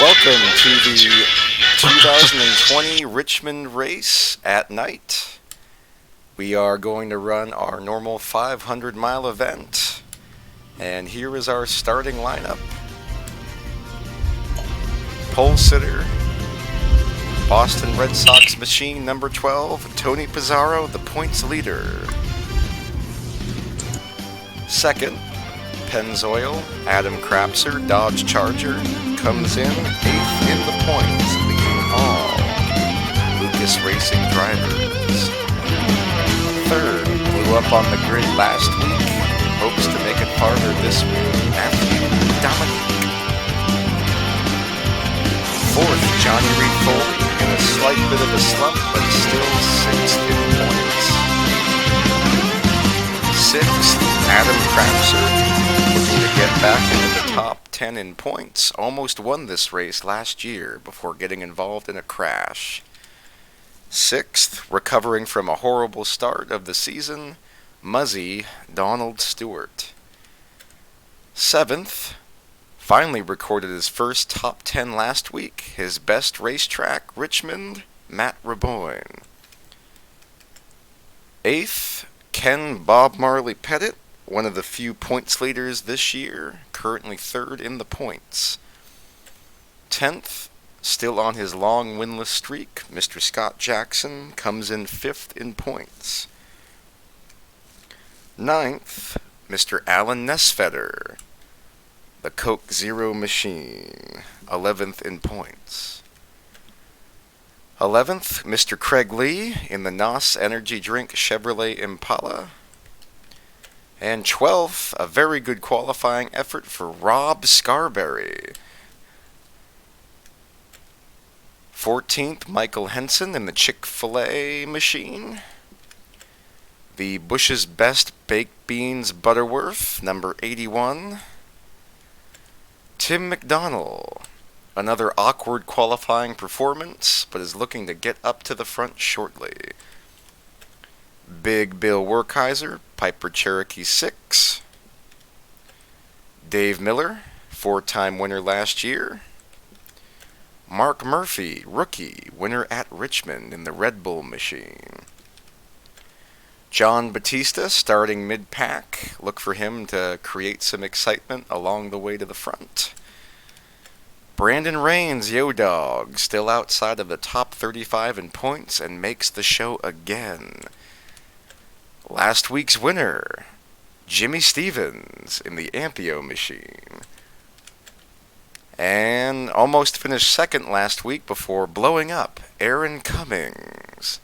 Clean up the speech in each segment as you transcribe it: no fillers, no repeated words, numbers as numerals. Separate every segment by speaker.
Speaker 1: Welcome to the 2020 Richmond race at night. We are going to run our normal 500-mile event, and here is our starting lineup. Pole sitter, Boston Red Sox machine number 12, Tony Pizarro, the points leader. Second, Pennzoil, Adam Crapser, Dodge Charger, comes in 8th in the points, leading all Lucas Racing drivers. Third, blew up on the grid last week, hopes to make it farther this week, Matthew Dominique. Fourth, Johnny Reed Foley, in a slight bit of a slump, but still 6th in points. Sixth, Adam Crapser, looking to get back into the top 10 in points. Almost won this race last year before getting involved in a crash. Sixth, recovering from a horrible start of the season, Muzzy Donald Stewart. Seventh, finally recorded his first top 10 last week, his best racetrack, Richmond, Matt Raboyne. Eighth, Ken Bob Marley Pettit, one of the few points leaders this year, currently third in the points. 10th, still on his long winless streak, Mr. Scott Jackson comes in 5th in points. 9th, Mr. Alan Nesfeder, the Coke Zero machine, 11th in points. 11th, Mr. Craig Lee in the NOS Energy Drink Chevrolet Impala. And 12th, a very good qualifying effort for Rob Scarberry. 14th, Michael Henson in the Chick-fil-A machine. The Bush's Best Baked Beans Butterworth, number 81. Tim McDonald, another awkward qualifying performance, but is looking to get up to the front shortly. Big Bill Werkheiser, Piper Cherokee 6. Dave Miller, 4-time winner last year. Mark Murphy, rookie, winner at Richmond in the Red Bull machine. John Batista, starting mid-pack. Look for him to create some excitement along the way to the front. Brandon Rains, Yo-Dog, still outside of the top 35 in points and makes the show again. Last week's winner, Jimmy Stevens in the Ampio machine. And almost finished second last week before blowing up, Aaron Cummings.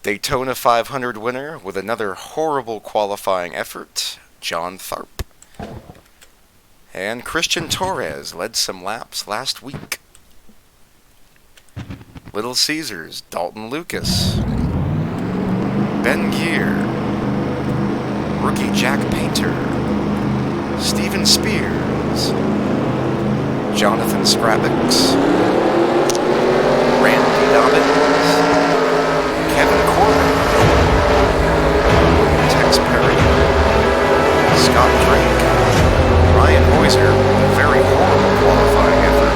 Speaker 1: Daytona 500 winner with another horrible qualifying effort, John Tharp. And Christian Torres led some laps last week. Little Caesars, Dalton Lucas. Ben Gear, rookie Jack Painter, Steven Spears, Jonathan Scravix, Randy Dobbins, Kevin Corbin, William Tex Perry, Scott Drake, Ryan Moiser, very horrible qualifying effort,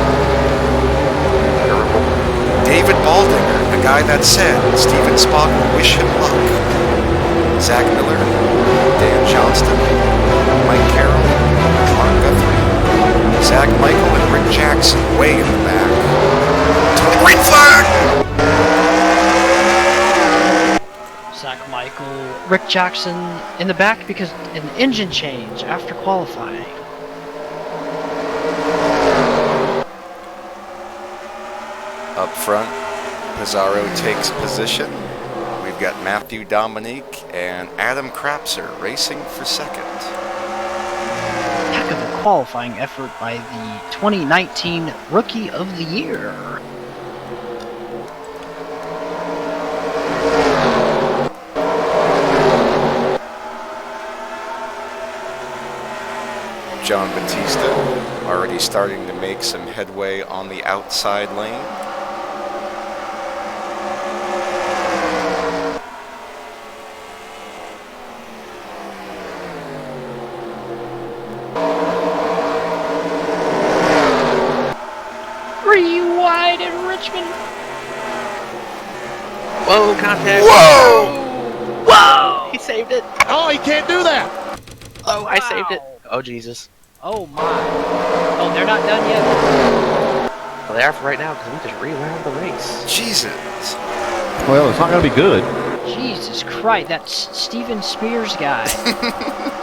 Speaker 1: David Baldinger, the guy that said Steven Spock will wish him luck. Zach Miller, Dan Johnston, Mike Carroll, Mark Guthrie, Zach Michael, and Rick Jackson way in the back. Green flag!
Speaker 2: Zach Michael, Rick Jackson in the back because an engine change after qualifying.
Speaker 1: Up front, Pizarro takes position. We've got Matthew Dominique and Adam Crapser racing for second.
Speaker 2: Heck of a qualifying effort by the 2019 Rookie of the Year.
Speaker 1: John Batista already starting to make some headway on the outside lane.
Speaker 2: Richmond.
Speaker 3: Whoa, contact!
Speaker 1: Whoa!
Speaker 2: Whoa!
Speaker 3: He saved it!
Speaker 4: Oh, he can't do that!
Speaker 3: Oh, I saved it!
Speaker 2: Wow.
Speaker 3: Oh, Jesus.
Speaker 2: Oh my. Oh, they're not done yet.
Speaker 3: Well, they are for right now, because we just rewound the race.
Speaker 1: Jesus.
Speaker 4: Well, it's not going to be good.
Speaker 2: Jesus Christ, that Steven Spears guy.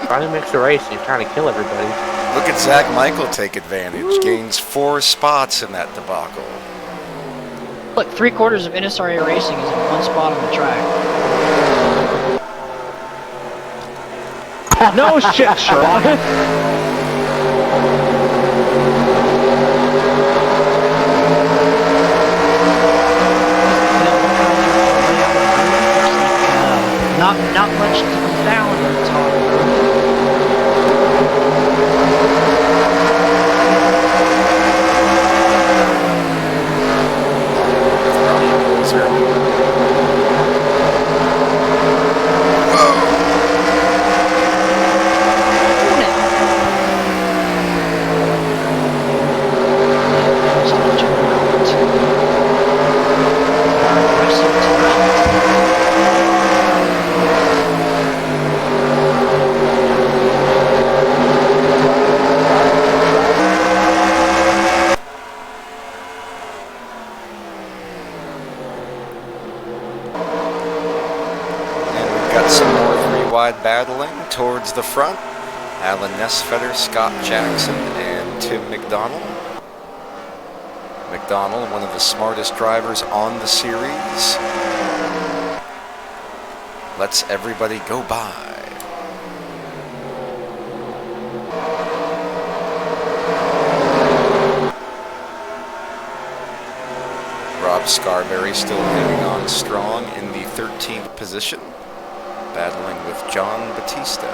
Speaker 3: Trying to mix the race, he's trying to kill everybody.
Speaker 1: Look at Zach Michael take advantage. Gains 4 spots in that debacle.
Speaker 2: Look, 3/4 of NSRA racing is in one spot on the track.
Speaker 4: No shit, Sean.
Speaker 2: Not much to come down on the top.
Speaker 1: Got some more 3-wide battling towards the front. Alan Nesfetter, Scott Jackson, and Tim McDonald. McDonald, one of the smartest drivers on the series. Lets everybody go by. Rob Scarberry still hanging on strong in the 13th position, battling with John Batista.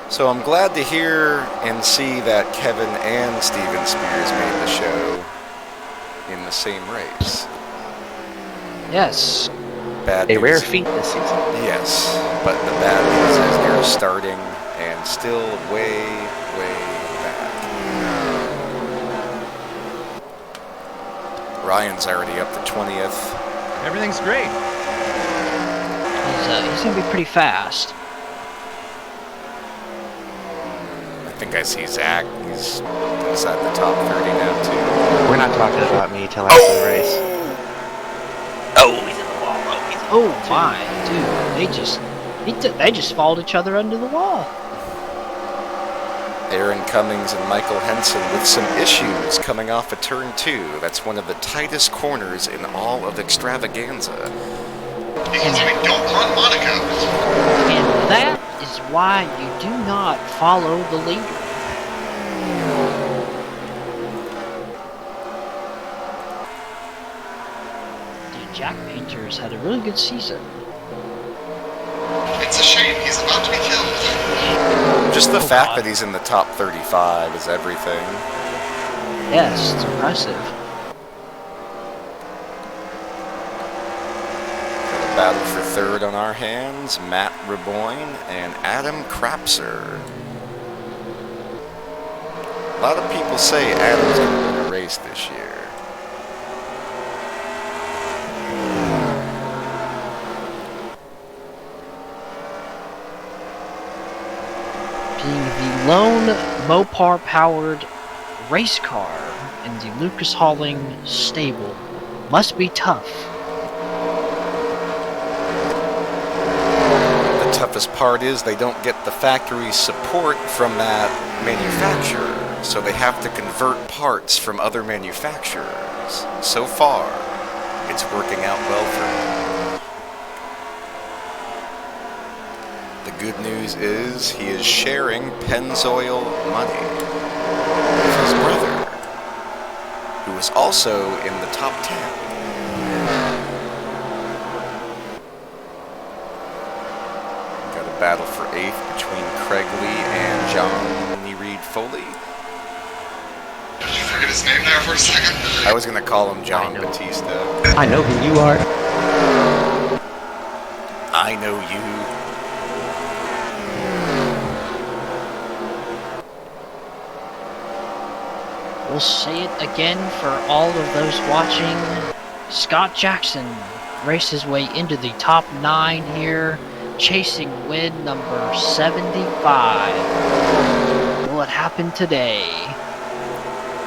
Speaker 1: So I'm glad to hear and see that Kevin and Steven Spears made the show in the same race.
Speaker 2: Yes.
Speaker 1: Bad
Speaker 3: A
Speaker 1: news.
Speaker 3: rare feat this season.
Speaker 1: Yes, but the bad news is they're starting and still way, way back. Ryan's already up to 20th.
Speaker 4: Everything's great.
Speaker 2: He's going to be pretty fast.
Speaker 1: I think I see Zach. He's inside the top 30 now, too.
Speaker 3: We're not talking about me till after the race. Oh, he's in the wall.
Speaker 2: Oh my, dude, they just followed each other under the wall.
Speaker 1: Aaron Cummings and Michael Henson with some issues coming off of turn 2. That's one of the tightest corners in all of Extravaganza.
Speaker 5: Because we don't want Monaco.
Speaker 2: And that is why you do not follow the leader. Dude, Jack Painter's had a really good season.
Speaker 5: It's a shame he's about to be killed.
Speaker 1: Just the
Speaker 2: Oh,
Speaker 1: fact
Speaker 2: God.
Speaker 1: that he's in the top 35 is everything.
Speaker 2: Yes, it's impressive.
Speaker 1: Got a battle for third on our hands. Matt Reboyne and Adam Krapser. A lot of people say Adam's going to win a race this year.
Speaker 2: Being the lone Mopar-powered race car in the Lucas Hauling stable must be tough.
Speaker 1: The toughest part is they don't get the factory support from that manufacturer, so they have to convert parts from other manufacturers. So far, it's working out well for them. The good news is he is sharing Pennzoil money with his brother, who is also in the top 10. Got a battle for 8th between Craig Lee and Johnny Reed Foley.
Speaker 5: Did you forget his name there for a second?
Speaker 1: I was gonna call him John
Speaker 3: I know.
Speaker 1: Batista.
Speaker 3: I know who you are.
Speaker 1: I know you.
Speaker 2: We'll say it again for all of those watching. Scott Jackson raced his way into the top 9 here, chasing win number 75. Will it happen today?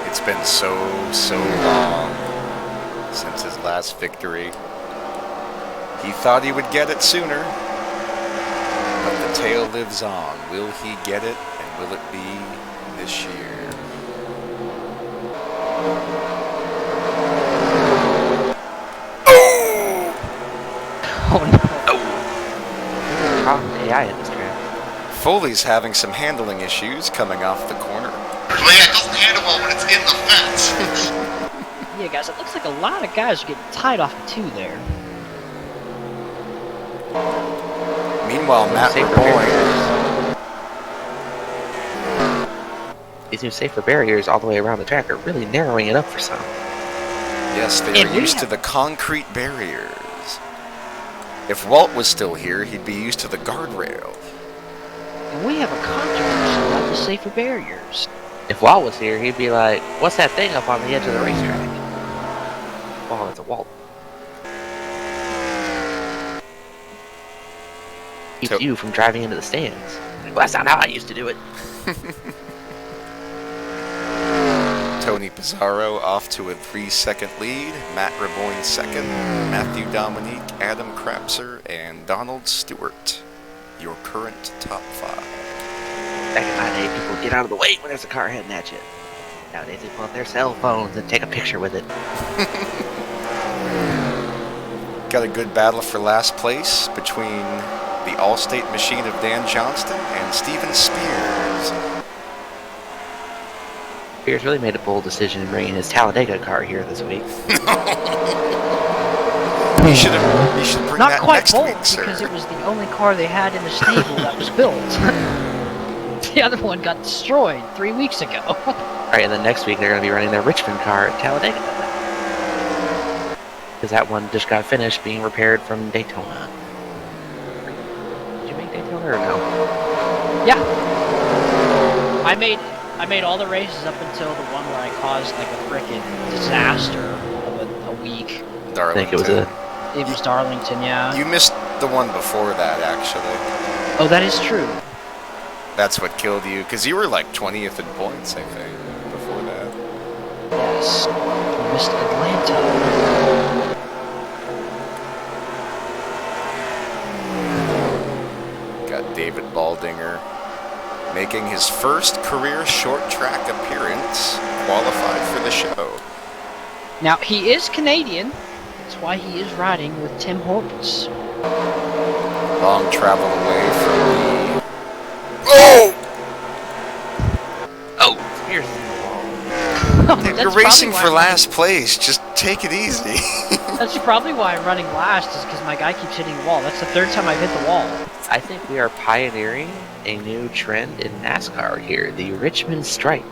Speaker 1: It's been so long since his last victory. He thought he would get it sooner, but the tale lives on. Will he get it, and will it be this year?
Speaker 2: Oh no.
Speaker 3: Problem AI in this track.
Speaker 1: Foley's having some handling issues coming off the corner.
Speaker 5: Well, yeah, it doesn't handle well when it's in the fence.
Speaker 2: Yeah, guys, it looks like a lot of guys are getting tied off of 2 there.
Speaker 1: Meanwhile, Matt
Speaker 3: Safer
Speaker 1: Raboyne.
Speaker 3: barriers. These new safer barriers all the way around the track are really narrowing it up for some.
Speaker 1: Yes, they
Speaker 2: And
Speaker 1: are
Speaker 2: we
Speaker 1: used to
Speaker 2: have-
Speaker 1: the concrete barriers. If Walt was still here, he'd be used to the guardrail.
Speaker 2: And we have a controversy about the safer barriers.
Speaker 3: If Walt was here, he'd be like, "What's that thing up on the edge of the racetrack?" Well, it's a Walt. Keeps
Speaker 1: So-
Speaker 3: you from driving into the stands. Well, that's not how I used to do it.
Speaker 1: Tony Pizarro off to a 3-second lead. Matt Raboyne second. Matthew Dominique, Adam Krapser, and Donald Stewart. Your current top 5.
Speaker 3: Back in my day, people would get out of the way when there's a car heading at you. Nowadays, they pull up their cell phones and take a picture with it.
Speaker 1: Got a good battle for last place between the All-State machine of Dan Johnston and Steven Spears.
Speaker 3: Spears really made a bold decision in bringing his Talladega car here this week.
Speaker 1: You should bring
Speaker 2: Not
Speaker 1: that
Speaker 2: quite
Speaker 1: next
Speaker 2: bold,
Speaker 1: week, sir.
Speaker 2: because it was the only car they had in the stable that was built. The other one got destroyed 3 weeks ago.
Speaker 3: Alright, and then next week they're going to be running their Richmond car at Talladega. Because that one just got finished being repaired from Daytona. Did you make Daytona or no?
Speaker 2: Yeah. I made all the races up until the one where I caused like a frickin' disaster of a week.
Speaker 3: I think it was
Speaker 1: Darlington.
Speaker 2: It was Darlington, yeah.
Speaker 1: You missed the one before that, actually.
Speaker 2: Oh, that is true.
Speaker 1: That's what killed you, because you were like 20th in points, I think, before that.
Speaker 2: Yes. I missed Atlanta.
Speaker 1: Got David Baldinger making his first career short track appearance, qualified for the show.
Speaker 2: Now, he is Canadian. That's why he is riding with Tim Hortons.
Speaker 1: Long travel away from the... Oh!
Speaker 3: Oh! Spears is in the wall.
Speaker 1: You're racing for last place. Just take it easy.
Speaker 2: That's probably why I'm running last, is because my guy keeps hitting the wall. That's the 3rd time I've hit the wall.
Speaker 3: I think we are pioneering a new trend in NASCAR here, the Richmond Stripe.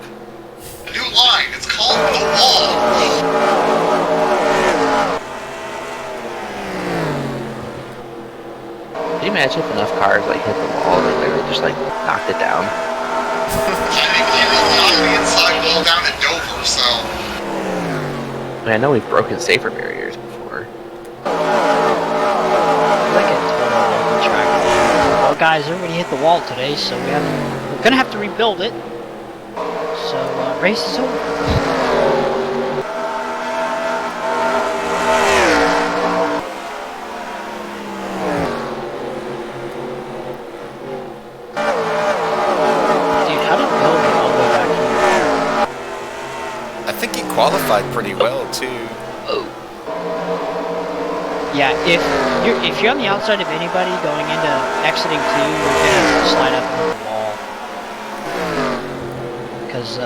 Speaker 5: New line, it's called The Wall.
Speaker 3: Can you imagine if enough cars like hit the wall and they literally just like knocked it down?
Speaker 5: I think he really knocked the inside wall down at Dover, so...
Speaker 3: I mean, I know we've broken safer barriers before.
Speaker 2: Like it. Well, guys, everybody hit the wall today, so we're gonna have to rebuild it. So, race is over. Dude, how did Bill get all the way back here?
Speaker 1: I think he qualified pretty well, too.
Speaker 2: Yeah, if you're on the outside of anybody going into exiting 2, you're gonna have to slide up into the wall. Because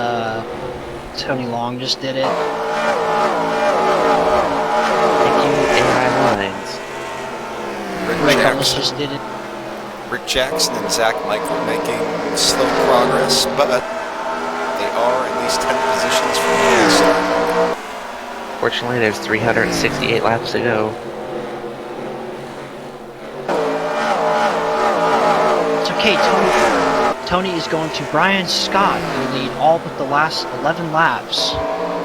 Speaker 2: Tony Long just did it.
Speaker 3: Thank you, AI Lines.
Speaker 2: Rick
Speaker 1: Jackson.
Speaker 2: almost just did it.
Speaker 1: Rick Jackson and Zach Michael making slow progress, but they are at least 10 positions from where they started.
Speaker 3: Fortunately, there's 368 laps to go.
Speaker 2: It's okay, Tony is going to Brian Scott, who lead all but the last 11 laps.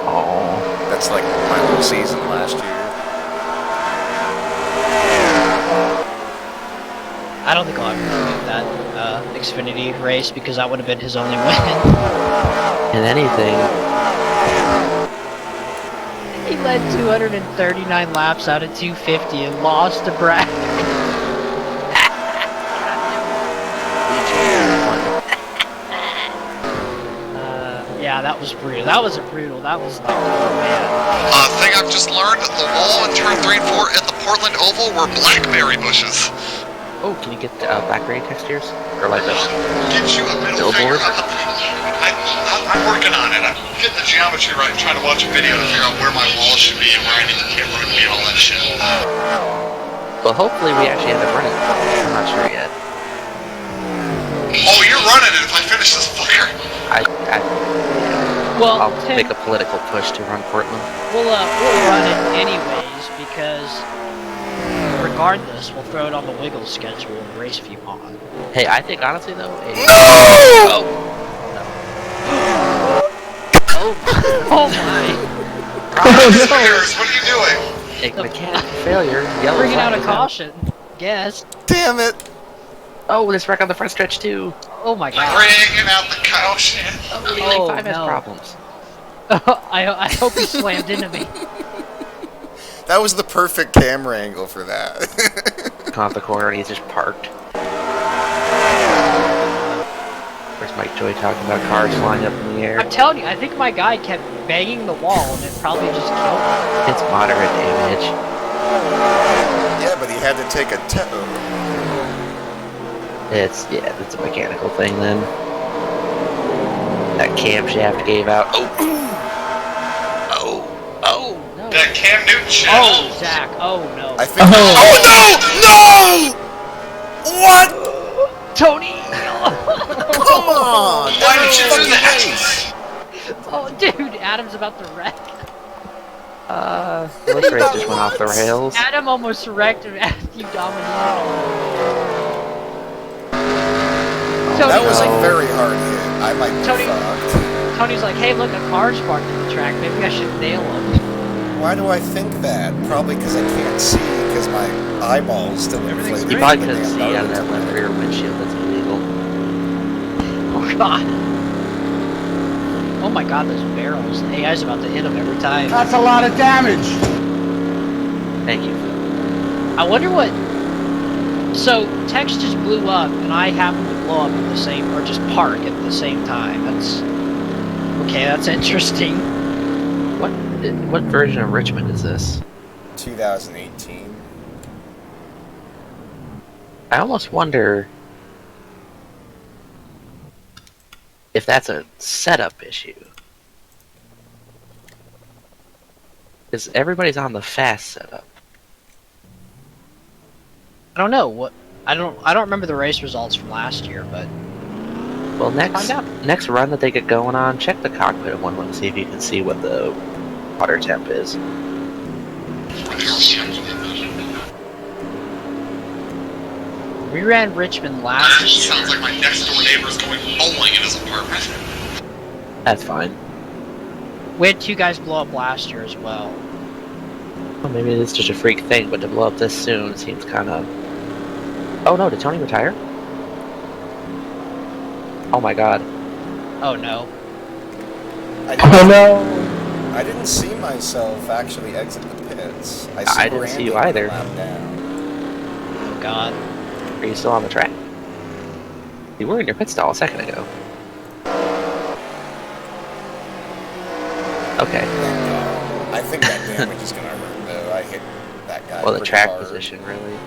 Speaker 3: Oh,
Speaker 1: That's like my whole season last year.
Speaker 2: I don't think I'll ever forget that Xfinity race because that would have been his only win.
Speaker 3: in anything.
Speaker 2: He led 239 laps out of 250 and lost to Brad. Yeah, that was brutal. That was like, oh man.
Speaker 5: Thing I've just learned, the wall in turn 3 and 4 at the Portland Oval were blackberry bushes.
Speaker 3: Oh, can you get blackberry textures? Or like a
Speaker 5: Gives you a middle
Speaker 3: billboard?
Speaker 5: finger. I'm working on it. I'm getting the geometry right, trying to watch a video to figure out where my wall should be and where I need the camera to be and all that shit.
Speaker 3: Well, hopefully we actually end up running. I'm not sure yet.
Speaker 5: Oh, you're running it if I finish this fucker.
Speaker 2: Well,
Speaker 3: I'll make a political push to run Portland.
Speaker 2: we'll run it anyways because regardless, we'll throw it on the Wiggle schedule and race if you want.
Speaker 3: Hey, I think honestly though,
Speaker 2: Oh my!
Speaker 5: Spears, what are you doing?
Speaker 3: a mechanical failure. Yellow
Speaker 2: Bringing out
Speaker 3: flag
Speaker 2: a
Speaker 3: is out.
Speaker 2: caution. Guess.
Speaker 1: Damn it!
Speaker 3: Oh, this wreck on the front stretch too.
Speaker 2: Oh my god.
Speaker 5: Bringing out the caution.
Speaker 3: Oh,
Speaker 2: Oh,
Speaker 3: Lane 5 has
Speaker 2: no.
Speaker 3: problems.
Speaker 2: I hope he slammed into me.
Speaker 1: That was the perfect camera angle for that.
Speaker 3: Come off the corner and he's just parked. Where's Mike Joy talking about cars flying up in the air?
Speaker 2: I'm telling you, I think my guy kept banging the wall and it probably just killed him.
Speaker 3: It's moderate damage.
Speaker 1: Yeah, but he had to take a tow.
Speaker 3: It's a mechanical thing then. That camshaft gave out. Oh, no.
Speaker 5: That Cam Newton shit.
Speaker 2: Oh, Zach. Oh no.
Speaker 1: I think. Oh no! No! What?
Speaker 2: Tony!
Speaker 1: Come on!
Speaker 5: Why did you do that?
Speaker 2: Oh, dude, Adam's about to wreck.
Speaker 3: This race just went off the rails.
Speaker 2: Adam almost wrecked him after you dominated. Tony,
Speaker 1: That was a
Speaker 3: No.
Speaker 1: very hard hit. I might be
Speaker 2: Tony-
Speaker 1: fucked.
Speaker 2: Tony's like, hey, look, a car's parked at the track. Maybe I should nail him.
Speaker 1: Why do I think that? Probably because I can't see, because my eyeballs still
Speaker 4: Everything's
Speaker 1: inflated.
Speaker 3: You
Speaker 4: great.
Speaker 3: probably
Speaker 1: from the
Speaker 3: couldn't
Speaker 1: damn
Speaker 3: see out of
Speaker 1: motor.
Speaker 3: that left rear windshield. That's illegal.
Speaker 2: Oh god. Oh my god, those barrels. The AI's about to hit him every time.
Speaker 6: That's a lot of damage.
Speaker 3: Thank you.
Speaker 2: I wonder what. So Tex just blew up, and I happened to blow up at the same, or just park at the same time. That's okay. That's interesting.
Speaker 3: What version of Richmond is this?
Speaker 1: 2018.
Speaker 3: I almost wonder if that's a setup issue. Because everybody's on the fast setup.
Speaker 2: I don't know what. I don't remember the race results from last year, but
Speaker 3: Well,
Speaker 2: Find
Speaker 3: next
Speaker 2: out.
Speaker 3: next run that they get going on, check the cockpit of one and see if you can see what the water temp is.
Speaker 2: we ran Richmond
Speaker 5: That
Speaker 2: last
Speaker 5: just
Speaker 2: year.
Speaker 5: sounds like my next door neighbor is going bowling in his apartment.
Speaker 3: That's fine.
Speaker 2: We had two guys blow up last year as well.
Speaker 3: Well, maybe it's just a freak thing, but to blow up this soon seems kind of... Oh no, did Tony retire? Oh my god.
Speaker 2: Oh no.
Speaker 1: I didn't see myself actually exit the pits.
Speaker 3: I didn't see you either.
Speaker 1: Lap down.
Speaker 2: Oh god.
Speaker 3: Are you still on the track? You were in your pit stall a second ago. Okay.
Speaker 1: I think that damage is gonna hurt though. I hit that guy.
Speaker 3: Well, the
Speaker 1: pretty
Speaker 3: track
Speaker 1: hard.
Speaker 3: position, really.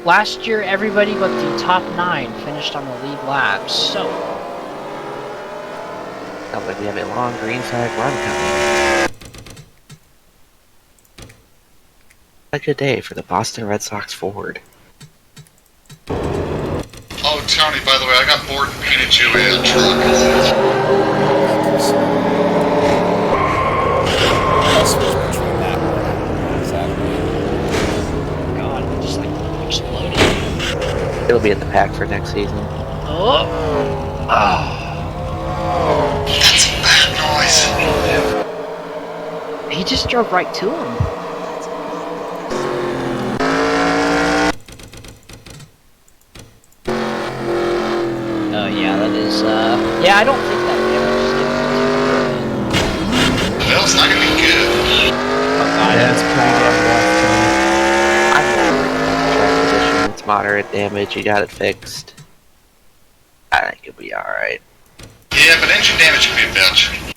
Speaker 2: Last year, everybody but the top 9 finished on the lead laps, so
Speaker 3: Sounds like we have a long green flag run coming. A good day for the Boston Red Sox forward.
Speaker 5: Oh, Tony, by the way, I got bored and painted you a truck.
Speaker 1: I'll switch between that one and Saturday.
Speaker 2: God, it just like exploded.
Speaker 3: It'll be in the pack for next season.
Speaker 2: Oh! Oh!
Speaker 5: That's bad noise.
Speaker 2: He just drove right to him. Oh yeah, that is, yeah, I don't think that damage is getting too
Speaker 5: Well, it's not gonna be good.
Speaker 2: Oh god,
Speaker 6: Yeah, it's pretty damn rough.
Speaker 3: I'm not worried about the track position. It's moderate damage. You got it fixed. I think it'll be alright.
Speaker 5: Yeah, but engine damage can be a bitch.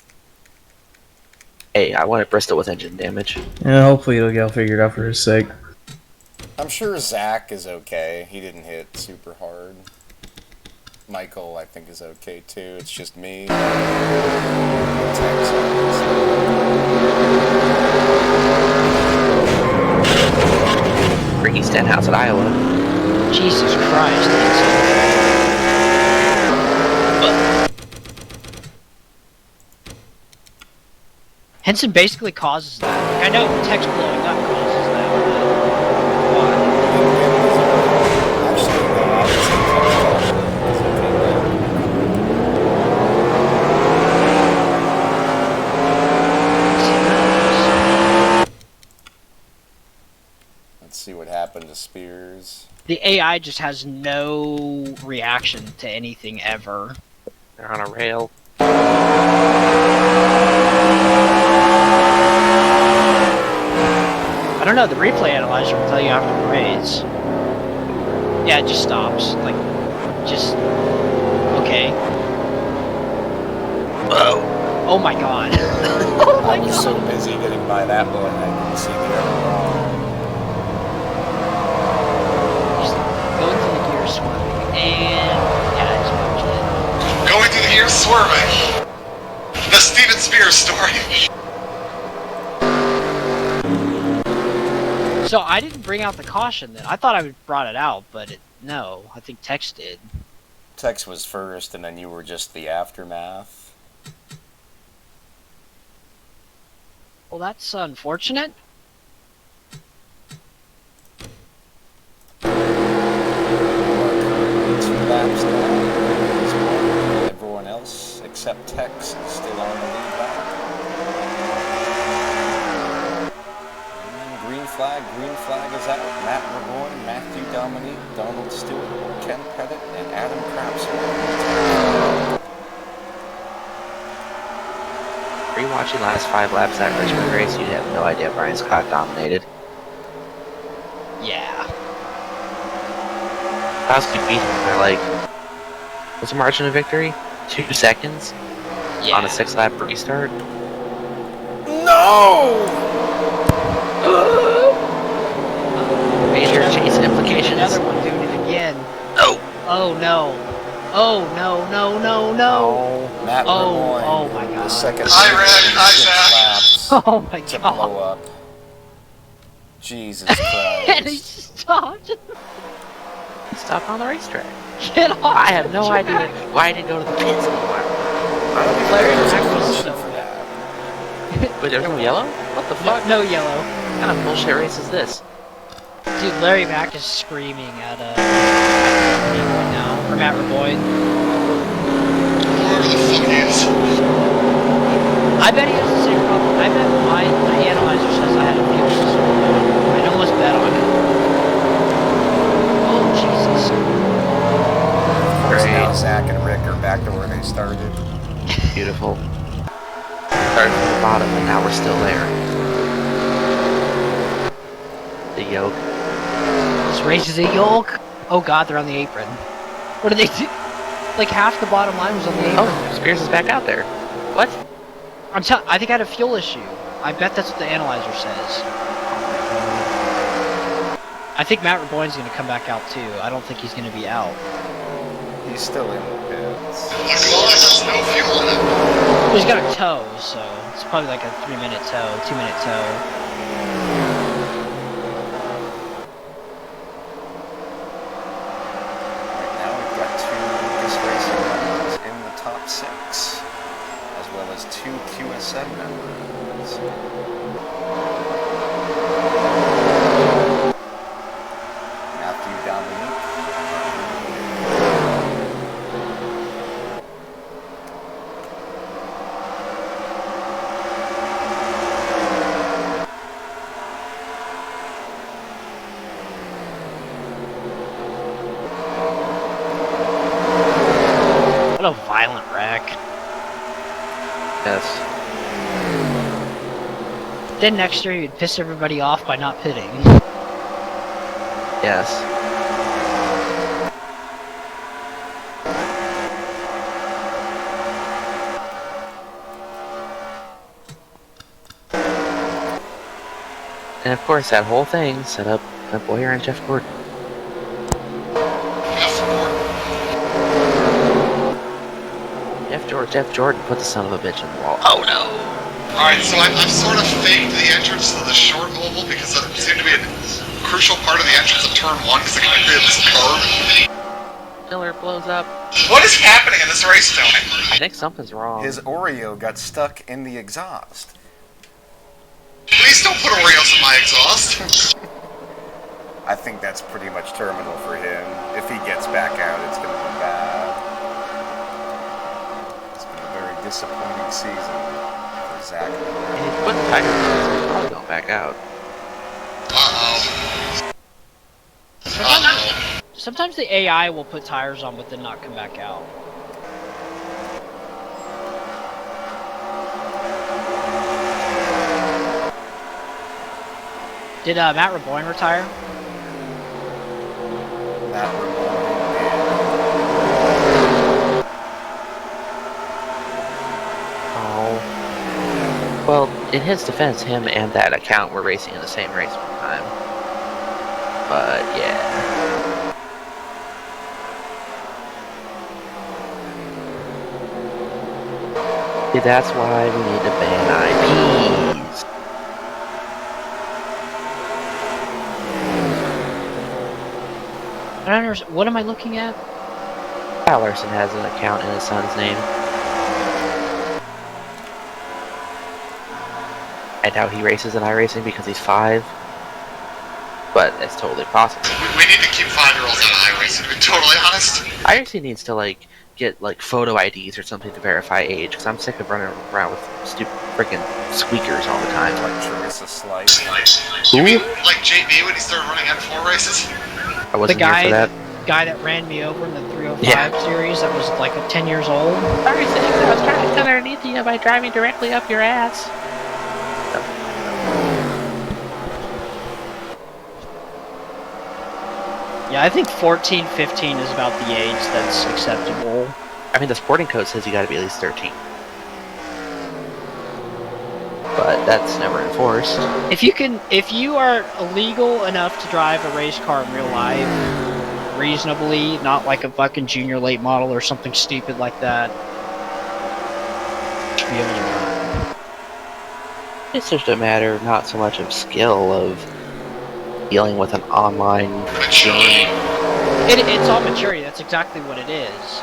Speaker 3: Hey, I wanted Bristol with engine damage.
Speaker 6: Yeah, hopefully it'll get all figured out for his sake.
Speaker 1: I'm sure Zach is okay. He didn't hit super hard. Michael, I think, is okay too. It's just me.
Speaker 3: Ricky Stenhouse at Iowa.
Speaker 2: Jesus Christ. Henson basically causes that. Like, I know text blowing up causes that, but why?
Speaker 1: Actually, no, I would say Tex is okay now. Let's see what happened to Spears.
Speaker 2: The AI just has no reaction to anything ever.
Speaker 3: They're on a rail.
Speaker 2: I don't know, the replay analyzer will tell you after the race. Yeah, it just stops. Like, just... Okay.
Speaker 3: Whoa.
Speaker 2: Oh my god. Oh my
Speaker 1: I was
Speaker 2: god.
Speaker 1: so busy getting by that one, I didn't see the other
Speaker 2: Just going through the gear swerving, and... Yeah, I just watched it.
Speaker 5: Going through the years swerving. The Steven Spears story.
Speaker 2: So I didn't bring out the caution then. I thought I brought it out, but no, I think Tex did.
Speaker 1: Tex was first, and then you were just the aftermath.
Speaker 2: Well, that's unfortunate.
Speaker 1: 2 laps down. Everyone else except Tex is still on the lead lap. Green flag is out. Matt Reborn, Matthew Dominique, Donald Stewart, Ken Pettit, and Adam Crapsel.
Speaker 3: Rewatching last 5 laps of that Richmond race, you'd have no idea Brian Scott dominated.
Speaker 2: Yeah.
Speaker 3: Kowski beat him by like, what's the margin of victory? 2 seconds
Speaker 2: Yeah.
Speaker 3: on a 6-lap restart.
Speaker 1: No!
Speaker 3: Major chase implications.
Speaker 2: Another one doing it again.
Speaker 3: Oh.
Speaker 2: Oh no. Oh no, no, no, no.
Speaker 1: Matt
Speaker 2: Oh,
Speaker 1: Reborn,
Speaker 2: oh my god.
Speaker 1: the second
Speaker 5: Hi, Red. Hi,
Speaker 1: 6 laps
Speaker 2: Oh my
Speaker 1: to
Speaker 2: god.
Speaker 1: blow up. Jesus
Speaker 2: And he
Speaker 1: Christ.
Speaker 2: stopped.
Speaker 3: Stop on the racetrack.
Speaker 2: Get off.
Speaker 3: I have no idea why I didn't go to the pits anymore.
Speaker 2: Larry
Speaker 1: There's a
Speaker 2: Mack was
Speaker 1: condition
Speaker 2: so
Speaker 1: for that.
Speaker 3: Wait, there's no yellow? What the fuck?
Speaker 2: no yellow.
Speaker 3: What kind of bullshit race is this?
Speaker 2: Dude, Larry Mack is screaming at right now. Or Matt Reboy.
Speaker 5: Whoever the fuck he is.
Speaker 2: I bet he has the same problem. I bet my analyzer says I had a few issues. I'd almost bet on it. Oh, Jesus.
Speaker 1: Of course, now
Speaker 3: Great.
Speaker 1: Zach and Rick are back to where they started.
Speaker 3: Beautiful. Started from the bottom and now we're still there. The yoke.
Speaker 2: This race is a yoke. Oh god, they're on the apron. What do they do? Like half the bottom line was on the apron.
Speaker 3: Oh, Spears is back out there. What?
Speaker 2: I think I had a fuel issue. I bet that's what the analyzer says. I think Matt Reboyne's going to come back out too. I don't think he's going to be out.
Speaker 1: He's still in the pits.
Speaker 5: The glass has no fuel in it.
Speaker 2: Well, he's got a tow, so it's probably like a 3-minute tow, 2-minute tow. Then next year you'd piss everybody off by not pitting.
Speaker 3: Yes. And of course, that whole thing set up Boyer and Jeff Gordon. Jeff Jordan put the son of a bitch in the wall. Oh no!
Speaker 5: Alright, so I've sort of faked the entrance to the short oval because it seemed to be a crucial part of the entrance of turn 1 because it kind of created this curve.
Speaker 3: Miller blows up.
Speaker 5: What is happening in this race, Tony?
Speaker 3: I think something's wrong.
Speaker 1: His Oreo got stuck in the exhaust.
Speaker 5: Please don't put Oreos in my exhaust.
Speaker 1: I think that's pretty much terminal for him. If he gets back out, it's going to be bad. It's been a very disappointing season for Zach.
Speaker 3: And he's putting tires in, so he's probably going back out.
Speaker 2: Sometimes the AI will put tires on but then not come back out. Did Matt Reboyne retire?
Speaker 1: Matt Reboyne
Speaker 3: Oh. Well, in his defense, him and that account were racing in the same race one time. But, yeah. See, that's why we need to ban IPs.
Speaker 2: I don't understand. What am I looking at?
Speaker 3: Kyle Larson has an account in his son's name. I doubt he races in iRacing because he's 5. But it's totally possible.
Speaker 5: We need to keep 5-year-olds out of iRacing, to be totally honest.
Speaker 3: iRacing needs to, like, get, like, photo IDs or something to verify age, because I'm sick of running around with stupid freaking squeakers all the time.
Speaker 1: like Charissa Slice.
Speaker 5: You mean like JB when he started running N4 races?
Speaker 3: I wasn't
Speaker 2: The
Speaker 3: here for that.
Speaker 2: guy that ran me over in the 305
Speaker 3: Yeah.
Speaker 2: series that was like 10 years old.
Speaker 3: Sorry, Six, I was trying to come underneath you by driving directly up your ass.
Speaker 2: Yeah, I think 14, 15 is about the age that's acceptable.
Speaker 3: I mean, the sporting code says you gotta be at least 13. But that's never enforced.
Speaker 2: If you are illegal enough to drive a race car in real life, reasonably, not like a fucking junior late model or something stupid like that, you should be able to run.
Speaker 3: It's just a matter not so much of skill, of dealing with an online
Speaker 5: Maturity.
Speaker 2: It's all maturity, that's exactly what it is.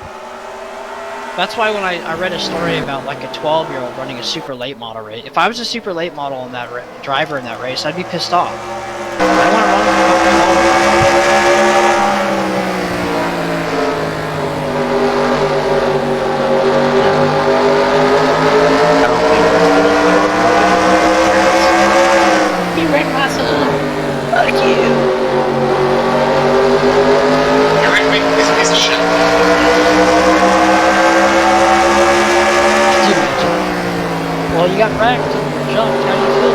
Speaker 2: That's why when I read a story about like a 12-year-old running a super late model race, if I was a super late model in that driver in that race, I'd be pissed off. I don't want to run with the fucking
Speaker 3: You wrecked my son! Fuck you!
Speaker 5: You're right, wait, he's a piece of shit.
Speaker 2: Well, you got wrecked, jumped, how do you feel?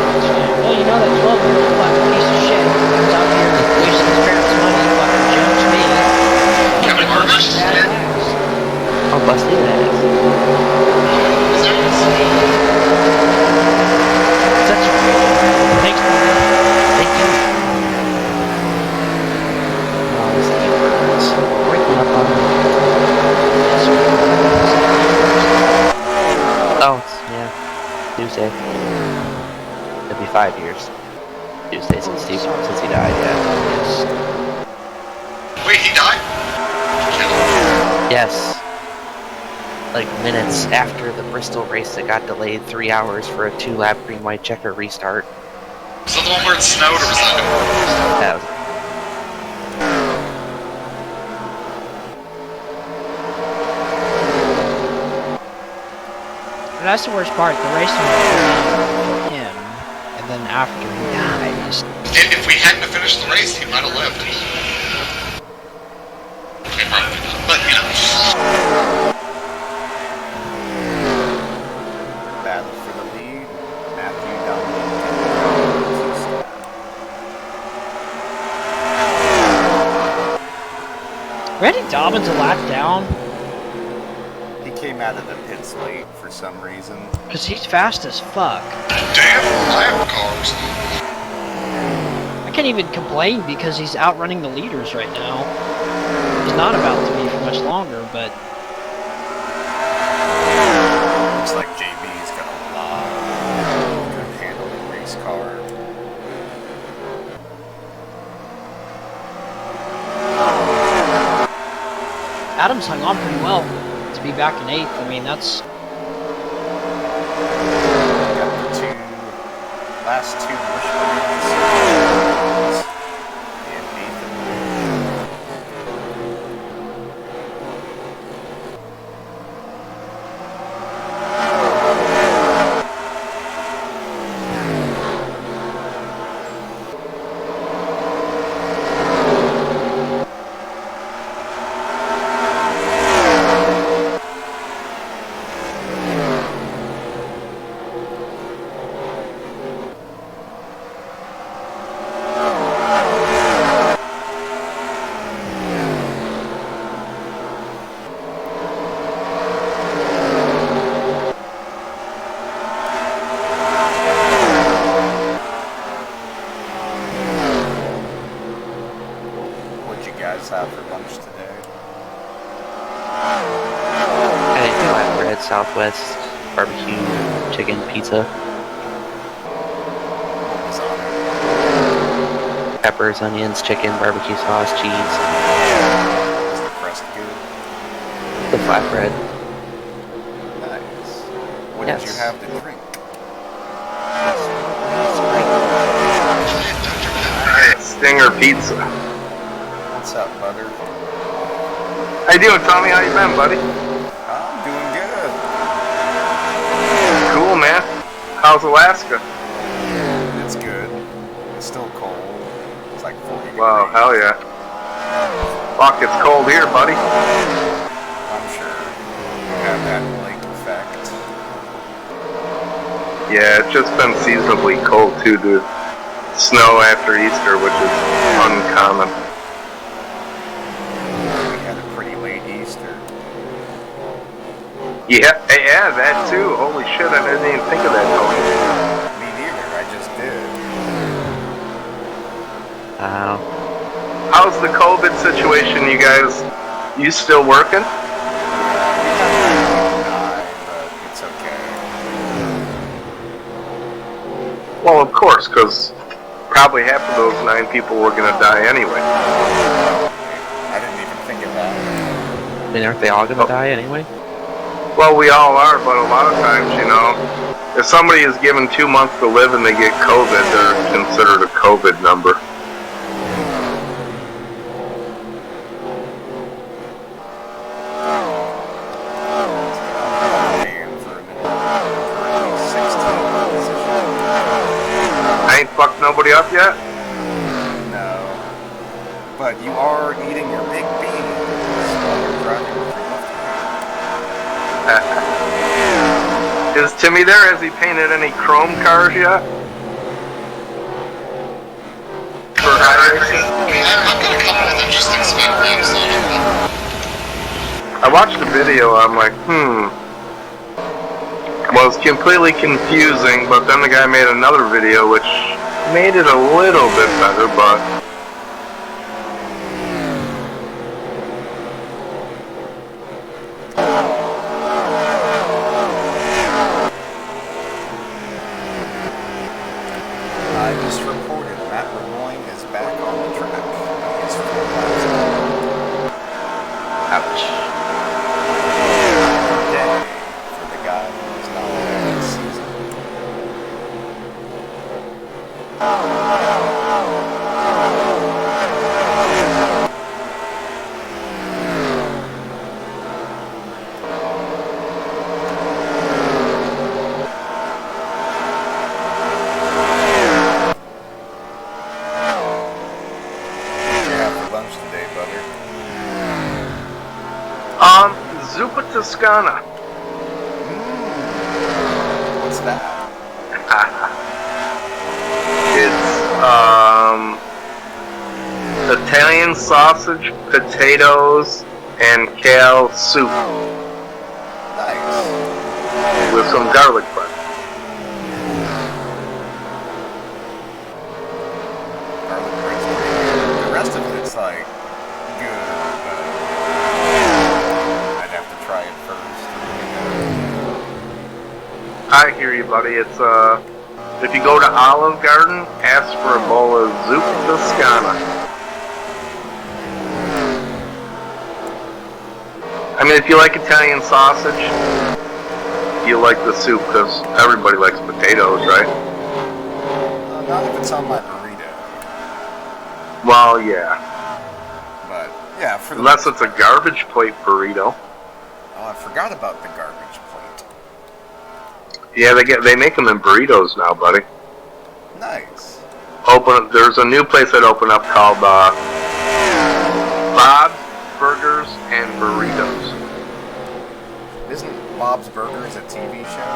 Speaker 2: Well, you know that 12-year-old fucking piece of shit comes out here wasting his parents' money, fucking jumps me.
Speaker 5: Kevin Harvick?
Speaker 2: Bad ass.
Speaker 3: I'll bust his ass.
Speaker 2: Such a great job. Thanks, man.
Speaker 3: Thank you. Oh, this thing burns. Breaking up on me. Oh, yeah. Tuesday. It'll be 5 years. Tuesday since he died, yeah.
Speaker 5: Wait, he died?
Speaker 3: Yes. Like minutes after the Bristol race that got delayed 3 hours for a 2-lap green-white checker restart.
Speaker 5: Was that the one where it snowed or was that?
Speaker 3: That was
Speaker 2: But that's the worst part. The race was for him, and then after he dies.
Speaker 5: If we hadn't finished the race, he might have lived. Okay, probably not, but you know.
Speaker 1: Battle for the lead. Matthew dominated.
Speaker 2: Randy Dobbins a lap down?
Speaker 1: He came out of the pits late for some reason.
Speaker 2: Because he's fast as fuck.
Speaker 5: Damn lap cars.
Speaker 2: I can't even complain because he's outrunning the leaders right now. He's not about to be for much longer, but...
Speaker 1: Looks like JB's got a lot of good handling race car.
Speaker 2: Adams hung on pretty well to be back in 8th. I mean, that's...
Speaker 1: Got the last two Richmond and Nathan. Have for lunch today?
Speaker 3: I had bread, Southwest, barbecue, chicken, pizza.
Speaker 1: What was on it?
Speaker 3: Peppers, onions, chicken, barbecue sauce, cheese.
Speaker 1: Was the crust good?
Speaker 3: The flatbread.
Speaker 1: Nice. What
Speaker 3: Yes.
Speaker 1: did you have to drink?
Speaker 7: Stinger pizza.
Speaker 1: What's up, butter?
Speaker 7: How you doing, Tommy? How you been, buddy?
Speaker 1: I'm doing good.
Speaker 7: Cool, man. How's Alaska?
Speaker 1: It's good. It's still cold. It's like 40
Speaker 7: Wow,
Speaker 1: degrees.
Speaker 7: hell yeah. Fuck, it's cold here, buddy.
Speaker 1: I'm sure you have that lake effect.
Speaker 7: Yeah, it's just been seasonably cold, too, dude. Snow after Easter, which is uncommon.
Speaker 1: We had a pretty late Easter.
Speaker 7: Yeah, that too. Holy shit, I didn't even think of that, Tony.
Speaker 1: Me neither, I just did.
Speaker 3: Wow.
Speaker 7: How's the COVID situation, you guys? You still working?
Speaker 1: But it's okay.
Speaker 7: Well, of course, because probably half of those 9 people were going to die anyway.
Speaker 1: I didn't even think of that.
Speaker 3: I mean, aren't they all gonna die anyway?
Speaker 7: Well, we all are, but a lot of times, you know, if somebody is given 2 months to live and they get COVID, they're considered a COVID number. I ain't fucked nobody up yet?
Speaker 1: No. But you are eating your big beans while you're driving with your left hand.
Speaker 7: Is Timmy there? Has he painted any chrome cars yet? For high racing?
Speaker 5: I've got a couple of interesting spec ramps on it.
Speaker 7: I watched the video, I'm like, Well, it's completely confusing, but then the guy made another video which made it a little bit better, but...
Speaker 1: I just reported Matt Lemoyne is back on the track. He's 4 laps in.
Speaker 3: Ouch.
Speaker 1: Day for the guy who's not there this season. What did you have for lunch today, butter?
Speaker 7: Zuppa Toscana.
Speaker 1: What's that?
Speaker 7: It's, Italian Italian sausage, potatoes, and kale soup
Speaker 1: Nice.
Speaker 7: with some garlic bread.
Speaker 1: Garlic bread's pretty good. The rest of it's like good, but I'd have to try it first.
Speaker 7: I hear you, buddy. It's if you go to Olive Garden, ask for a bowl of zuppa toscana. I mean, if you like Italian sausage, you like the soup because everybody likes potatoes, right?
Speaker 1: Not if it's on my burrito.
Speaker 7: Well, yeah.
Speaker 1: But yeah, for the
Speaker 7: Unless it's a garbage plate burrito.
Speaker 1: Oh, I forgot about the garbage plate.
Speaker 7: Yeah, they make them in burritos now, buddy.
Speaker 1: Nice.
Speaker 7: There's a new place that opened up called Bob's Burgers and Burritos.
Speaker 1: Isn't Bob's Burgers a TV show?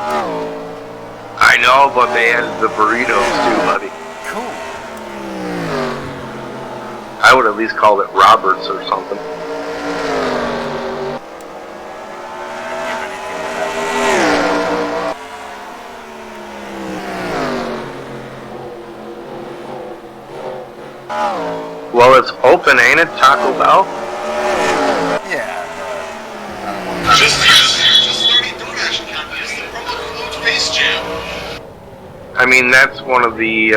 Speaker 7: I know, but they added the burritos too, buddy.
Speaker 1: Cool.
Speaker 7: I would at least call it Roberts or something. Well, it's open, ain't it, Taco Bell?
Speaker 1: Yeah,
Speaker 5: Just starting DoorDash account. Use the promo code Space Jam.
Speaker 7: I mean, that's one of the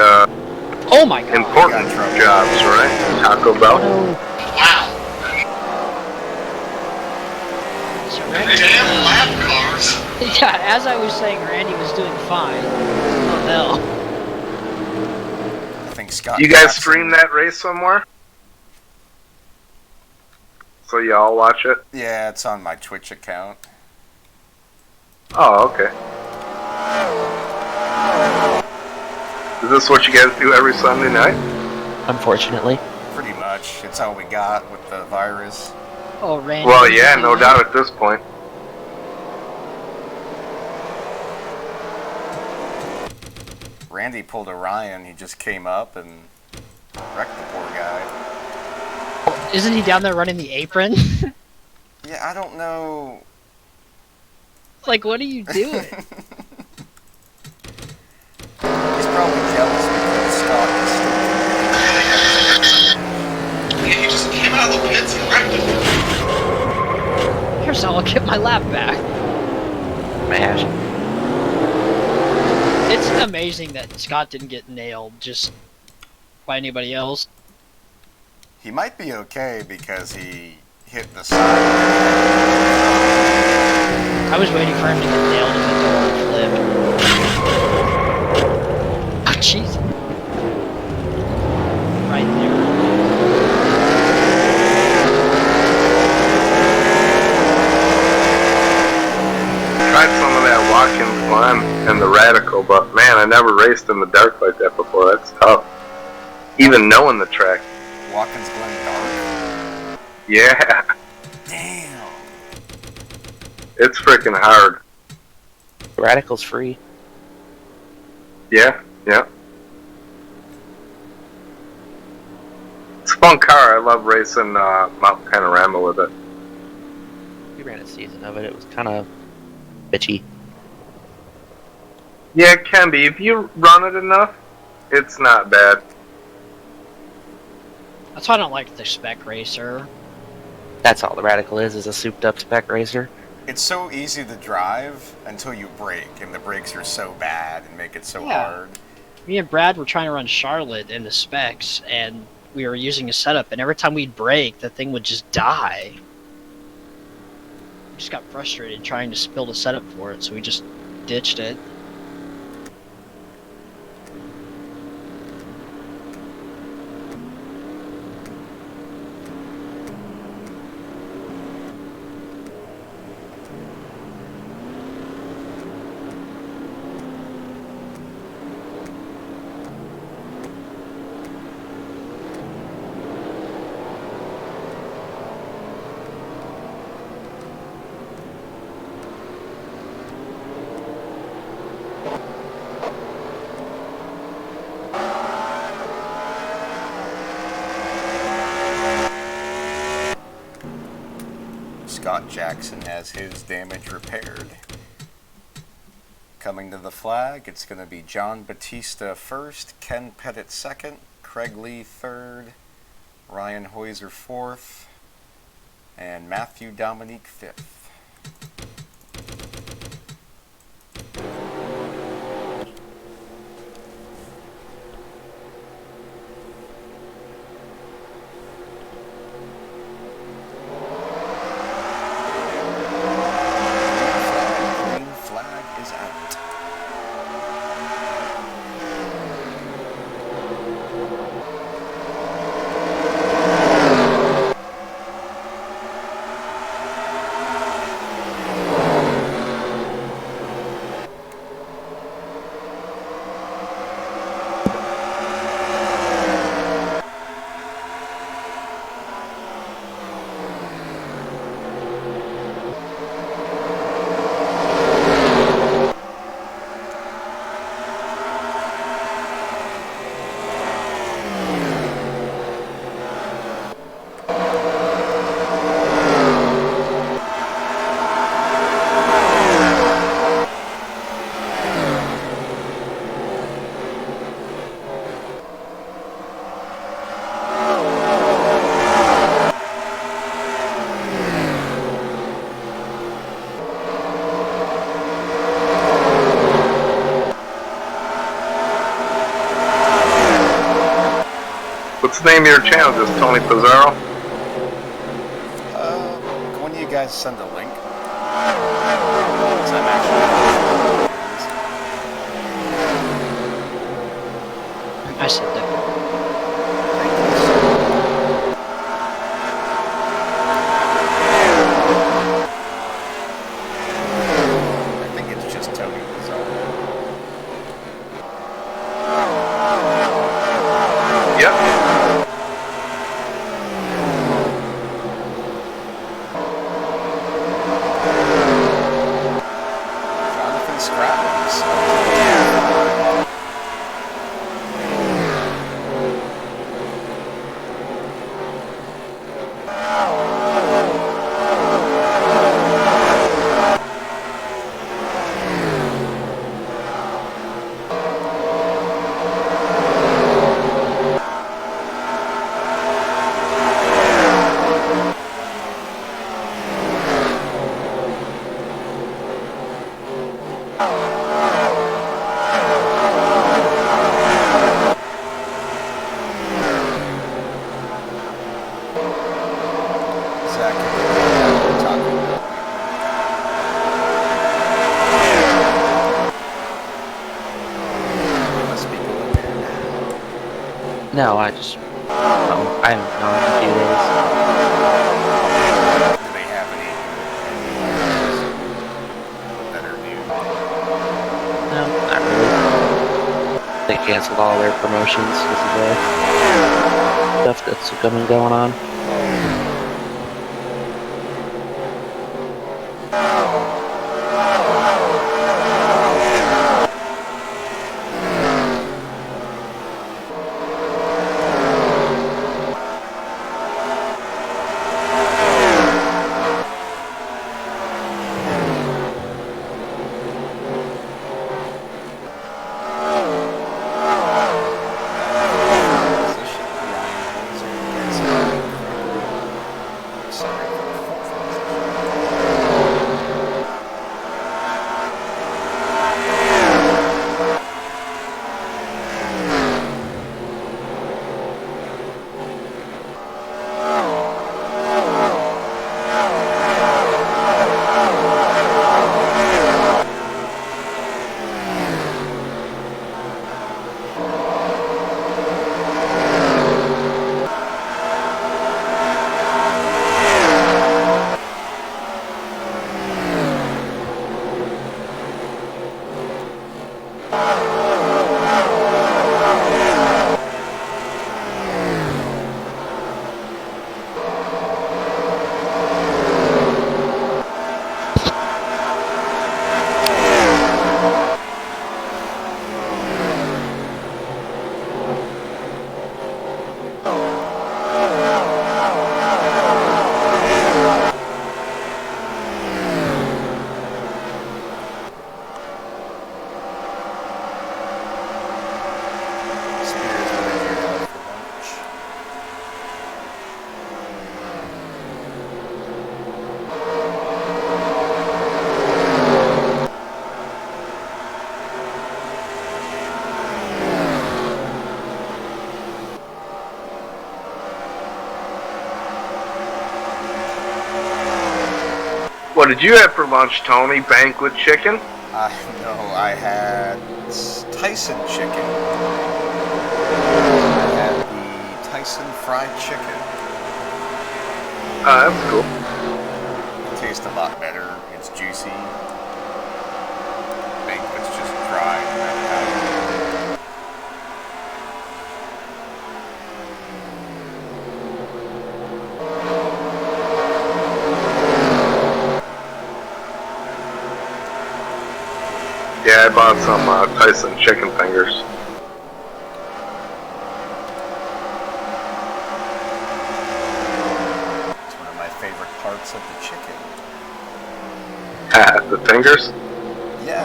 Speaker 2: Oh my god.
Speaker 7: important jobs, right? Taco Bell.
Speaker 5: Wow.
Speaker 2: So Randy,
Speaker 5: Damn lab cars.
Speaker 2: yeah, as I was saying, Randy was doing fine. Oh no.
Speaker 1: I think Scott.
Speaker 7: You guys
Speaker 1: Jackson-
Speaker 7: stream that race somewhere? So y'all watch it?
Speaker 1: Yeah, it's on my Twitch account.
Speaker 7: Oh, okay. Is this what you guys do every Sunday night?
Speaker 3: Unfortunately.
Speaker 1: Pretty much. It's all we got with the virus.
Speaker 2: Oh, Randy.
Speaker 7: Well, yeah, no doubt at this point.
Speaker 1: Randy pulled a Ryan. He just came up and wrecked the poor guy.
Speaker 2: Isn't he down there running the apron?
Speaker 1: Yeah, I don't know.
Speaker 2: Like, what are you doing?
Speaker 1: He's probably jealous because Scott is still.
Speaker 5: Yeah, he just came out of the pits and wrecked it.
Speaker 2: Here's how I'll get my lap back.
Speaker 3: Mash.
Speaker 2: It's amazing that Scott didn't get nailed just by anybody else.
Speaker 1: He might be okay because he hit the side.
Speaker 2: I was waiting for him to get nailed and then go on flip. Oh, jeez. Right there.
Speaker 7: Tried some of that Watkins Glen and the Radical, but man, I never raced in the dark like that before. That's tough. Even knowing the track.
Speaker 1: Watkins Glen Dark.
Speaker 7: Yeah,
Speaker 1: Damn.
Speaker 7: it's freaking hard.
Speaker 3: Radical's free.
Speaker 7: Yeah, yeah. It's a fun car. I love racing Mount Panorama with it.
Speaker 3: We ran a season of it. It was kind of bitchy.
Speaker 7: Yeah, it can be. If you run it enough, it's not bad.
Speaker 2: That's why I don't like the spec racer.
Speaker 3: That's all the Radical is a souped up spec racer.
Speaker 1: It's so easy to drive until you brake, and the brakes are so bad and make it so
Speaker 2: Yeah.
Speaker 1: hard.
Speaker 2: Me and Brad were trying to run Charlotte in the specs, and we were using a setup, and every time we'd brake, the thing would just die. We just got frustrated trying to build a setup for it, so we just ditched it.
Speaker 1: Scott Jackson has his damage repaired. Coming to the flag, it's going to be John Batista first, Ken Pettit second, Craig Lee third, Ryan Hoyser fourth, and Matthew Dominique fifth.
Speaker 7: What's the name of your channel? Just Tony Pizarro?
Speaker 1: When you guys send a link? 'Cause I'm actually...
Speaker 2: I said that.
Speaker 1: I think it's just Tony Pizarro.
Speaker 7: Yep.
Speaker 1: Jonathan Scrappings. Zach, we're talking about you must be going there now.
Speaker 3: No, I haven't gone in a few days.
Speaker 1: Do they have any that are new?
Speaker 3: No, not really. They canceled all their promotions because of the stuff that's going on.
Speaker 1: Position, Ryan Hoyser against
Speaker 7: What did you have for lunch, Tony? Banquet chicken?
Speaker 1: No, I had Tyson chicken. I had the Tyson fried chicken.
Speaker 7: That's cool.
Speaker 1: It tastes a lot better. It's juicy. Banquet's just dry and appetizing.
Speaker 7: Yeah, I bought some Tyson chicken fingers.
Speaker 1: It's one of my favorite parts of the chicken.
Speaker 7: The fingers?
Speaker 1: Yeah.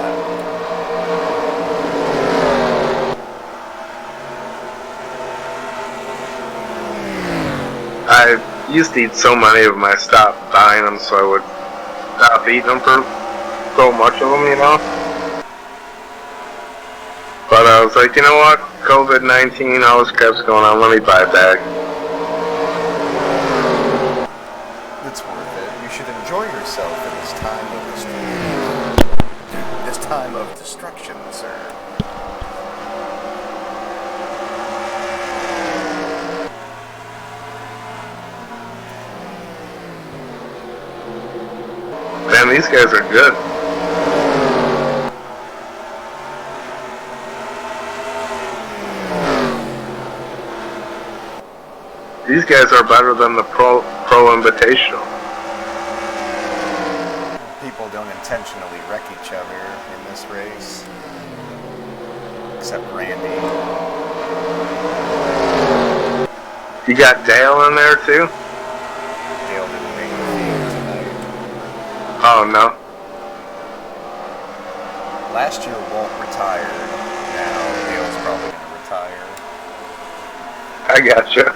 Speaker 7: I used to eat so many of them, I stopped buying them, so I would stop eating them for so much of them, you know? But I was like, you know what? COVID-19, all this crap's going on, let me buy a bag.
Speaker 1: It's worth it. You should enjoy yourself in this time of destruction, sir.
Speaker 7: Man, these guys are good. These guys are better than the Pro Invitational.
Speaker 1: People don't intentionally wreck each other in this race. Except Randy.
Speaker 7: You got Dale in there too?
Speaker 1: Dale didn't make the field tonight.
Speaker 7: Oh no.
Speaker 1: Last year Walt retired. Now Dale's probably going to retire.
Speaker 7: I gotcha.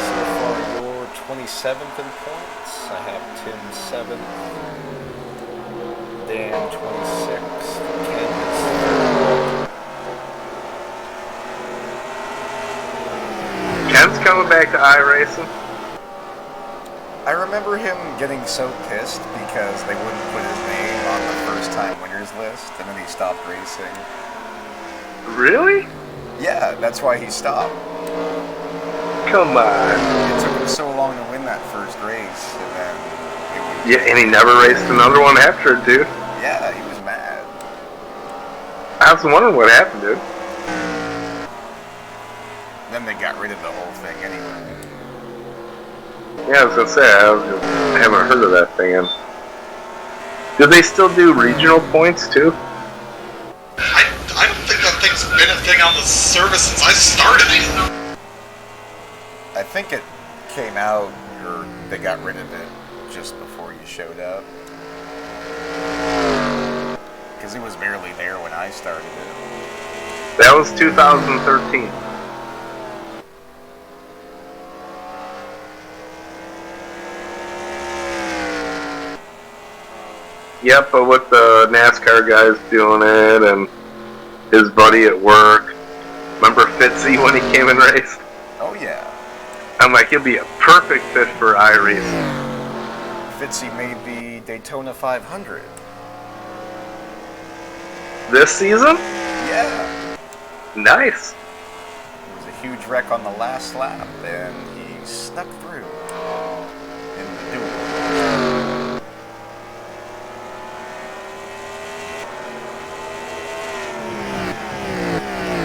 Speaker 1: So far, you're 27th in points. I have Tim 7th. Dan 26th. Ken is 3rd.
Speaker 7: Ken's coming back to iRacing.
Speaker 1: I remember him getting so pissed because they wouldn't put his name on the first time winners list, and then he stopped racing.
Speaker 7: Really?
Speaker 1: Yeah, that's why he stopped.
Speaker 7: Come on.
Speaker 1: It took him so long to win that first race, and then it would...
Speaker 7: Yeah, and he never raced another one after it, dude.
Speaker 1: Yeah, he was mad.
Speaker 7: I was wondering what happened, dude.
Speaker 1: Then they got rid of the whole thing anyway.
Speaker 7: Yeah, I was gonna say, I haven't heard of that thing. And do they still do regional points too?
Speaker 5: I don't think that thing's been a thing on the service since I started.
Speaker 1: I think it came out, or they got rid of it just before you showed up. Because it was barely there when I started it.
Speaker 7: That was 2013. Yep, but with the NASCAR guys doing it and his buddy at work. Remember Fitzy when he came and raced?
Speaker 1: Oh yeah.
Speaker 7: I'm like, he'll be a perfect fit for iRacing.
Speaker 1: Fitzy made the Daytona 500.
Speaker 7: This season?
Speaker 1: Yeah.
Speaker 7: Nice.
Speaker 1: It was a huge wreck on the last lap, and he snuck through in the duel.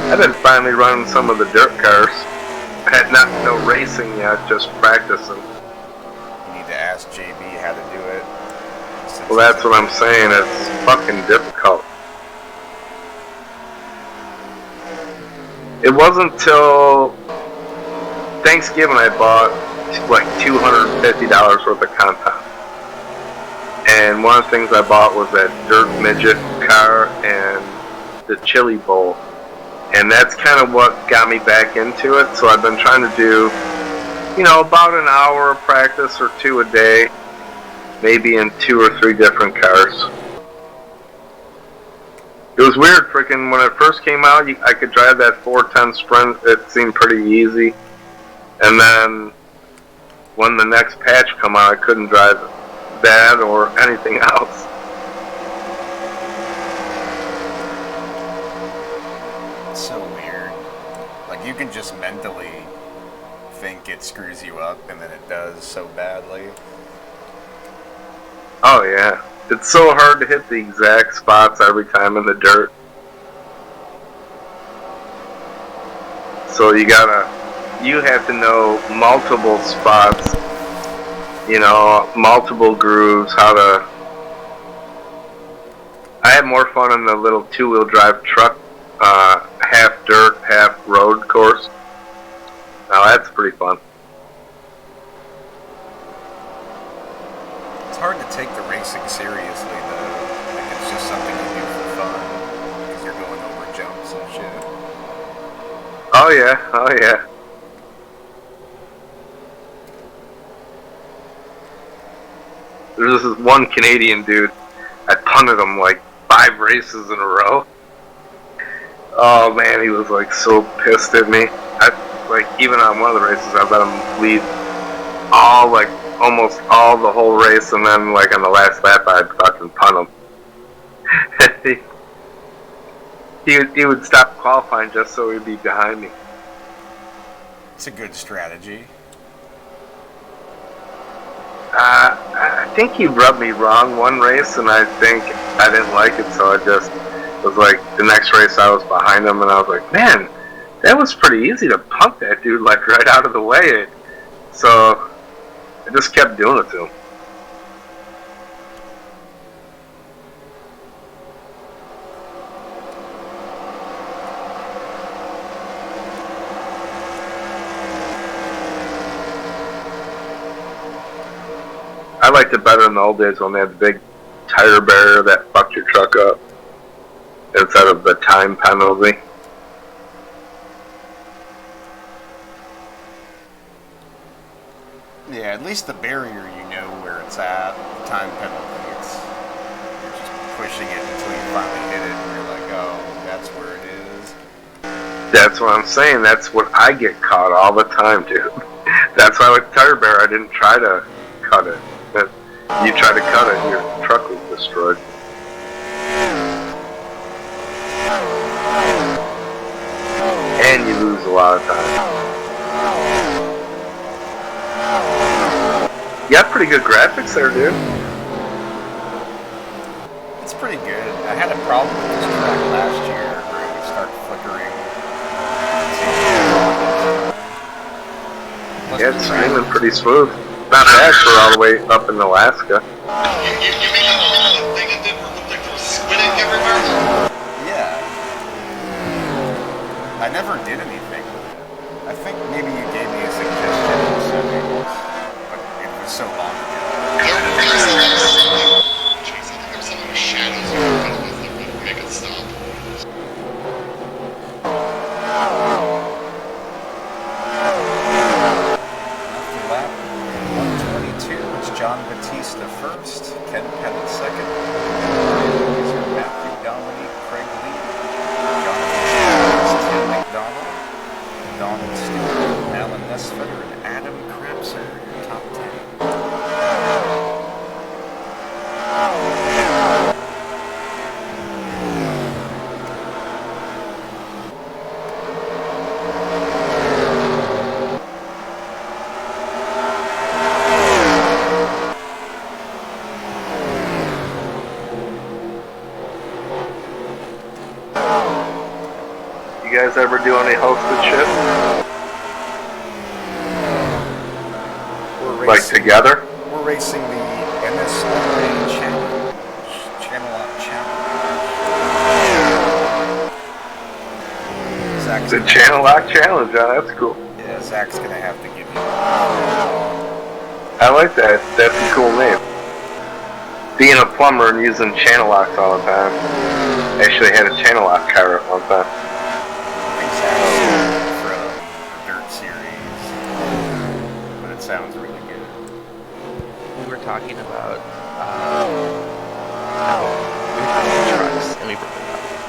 Speaker 7: I've been finally running some of the dirt cars. I had no racing yet, just practicing.
Speaker 1: You need to ask JB how to do it.
Speaker 7: Well, that's what I'm saying. It's fucking difficult. It wasn't till Thanksgiving I bought like $250 worth of content. And one of the things I bought was that dirt midget car and the chili bowl. And that's kind of what got me back into it. So I've been trying to do, about an hour of practice or two a day. maybe in 2 or 3 different cars. It was weird, freaking, when it first came out, I could drive that 410 Sprint, it seemed pretty easy. And then, when the next patch come out, I couldn't drive that or anything else.
Speaker 1: It's so weird. Like, you can just mentally think it screws you up, and then it does so badly.
Speaker 7: Oh yeah. It's so hard to hit the exact spots every time in the dirt. So you have to know multiple spots, you know, multiple grooves, I had more fun in the little 2-wheel drive truck, half dirt, half road course. Now that's pretty fun.
Speaker 1: It's hard to take the racing seriously, though. Like, it's just something you do for fun, because you're going over jumps and shit.
Speaker 7: Oh yeah, oh yeah. There's this one Canadian dude, I punted him like 5 races in a row. Oh man, he was like so pissed at me. Even on one of the races, I let him lead almost all the whole race, and then like on the last lap, I'd fucking punt him. he would stop qualifying just so he'd be behind me.
Speaker 1: It's a good strategy.
Speaker 7: I think he rubbed me wrong one race, and I think I didn't like it, so I just was like, the next race I was behind him, and I was like, man, that was pretty easy to punt that dude like right out of the way. So I just kept doing it to him. I liked it better in the old days when they had the big tire barrier that fucked your truck up instead of the time penalty.
Speaker 1: Yeah, at least the barrier, you know where it's at. The time penalty, you're just pushing it until you finally hit it, and you're like, oh, that's where it is.
Speaker 7: That's what I'm saying. That's what I get caught all the time, dude. That's why with tire barrier, I didn't try to cut it. But you try to cut it, your truck was destroyed. And you lose a lot of time. You got pretty good graphics there, dude.
Speaker 1: It's pretty good. I had a problem with this track last year where it would start flickering.
Speaker 7: Yeah, it's streaming pretty smooth. Not bad for all the way up in Alaska.
Speaker 5: You mean the thing it did where it looked like there was squidding everywhere?
Speaker 1: Yeah. I never did anything with it. I think maybe you gave me a suggestion in settings, but it was so long ago.
Speaker 5: Jeez, I think there was some of the shadows you were with that would make it stop.
Speaker 1: After lap 122, it's John Batista first, Ken Pettit second, Matthew Dominique, Craig Lee, Jonathan Tim McDonald, Donald Stewart, Alan Nesfetter, and Adam Krapser, top 10.
Speaker 7: You guys ever do any hosted shit? Like together?
Speaker 1: We're racing the N.O.R.L Channel Lock Challenge. Zach's
Speaker 7: The Channel Lock Challenge, huh? That's cool.
Speaker 1: Yeah, Zach's gonna have to give you.
Speaker 7: I like that. That's a cool name. Being a plumber and using channel locks all the time. Actually had a channel lock car at one time.
Speaker 1: From the Dirt Series, but it sounds really good.
Speaker 3: We were talking about how we were talking about trucks, and we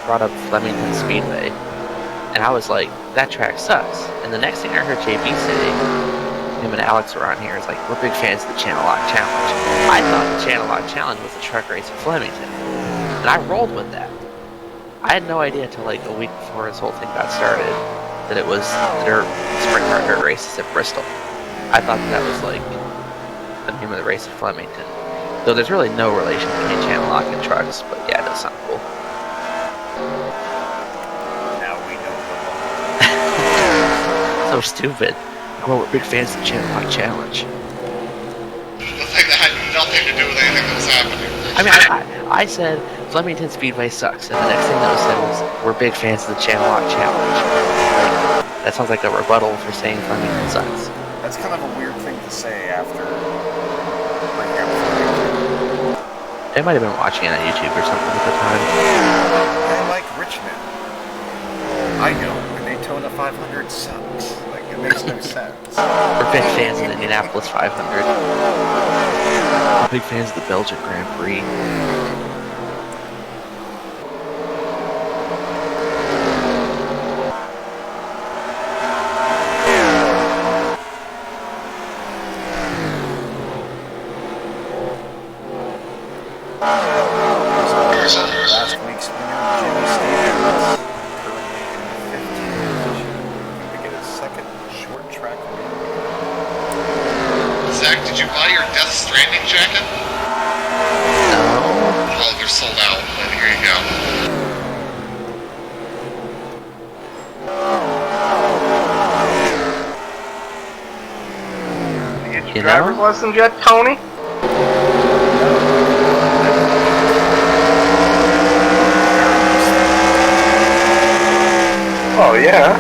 Speaker 3: brought up Flemington Speedway, and I was like, that track sucks. And the next thing I heard JB say, him and Alex were on here, is like, we're big fans of the Channel Lock Challenge. I thought the Channel Lock Challenge was a truck race at Flemington, and I rolled with that. I had no idea until like a week before this whole thing got started that it was the sprint car dirt races at Bristol. I thought that was like the name of the race at Flemington. Though there's really no relation between Channel Lock and trucks, but yeah, it does sound cool.
Speaker 1: Now we know.
Speaker 3: So stupid. Well, we're big fans of the Channel Lock Challenge.
Speaker 5: The thing that had nothing to do with anything that was happening.
Speaker 3: I mean, I said Flemington Speedway sucks, and the next thing that was said was, we're big fans of the Channel Lock Challenge. Like, that sounds like a rebuttal for saying Flemington sucks.
Speaker 1: That's kind of a weird thing to say after bringing up Flemington.
Speaker 3: They might have been watching it on YouTube or something at the time.
Speaker 1: I like Richmond. I know, and Daytona 500 sucks. Like, it makes no sense.
Speaker 3: We're big fans of the Indianapolis 500. We're big fans of the Belgian Grand Prix.
Speaker 1: Last week's winner, Jimmy Stevens, currently in 15th position, looking to get his second short track win.
Speaker 5: Zach, did you buy your Death Stranding jacket?
Speaker 3: No.
Speaker 5: Oh, they're sold out. Then here you go.
Speaker 7: Did you get
Speaker 3: You
Speaker 7: your driver's
Speaker 3: know?
Speaker 7: license yet, Tony? Oh, yeah.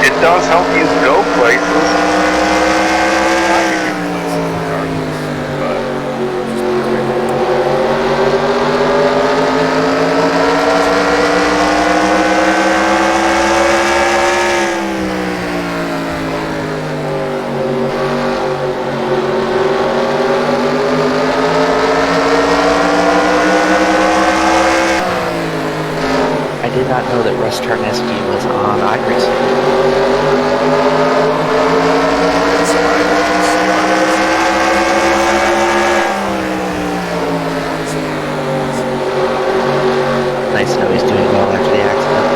Speaker 7: It does help you go places.
Speaker 1: I could get places regardless, but
Speaker 3: I did not know that Russ Tarneski was on iRacing. Nice to know he's doing well after the accident.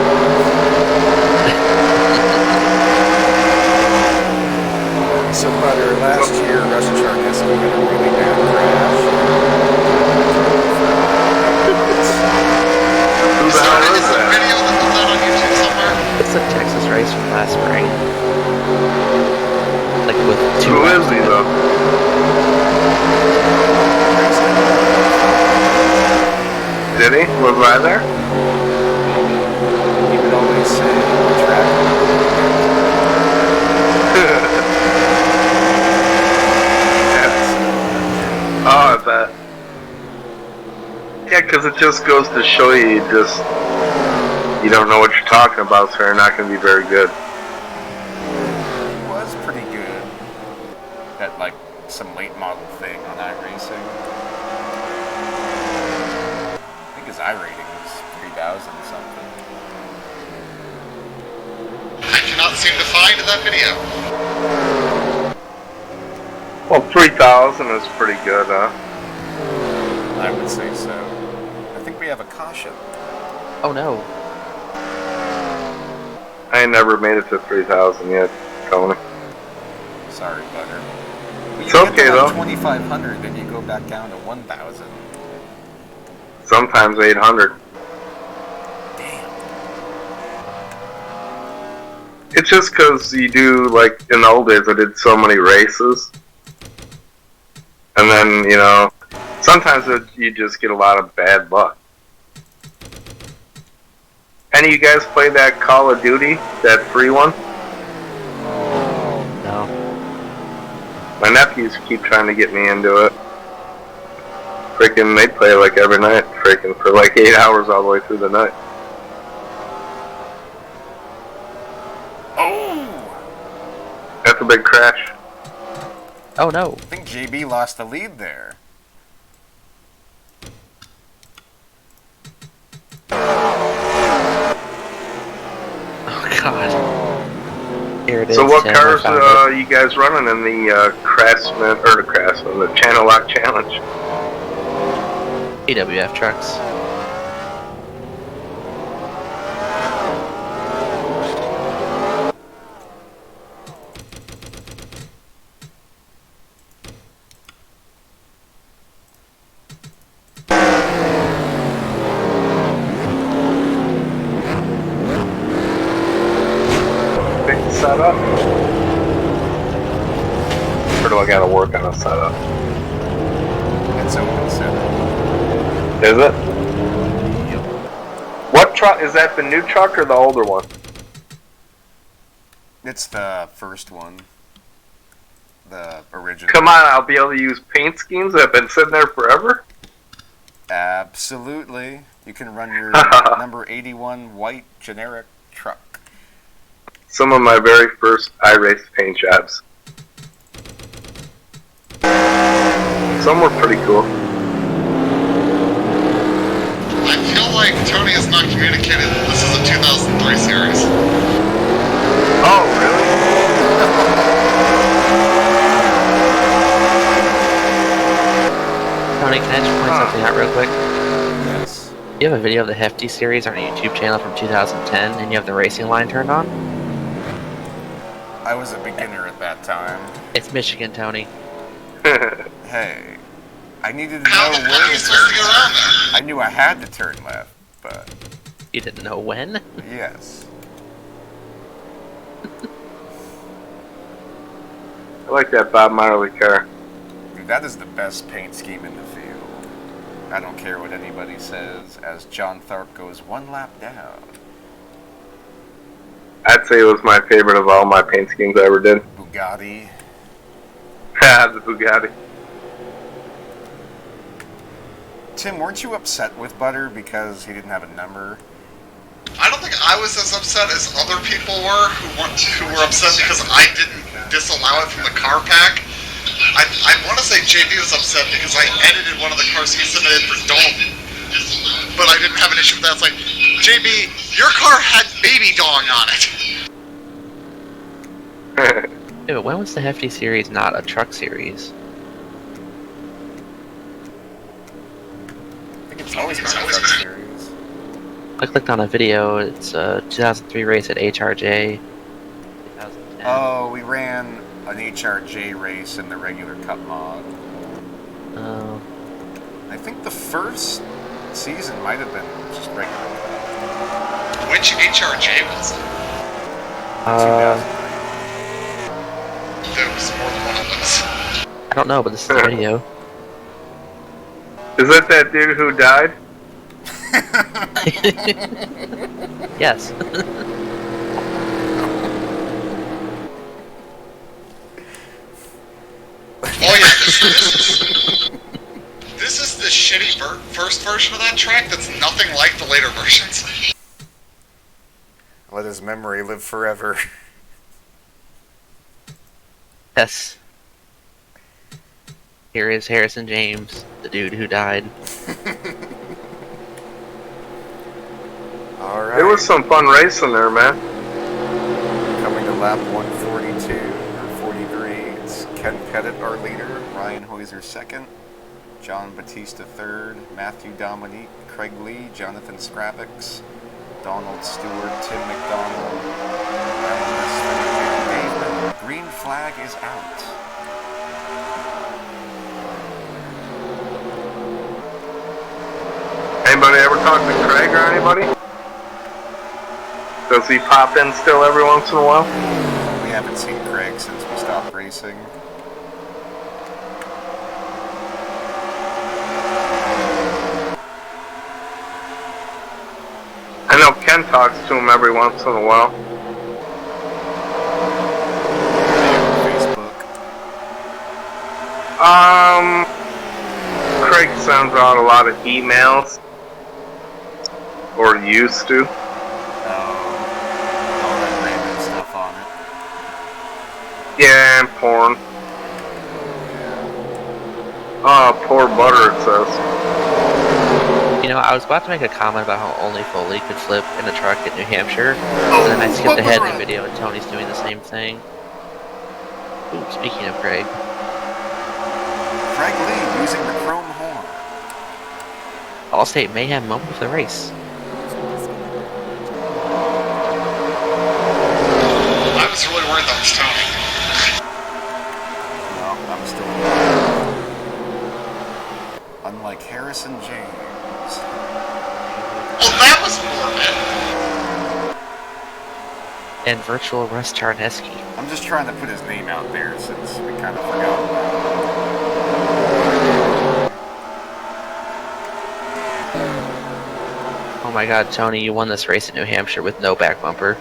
Speaker 1: So, brother, last year, Russ Charneski had a really bad crash.
Speaker 7: Who the hell is
Speaker 5: Is there a
Speaker 7: that?
Speaker 5: video that was out on YouTube somewhere?
Speaker 3: It's a Texas race from last spring. Like with two
Speaker 7: Who
Speaker 3: laps
Speaker 7: is he,
Speaker 3: in it.
Speaker 7: though? Did he? Was I there?
Speaker 1: He would always say, the track.
Speaker 7: Oh, I bet. Yeah, because it just goes to show you, you don't know what you're talking about, so you're not going to be very good.
Speaker 1: He was pretty good at, like, some late model thing on iRacing. I think his iRating was 3,000 something.
Speaker 5: I cannot seem to find that video.
Speaker 7: Well, 3,000 is pretty good, huh?
Speaker 1: I would say so. I think we have a caution.
Speaker 3: Oh no.
Speaker 7: I ain't never made it to 3,000 yet, Tony.
Speaker 1: Sorry, Butter. But
Speaker 7: It's
Speaker 1: you
Speaker 7: okay,
Speaker 1: get to, like,
Speaker 7: though.
Speaker 1: 2,500, then you go back down to 1,000.
Speaker 7: Sometimes 800.
Speaker 1: Damn.
Speaker 7: It's just because you do, like, in the old days, I did so many races. And then, you know, sometimes you just get a lot of bad luck. Any of you guys play that Call of Duty, that free one?
Speaker 3: No.
Speaker 7: My nephews keep trying to get me into it. Freaking, they play like every night, freaking, for like 8 hours all the way through the night.
Speaker 1: Oh!
Speaker 7: That's a big crash.
Speaker 3: Oh no.
Speaker 1: I think JB lost the lead there.
Speaker 3: Oh god. Here it is.
Speaker 7: So what
Speaker 3: Tim,
Speaker 7: cars
Speaker 3: I found it.
Speaker 7: you guys running in the the Channel Lock Challenge?
Speaker 3: EWF trucks.
Speaker 7: Big setup? Or do I gotta work on a setup?
Speaker 1: It's open center.
Speaker 7: Is it? What truck? Is that the new truck or the older one?
Speaker 1: It's the first one. The original.
Speaker 7: Come on, I'll be able to use paint schemes that have been sitting there forever?
Speaker 1: Absolutely. You can run your number 81 white generic truck.
Speaker 7: Some of my very first iRace paint jobs. Some were pretty cool.
Speaker 5: I feel like Tony has not communicated that this is a 2003 series.
Speaker 7: Oh, really?
Speaker 3: Tony, can I just point something out real quick?
Speaker 1: Yes.
Speaker 3: You have a video of the Hefty series on our YouTube channel from 2010, and you have the racing line turned on?
Speaker 1: I was a beginner at that time.
Speaker 3: It's Michigan, Tony.
Speaker 1: Hey, I needed to know
Speaker 5: How
Speaker 1: where
Speaker 5: are you
Speaker 1: to
Speaker 5: supposed to
Speaker 1: turn
Speaker 5: get
Speaker 1: left.
Speaker 5: around there?
Speaker 1: I knew I had to turn left, but
Speaker 3: You didn't know when?
Speaker 1: yes.
Speaker 7: I like that Bob Marley car.
Speaker 1: Dude, that is the best paint scheme in the field. I don't care what anybody says, as John Tharp goes one lap down.
Speaker 7: I'd say it was my favorite of all my paint schemes I ever did.
Speaker 1: Bugatti.
Speaker 7: The Bugatti.
Speaker 1: Tim, weren't you upset with Butter because he didn't have a number?
Speaker 5: I don't think I was as upset as other people were who were upset because I didn't disallow it from the car pack. I want to say JB was upset because I edited one of the cars he submitted for Dalton, but I didn't have an issue with that. It's like, JB, your car had Baby Dong on it.
Speaker 3: Yeah, but when was the Hefty series not a truck series?
Speaker 1: I think it's always been a truck series.
Speaker 3: I clicked on a video, it's a 2003 race at HRJ. 2010.
Speaker 1: Oh, we ran an HRJ race in the regular Cup mod.
Speaker 3: Oh.
Speaker 1: I think the first season might have been just regular Cup.
Speaker 5: Which HRJ was it?
Speaker 1: 2003.
Speaker 5: There was more than one of those.
Speaker 3: I don't know, but this is the video.
Speaker 7: Is that that dude who died?
Speaker 3: Yes.
Speaker 5: Oh yeah, this is the shitty first version of that track that's nothing like the later versions.
Speaker 1: Let his memory live forever.
Speaker 3: Yes. Here is Harrison James, the dude who died.
Speaker 1: Alright.
Speaker 7: There was some fun racing there, man.
Speaker 1: Coming to lap 142, or 43, it's Ken Pettit, our leader, Ryan Hoyser second, John Batista third, Matthew Dominique, Craig Lee, Jonathan Skravix, Donald Stewart, Tim McDonald, David. Green flag is out.
Speaker 7: Anybody ever talk to Craig or anybody? Does he pop in still every once in a while?
Speaker 1: We haven't seen Craig since we stopped racing.
Speaker 7: I know Ken talks to him every once in a while.
Speaker 1: Facebook.
Speaker 7: Craig sends out a lot of emails. Or used to.
Speaker 1: All that random stuff on it.
Speaker 7: Yeah, and porn. Oh, poor butter, it says.
Speaker 3: You know, I was about to make a comment about how only Foley could flip in a truck in New Hampshire, and then I skipped ahead in the video and Tony's doing the same thing. Ooh, speaking of Greg.
Speaker 1: Craig Lee using the chrome horn.
Speaker 3: Allstate Mayhem moment of the race.
Speaker 5: I was really worried that was Tony.
Speaker 1: No, I'm still. Unlike Harrison James.
Speaker 5: Oh, that was morbid.
Speaker 3: And virtual Russ Charneski.
Speaker 1: I'm just trying to put his name out there since we kind of forgot about it.
Speaker 3: Oh my god, Tony, you won this race in New Hampshire with no back bumper.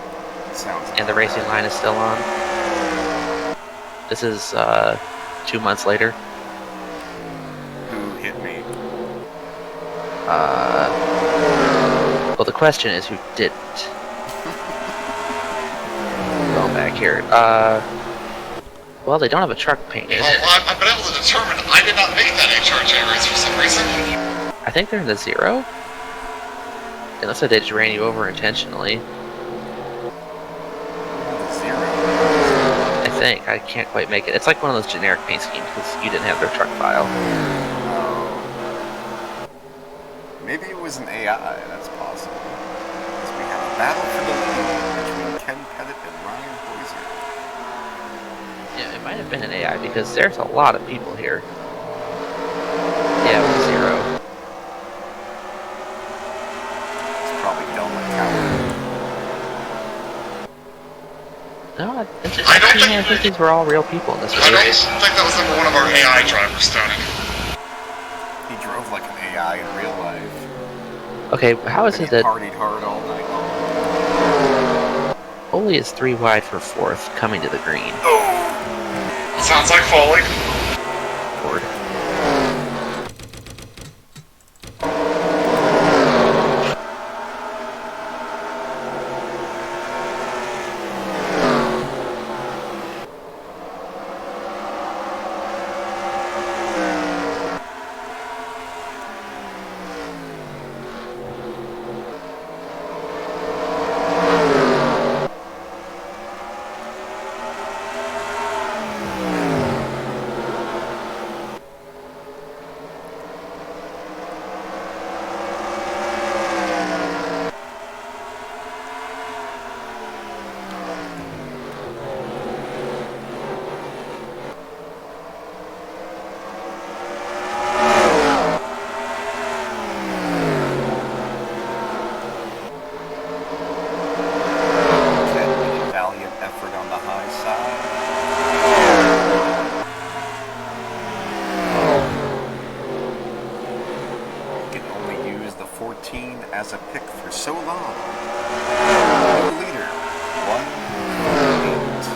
Speaker 1: Sounds
Speaker 3: And the racing line is still on. This is 2 months later.
Speaker 1: Who hit me?
Speaker 3: Well, the question is who didn't. Going back here. Well, they don't have a truck painted.
Speaker 5: Well, I've been able to determine I did not make that HRJ race for some reason.
Speaker 3: I think they're in the 0. Unless they just ran you over intentionally.
Speaker 1: 0.
Speaker 3: I think. I can't quite make it. It's like one of those generic paint schemes because you didn't have their truck file.
Speaker 1: Maybe it was an AI, that's possible. Because we have a battle for the lead between Ken Pettit and Ryan Hoiser.
Speaker 3: Yeah, it might have been an AI because there's a lot of people here. Yeah, it was 0.
Speaker 1: It's probably Delma Coward.
Speaker 3: No,
Speaker 5: I don't think-
Speaker 3: I think these were all real people in this
Speaker 5: I don't
Speaker 3: race.
Speaker 5: think that was ever one of our AI drivers, Tony.
Speaker 1: He drove like an AI in real life.
Speaker 3: Okay, how is
Speaker 1: And
Speaker 3: it
Speaker 1: he
Speaker 3: that
Speaker 1: partied hard all night long.
Speaker 3: Foley is 3 wide for 4th, coming to the green?
Speaker 5: Sounds like Foley.
Speaker 3: Board.
Speaker 1: Valiant effort on the high side. You can only use the 14 as a pick for so long. New leader, 1-8.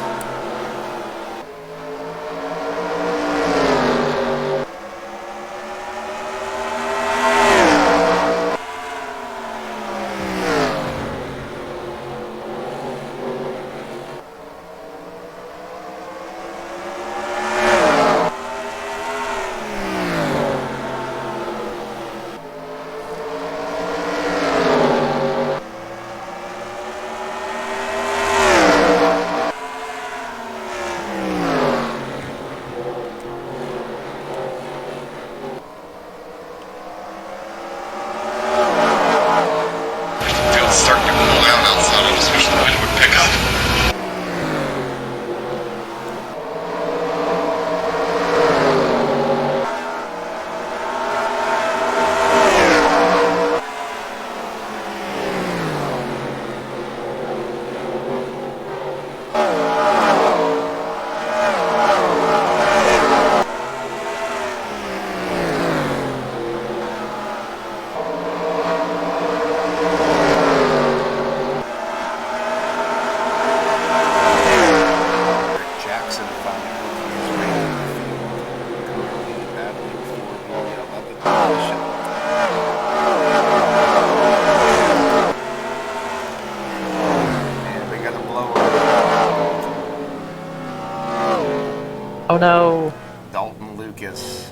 Speaker 3: Oh no!
Speaker 1: Dalton Lucas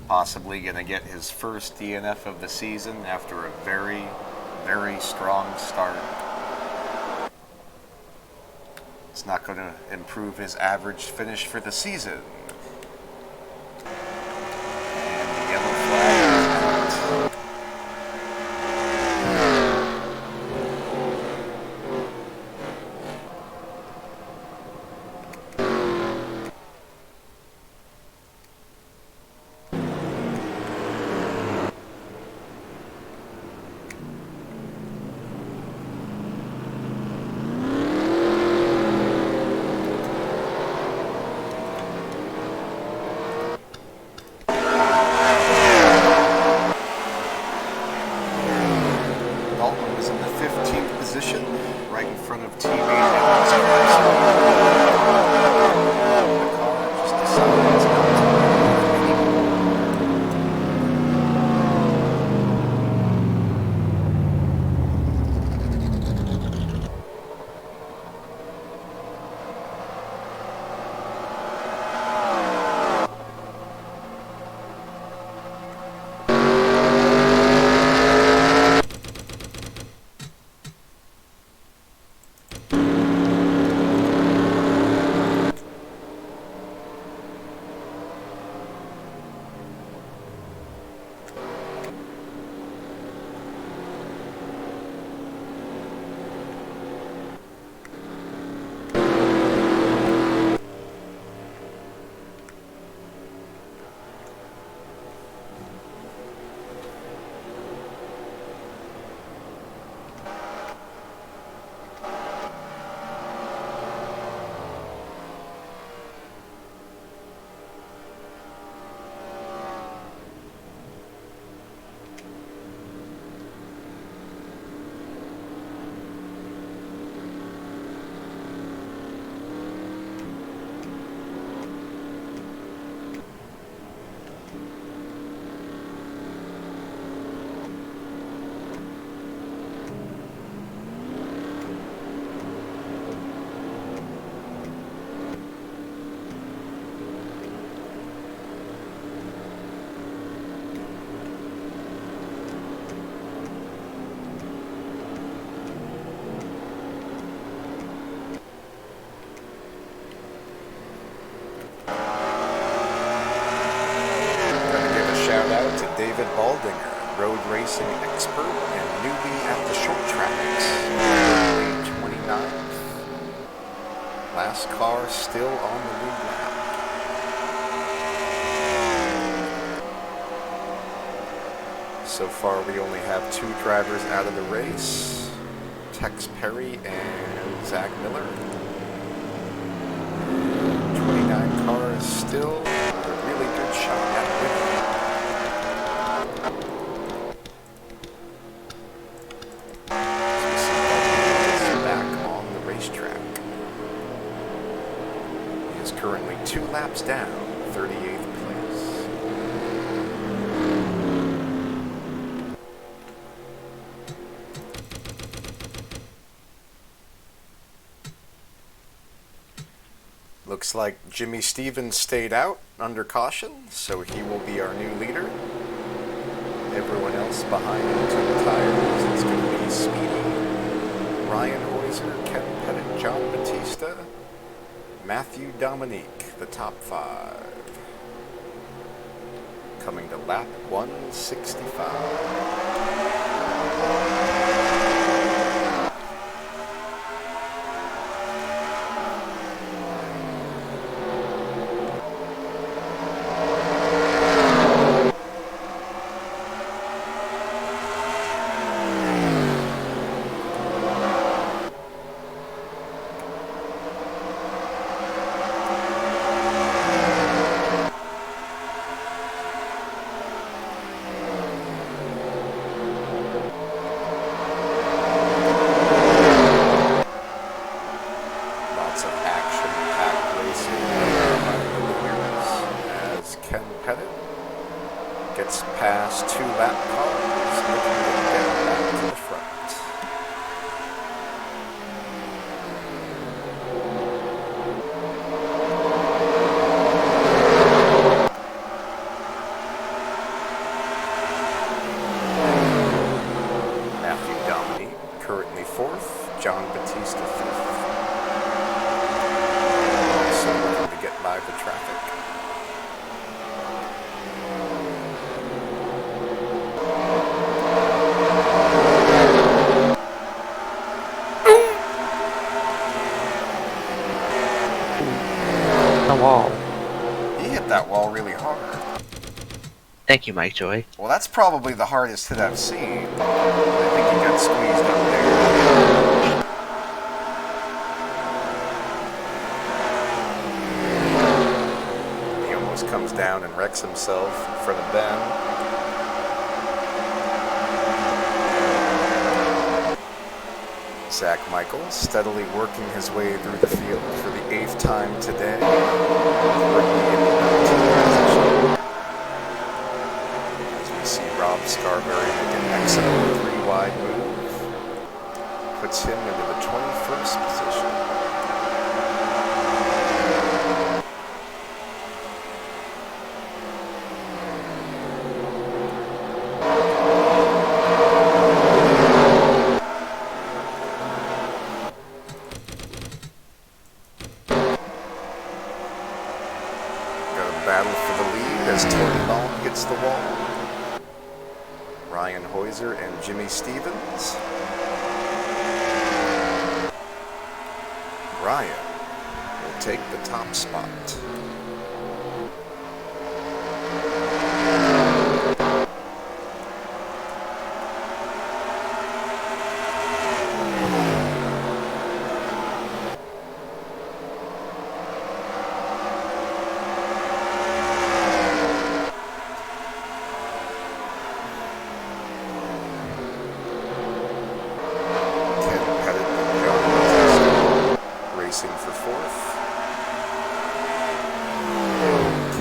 Speaker 1: possibly going to get his first DNF of the season after a very, very strong start. It's not going to improve his average finish for the season. And the yellow flag is out. Dalton was in the 15th position, right in front of teammate Alex Carson. The car just decides not David Baldinger, road racing expert and newbie at the short tracks. 29th. Last car still on the lead lap. So far we only have 2 drivers out of the race. Tex Perry and Zach Miller. 29 cars still with a really good shot at winning. Currently 2 laps down, 38th place. Looks like Jimmy Stevens stayed out under caution, so he will be our new leader. Everyone else behind him to the tires is going to be Speedy, Ryan Oyser, Ken Pettit, John Batista, Matthew Dominique, the top 5. Coming to lap 165. fourth, John Batista fifth. Also looking to get by the traffic.
Speaker 3: The wall.
Speaker 1: He hit that wall really hard.
Speaker 3: Thank you, Mike Joy.
Speaker 1: Well, that's probably the hardest hit I've seen. I think he got squeezed up there. He almost comes down and wrecks himself in front of Ben. Zach Michaels steadily working his way through the field for the 8th time today. As we see Rob Scarberry make an excellent 3-wide move. Puts him into the 21st position. Battle for the lead as Tony Long gets the wall. Ryan Hoyser and Jimmy Stevens. Ryan will take the top spot. Racing for fourth.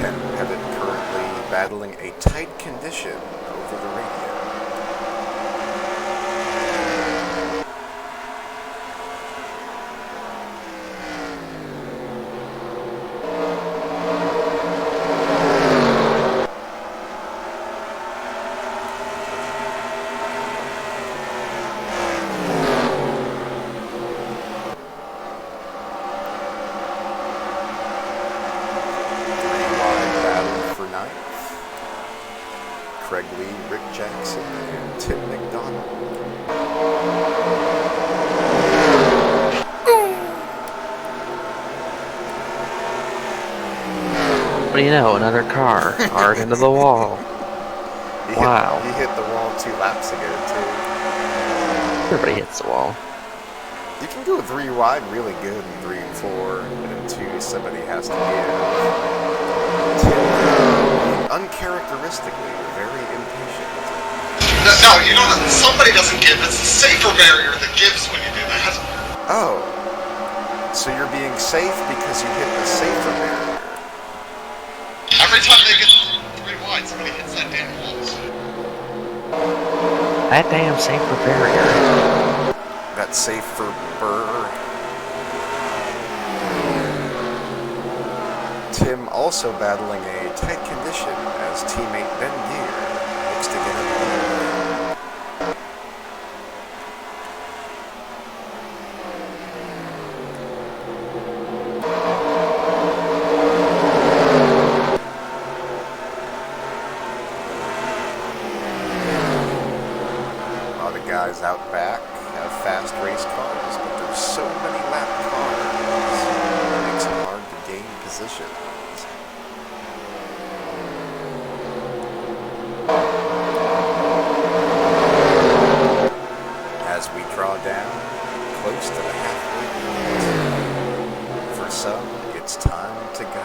Speaker 1: Ken Pettit currently battling a tight condition over the radio. Craig Lee, Rick Jackson, and Tim McDonald.
Speaker 3: What do you know? Another car hard into the wall. Wow.
Speaker 1: He hit the wall 2 laps ago, too.
Speaker 3: Everybody hits the wall.
Speaker 1: You can do a 3-wide really good in 3 and 4, but in 2 somebody has to give. Tim, uncharacteristically, very impatient.
Speaker 5: No, you know that somebody doesn't give. It's the safer barrier that gives when you do that.
Speaker 1: Oh. So you're being safe because you hit the safer barrier.
Speaker 5: Every time they get 3 wide, somebody hits that damn wall.
Speaker 3: That damn safer barrier.
Speaker 1: That safer burr. Tim also battling a tight condition as teammate Ben Gear looks to get him. Guys out back have fast race cars, but there's so many lap cars, it makes it hard to gain positions. As we draw down close to the halfway point, for some, it's time to go.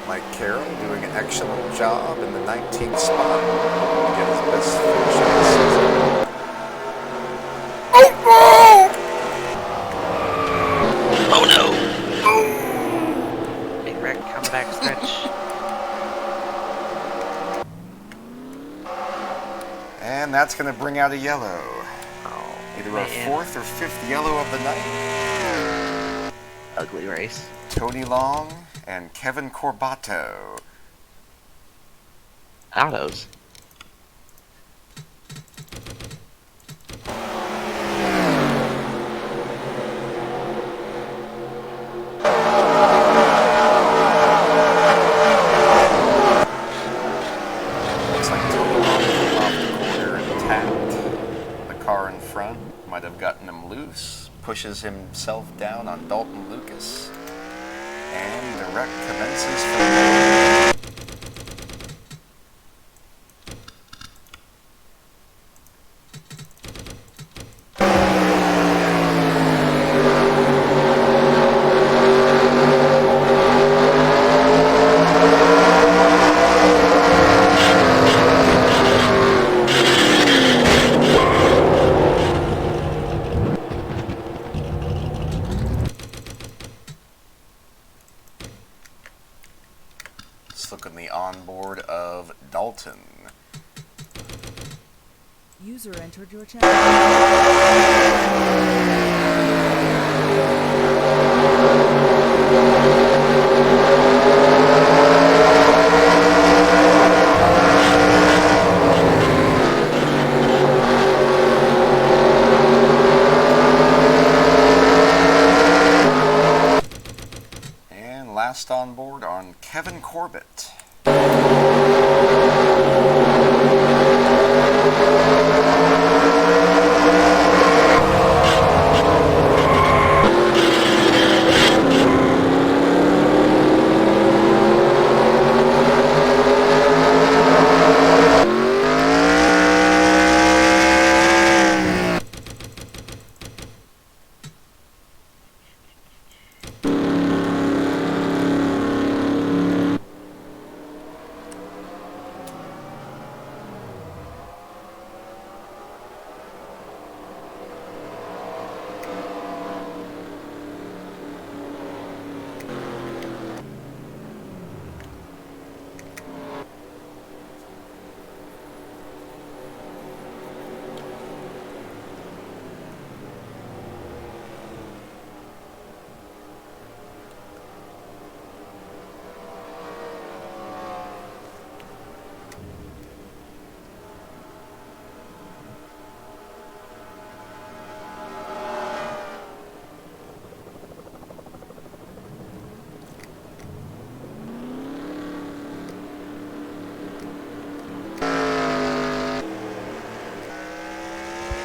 Speaker 1: Mike Carroll doing an excellent job in the 19th spot to get his best finish of the season.
Speaker 3: Oh no! Big wreck comeback stretch.
Speaker 1: And that's going to bring out a yellow.
Speaker 3: Oh,
Speaker 1: Either a
Speaker 3: man.
Speaker 1: 4th or 5th yellow of the night.
Speaker 3: Ugly race.
Speaker 1: Tony Long and Kevin Corbato
Speaker 3: autos.
Speaker 1: Looks like Total off the corner and tapped. The car in front might have gotten him loose. Pushes himself down on Dalton Lucas. And the wreck commences from Let's look on the onboard of Dalton.
Speaker 8: User entered your channel.
Speaker 1: And last on board on Kevin Corbett.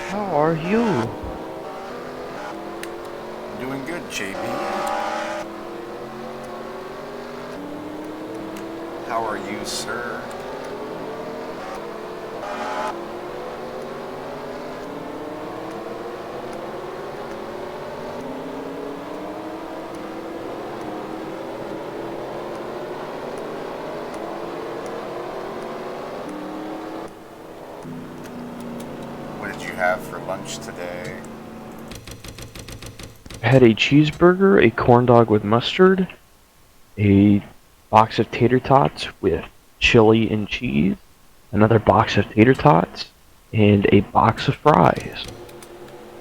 Speaker 3: How are you?
Speaker 1: Doing good, JB. How are you, sir? What did you have for lunch today?
Speaker 9: I had a cheeseburger, a corn dog with mustard, a box of tater tots with chili and cheese, another box of tater tots, and a box of fries.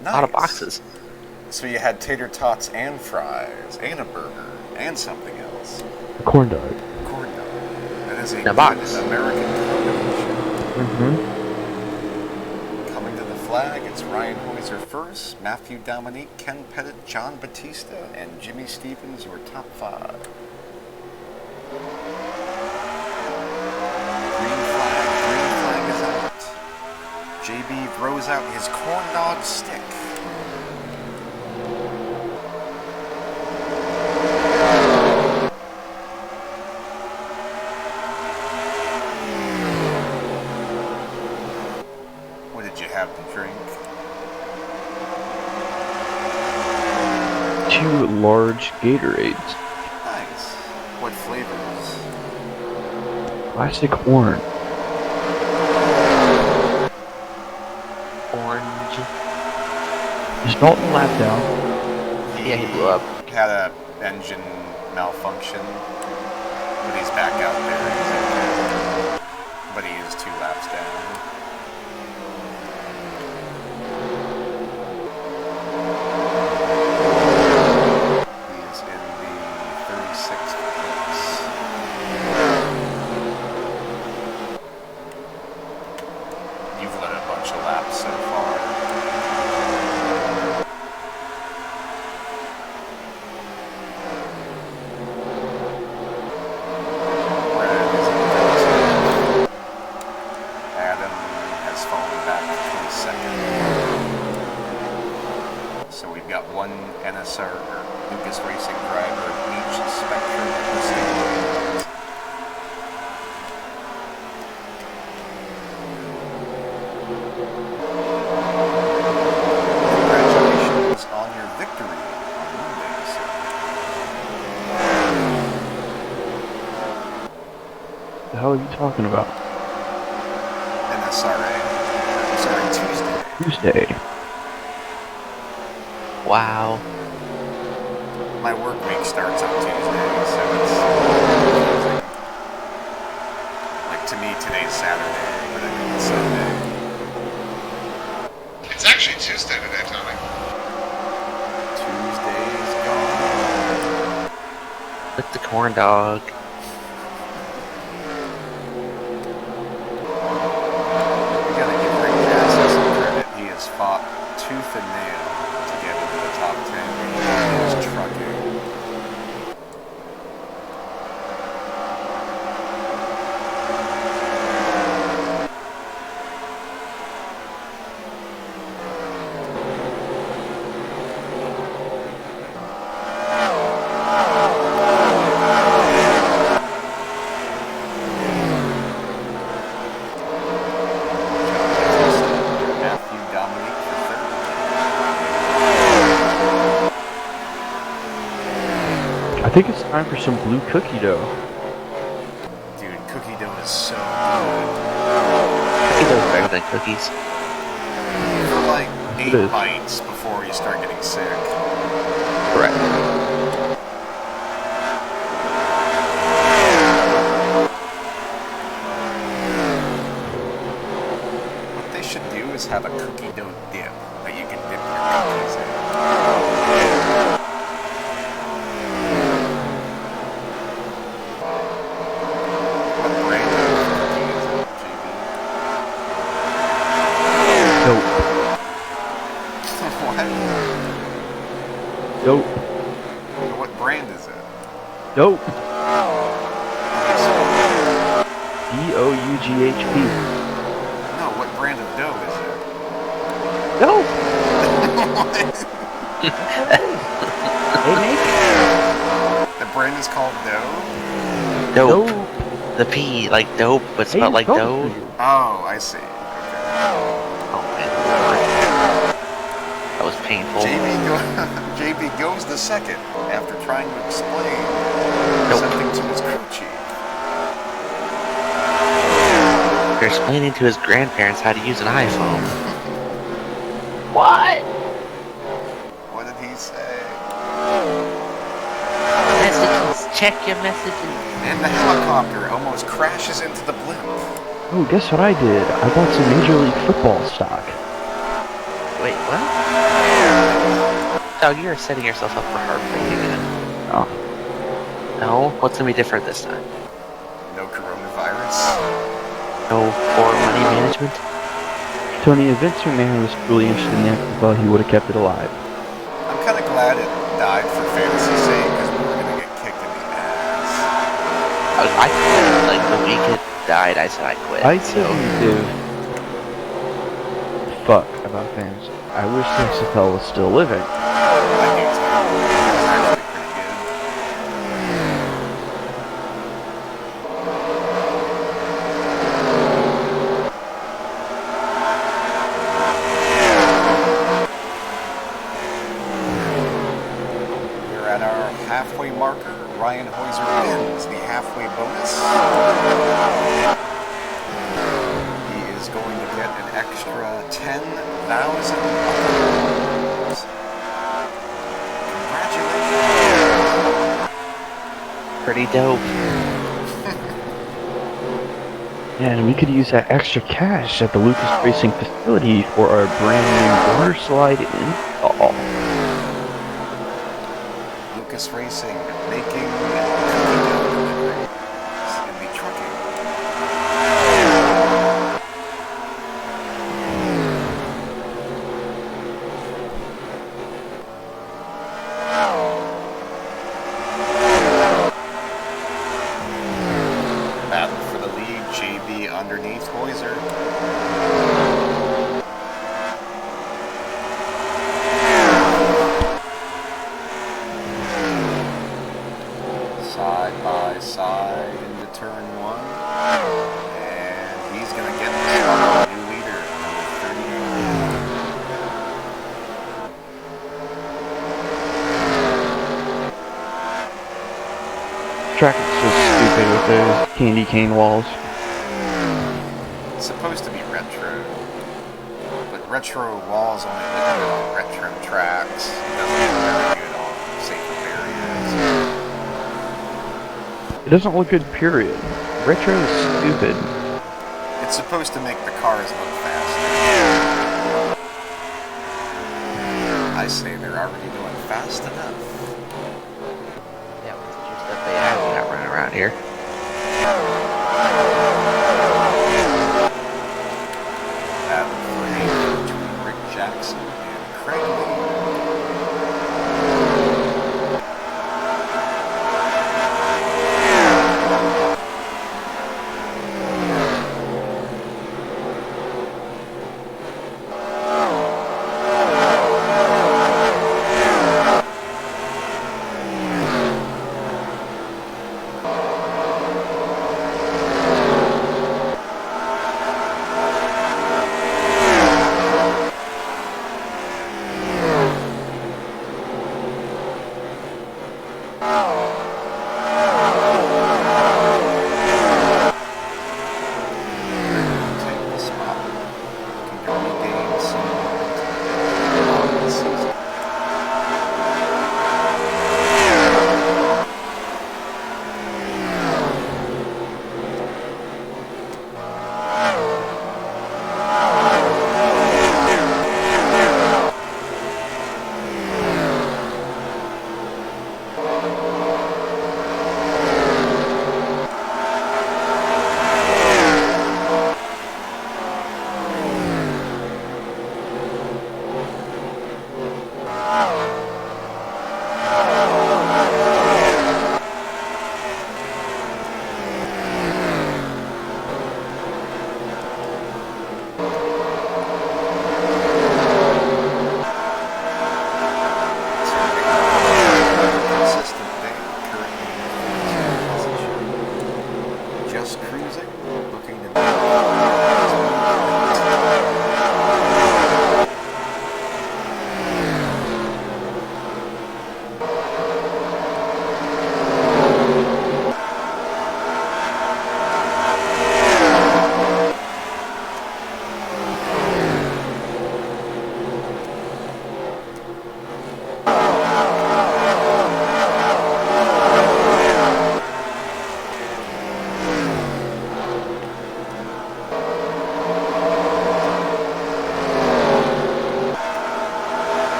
Speaker 3: A lot of boxes.
Speaker 1: So you had tater tots and fries, and a burger, and something else.
Speaker 9: A corn dog.
Speaker 1: Corn dog. That is a
Speaker 3: In a
Speaker 1: good
Speaker 3: box.
Speaker 1: American combination.
Speaker 9: Mm-hmm.
Speaker 1: Coming to the flag, it's Ryan Hoiser first, Matthew Dominique, Ken Pettit, John Batista, and Jimmy Stevens, your top five. Green flag is out. JB throws out his corn dog stick. What did you have to drink?
Speaker 9: 2 large Gatorades.
Speaker 1: Nice. What flavors?
Speaker 9: Classic orange.
Speaker 3: Orange.
Speaker 9: Is Dalton lapped out?
Speaker 3: Yeah, he blew up.
Speaker 1: Had a engine malfunction, but he's back out there. He's okay. But he is 2 laps down. He is in the 36th place.
Speaker 9: The hell are you talking about?
Speaker 1: NSRA. Sorry, Tuesday.
Speaker 9: Tuesday.
Speaker 3: Wow.
Speaker 1: My work week starts on Tuesday, so it's like to me today's Saturday, but I mean it's Sunday.
Speaker 5: It's actually Tuesday today, Tommy.
Speaker 1: Tuesday's gone.
Speaker 3: With the corn dog.
Speaker 1: We gotta give Rick Jackson some credit. He has fought tooth and nail to get into the top 10. He is trucking. Matthew Dominic for third.
Speaker 9: I think it's time for some blue cookie dough.
Speaker 1: Dude, cookie dough is so good.
Speaker 3: Cookie dough's better than cookies.
Speaker 1: For like
Speaker 9: It
Speaker 1: 8
Speaker 9: is.
Speaker 1: bites before you start getting sick.
Speaker 3: Correct.
Speaker 1: What they should do is have a cookie dough dip that you can dip your cookies in. What brand of cookie is it, JB?
Speaker 9: Dope.
Speaker 1: What?
Speaker 9: Dope.
Speaker 1: What brand is it?
Speaker 9: Dope.
Speaker 1: Okay, so,
Speaker 9: D-O-U-G-H-P.
Speaker 1: no, what brand of dough is it?
Speaker 9: Dope. They make it.
Speaker 1: The brand is called dough?
Speaker 3: Dope.
Speaker 9: Dope.
Speaker 3: The P, like dope, but
Speaker 9: Hey,
Speaker 3: spelled like
Speaker 9: dope
Speaker 3: dough.
Speaker 9: for you.
Speaker 1: Oh, I see. Okay.
Speaker 3: Oh man. That was painful.
Speaker 1: JB goes the second after trying to explain something to his crew chief.
Speaker 3: They're explaining to his grandparents how to use an iPhone. What?
Speaker 1: What did he say?
Speaker 3: Messages. Check your messages.
Speaker 1: And the helicopter almost crashes into the blimp.
Speaker 9: Oh, guess what I did? I bought some Major League Football stock.
Speaker 3: Wait, what? Dog, you're setting yourself up for heartbreak again.
Speaker 9: Oh.
Speaker 3: No? What's gonna be different this time?
Speaker 1: No coronavirus.
Speaker 3: No poor money management?
Speaker 9: Tony, if Vince McMahon was truly interested in the NFL, he would have kept it alive.
Speaker 1: I'm kind of glad it died for fantasy's sake because we were going to get kicked in the ass.
Speaker 3: I quit. Like, the week it died, I said I quit.
Speaker 9: I
Speaker 3: so.
Speaker 9: couldn't give a fuck about fans. I wish the XFL was still living.
Speaker 1: I do too. It was actually pretty good. We're at our halfway marker. Ryan Hoiser wins the halfway bonus. He is going to get an extra 10,000 bucks. Congratulations.
Speaker 3: Pretty dope.
Speaker 9: And we could use that extra cash at the Lucas Racing facility for our brand new water slide install.
Speaker 1: Lucas Racing making deliveries in the trucking. Battle for the lead, JB underneath Hoiser. Side by side into turn one. And he's going to get the new leader, number 39.
Speaker 9: Track is so stupid with those candy cane walls.
Speaker 1: It's supposed to be retro, but retro walls only look good on retro tracks. It doesn't look very good on safer barriers.
Speaker 9: It doesn't look good, period. Retro is stupid.
Speaker 1: It's supposed to make the cars look faster. I say they're already doing fast enough.
Speaker 3: Yeah, with the juiced up AI we got running around here.
Speaker 1: Battle for eighth between Rick Jackson and Craig Lee.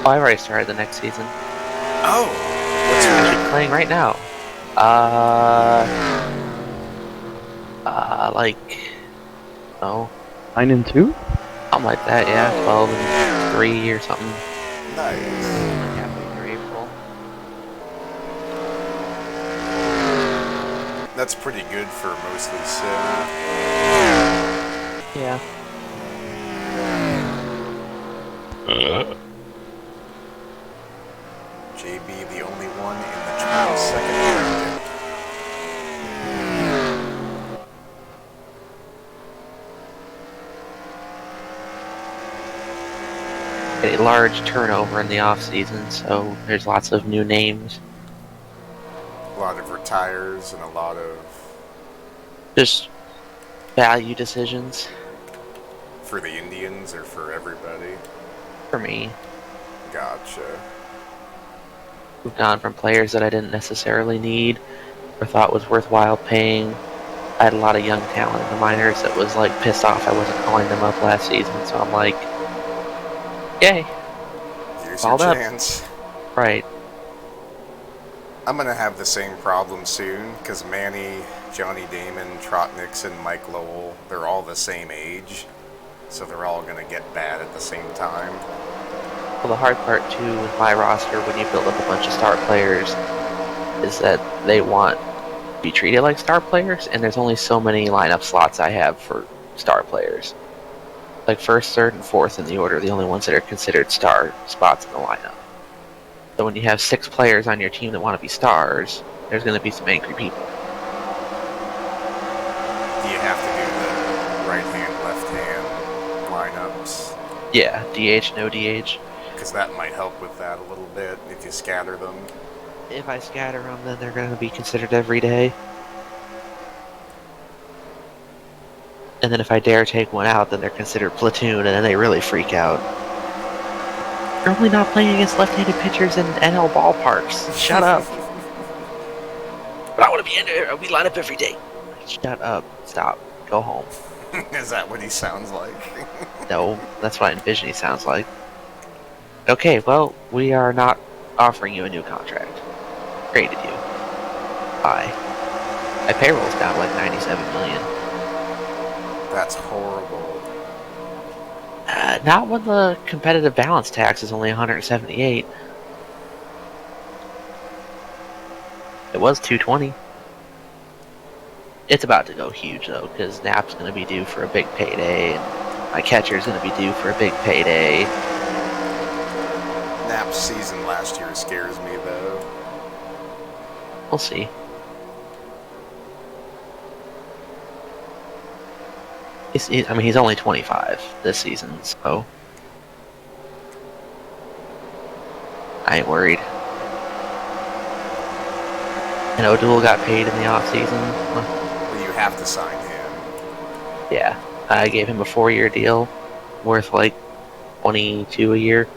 Speaker 3: Oh, I've already started the next season.
Speaker 1: Oh,
Speaker 3: What's actually playing right now? Like, oh,
Speaker 9: 9 and 2?
Speaker 3: something like that. Yeah, 12 and 3 or something.
Speaker 1: nice.
Speaker 3: Halfway through April.
Speaker 1: That's pretty good for mostly sim.
Speaker 3: Yeah.
Speaker 1: JB, the only one in the 22nd bracket.
Speaker 3: A large turnover in the off season, so there's lots of new names.
Speaker 1: A lot of retires and a lot of
Speaker 3: Just value decisions
Speaker 1: For the Indians or for everybody?
Speaker 3: for me.
Speaker 1: Gotcha.
Speaker 3: Moved on from players that I didn't necessarily need or thought was worthwhile paying. I had a lot of young talent in the minors that was like pissed off I wasn't calling them up last season, so I'm like, yay,
Speaker 1: Here's your
Speaker 3: called up.
Speaker 1: chance.
Speaker 3: Right.
Speaker 1: I'm gonna have the same problem soon, because Manny, Johnny Damon, Trot Nixon, Mike Lowell, they're all the same age. So they're all gonna get bad at the same time.
Speaker 3: Well, the hard part too with my roster when you build up a bunch of star players is that they want to be treated like star players, and there's only so many lineup slots I have for star players. Like first, third, and fourth in the order are the only ones that are considered star spots in the lineup. So when you have 6 players on your team that want to be stars, there's going to be some angry people.
Speaker 1: Do you have to do the right hand, left hand lineups?
Speaker 3: Yeah, DH, no DH.
Speaker 1: Because that might help with that a little bit if you scatter them.
Speaker 3: If I scatter them, then they're going to be considered every day. And then if I dare take one out, then they're considered platoon, and then they really freak out. You're only not playing against left-handed pitchers in NL ballparks. Shut up. But I want to be in there. We line up every day. Shut up. Stop. Go home.
Speaker 1: Is that what he sounds like?
Speaker 3: No, that's what I envision he sounds like. Okay, well, we are not offering you a new contract. Created you. Bye. My payroll's down like 97 million.
Speaker 1: That's horrible.
Speaker 3: Not when the competitive balance tax is only 178. It was 220. It's about to go huge though, because Nap's going to be due for a big payday, and my catcher's going to be due for a big payday.
Speaker 1: Nap's season last year scares me though.
Speaker 3: We'll see. He's only 25 this season, so I ain't worried. And O'Doul got paid in the offseason.
Speaker 1: Well, you have to sign him.
Speaker 3: Yeah, I gave him a 4-year deal worth like 22 a year.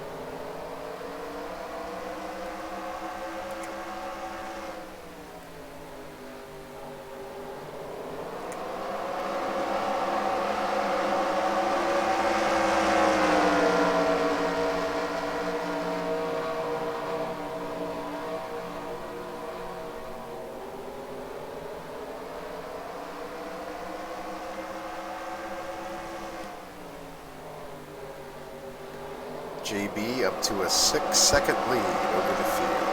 Speaker 1: JB up to a 6-second lead over the field.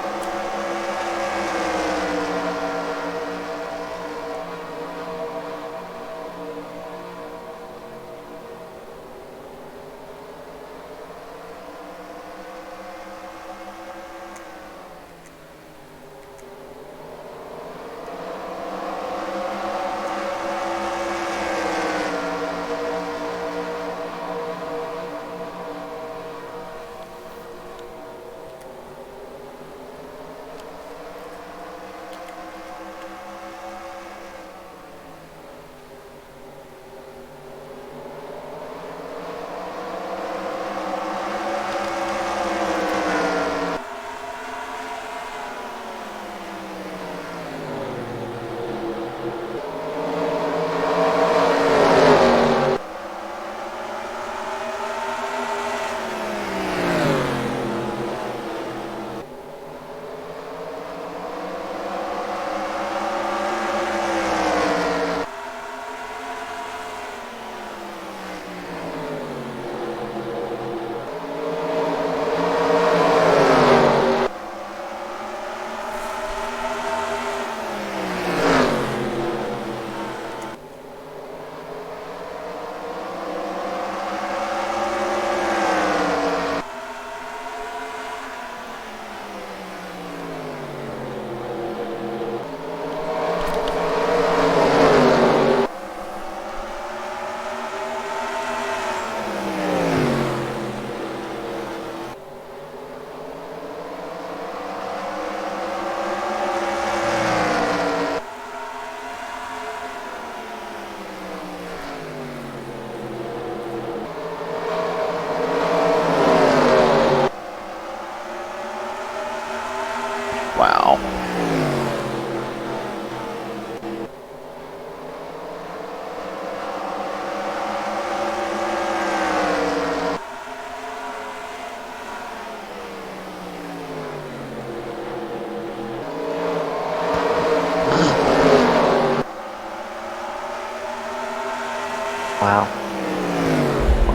Speaker 3: Wow.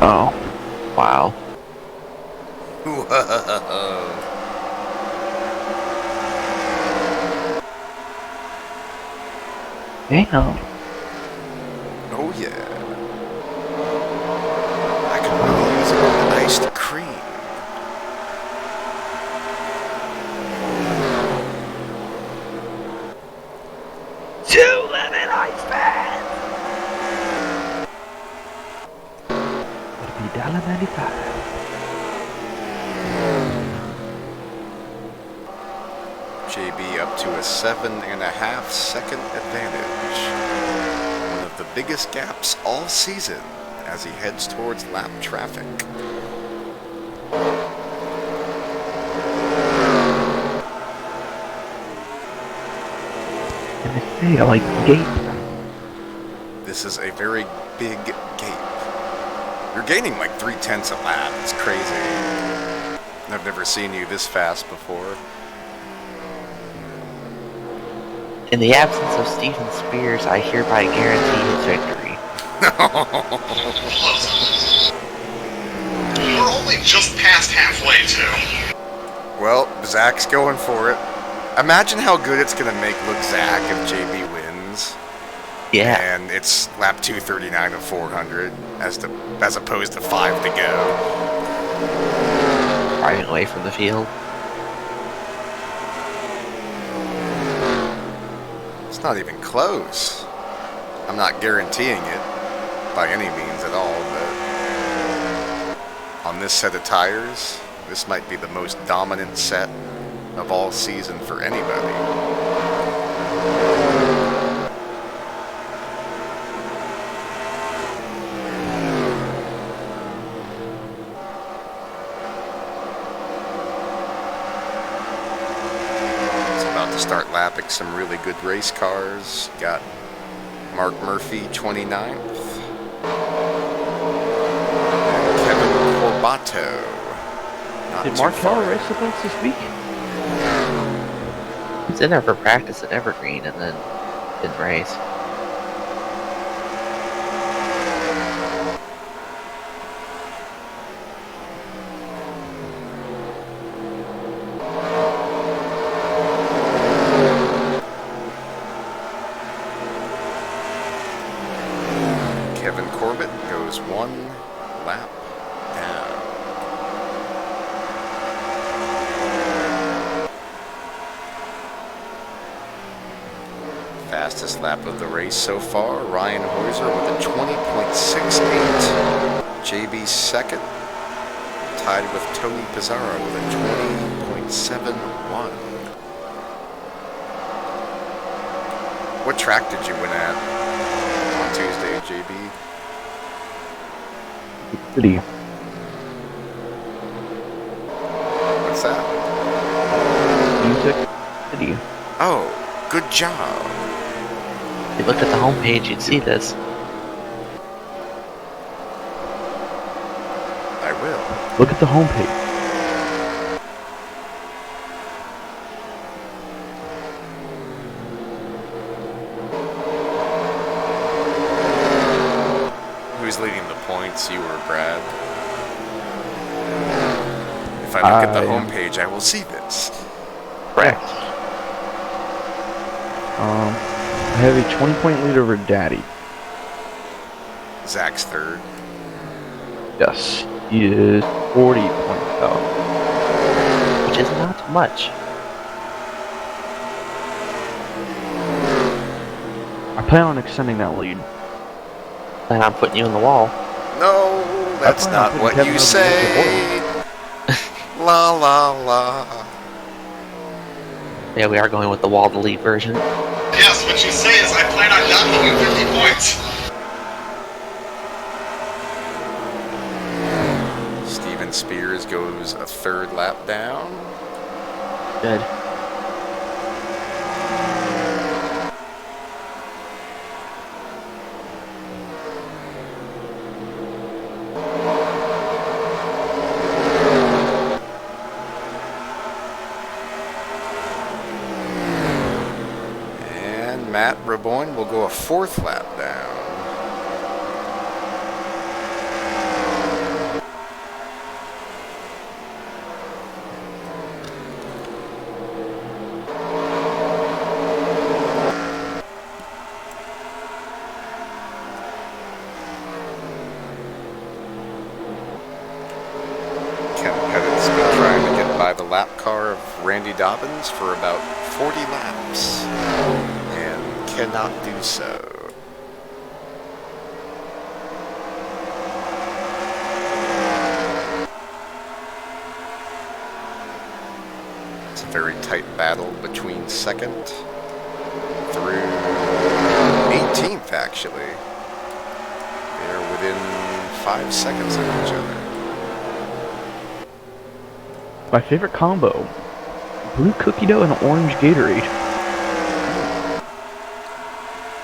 Speaker 9: Oh.
Speaker 3: Wow.
Speaker 1: Whoa.
Speaker 9: Damn.
Speaker 1: Oh yeah. I could really use an iced cream.
Speaker 3: Two lemon ice pants!
Speaker 9: That'd be $1.95.
Speaker 1: JB up to a 7.5 second advantage. One of the biggest gaps all season as he heads towards lap traffic.
Speaker 9: Hey, I like the gate.
Speaker 1: This is a very big gape. You're gaining like 0.3 a lap. It's crazy. I've never seen you this fast before.
Speaker 3: In the absence of Steven Spears, I hereby guarantee his victory.
Speaker 5: We're only just past halfway, too.
Speaker 1: Well, Zach's going for it. Imagine how good it's going to look Zach if JB wins.
Speaker 3: Yeah.
Speaker 1: And it's lap 239 of 400 as opposed to 5 to go.
Speaker 3: Driving away from the field.
Speaker 1: It's not even close. I'm not guaranteeing it by any means at all, but on this set of tires, this might be the most dominant set of all season for anybody. Start lapping some really good race cars. Got Mark Murphy 29th. And Kevin Corbato.
Speaker 9: Did Markel race with us this week?
Speaker 3: He's in there for practice at Evergreen and then didn't race.
Speaker 1: One lap down. Fastest lap of the race so far, Ryan Heuser with a 20.68. JB second, tied with Tony Pizarro with a 20.71. What track did you win at on Tuesday, JB?
Speaker 9: City.
Speaker 1: What's that?
Speaker 9: Music City.
Speaker 1: Oh, good job.
Speaker 3: If you looked at the homepage, you'd see this.
Speaker 1: I will.
Speaker 9: Look at the homepage.
Speaker 1: Who's leading the points, you or Brad? If I look at the homepage, I will see this.
Speaker 3: Correct.
Speaker 9: I have a 20-point lead over Daddy.
Speaker 1: Zach's third.
Speaker 9: Yes, he is 40 points out.
Speaker 3: Which is not much.
Speaker 9: I plan on extending that lead.
Speaker 3: And I'm putting you on the wall.
Speaker 1: No, that's not what you say. La la la.
Speaker 3: Yeah, we are going with the wall to lead version.
Speaker 5: Yes, what you say is I plan on knocking you 50 points.
Speaker 1: Steven Spears goes a third lap down.
Speaker 3: Good.
Speaker 1: Matt Raboyne will go a fourth lap down. lap car of Randy Dobbins for about 40 laps and cannot do so. It's a very tight battle between second through 18th, actually. They're within 5 seconds of each other.
Speaker 9: My favorite combo: blue cookie dough and orange Gatorade.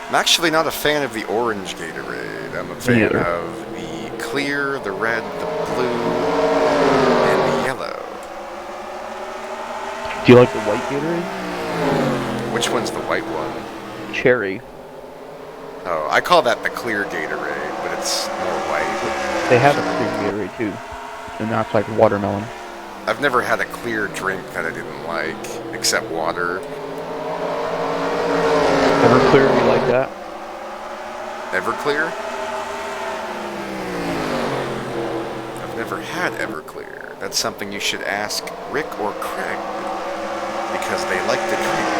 Speaker 1: I'm actually not a fan of the orange Gatorade. I'm a fan
Speaker 9: Neither.
Speaker 1: of the clear, the red, the blue, and the yellow.
Speaker 9: Do you like the white Gatorade?
Speaker 1: Which one's the white one?
Speaker 9: Cherry.
Speaker 1: Oh, I call that the clear Gatorade, but it's more white.
Speaker 9: They have a clear Gatorade too, and that's like watermelon.
Speaker 1: I've never had a clear drink that I didn't like, except water.
Speaker 9: Everclear, you like that?
Speaker 1: Everclear? I've never had Everclear. That's something you should ask Rick or Craig, because they like the drink.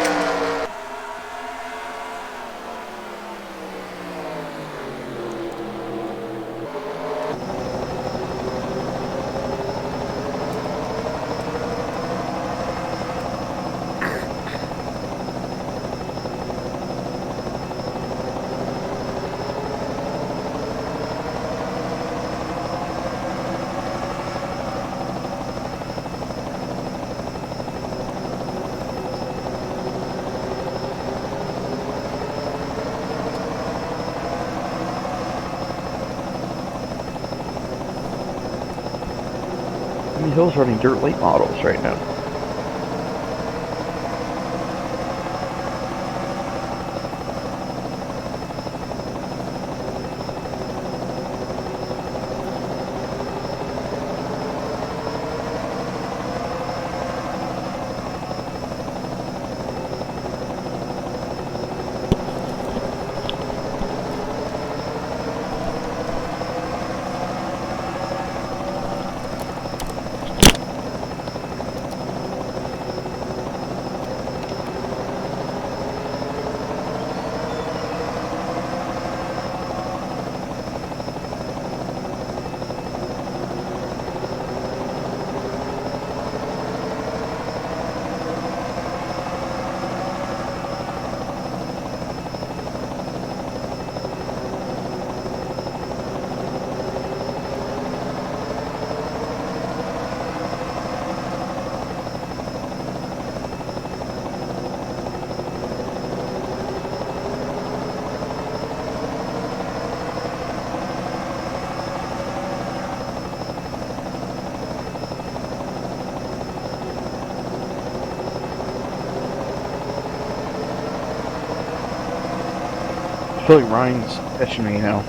Speaker 9: Hill's running dirt late models right now. I feel like Ryan's catching me now.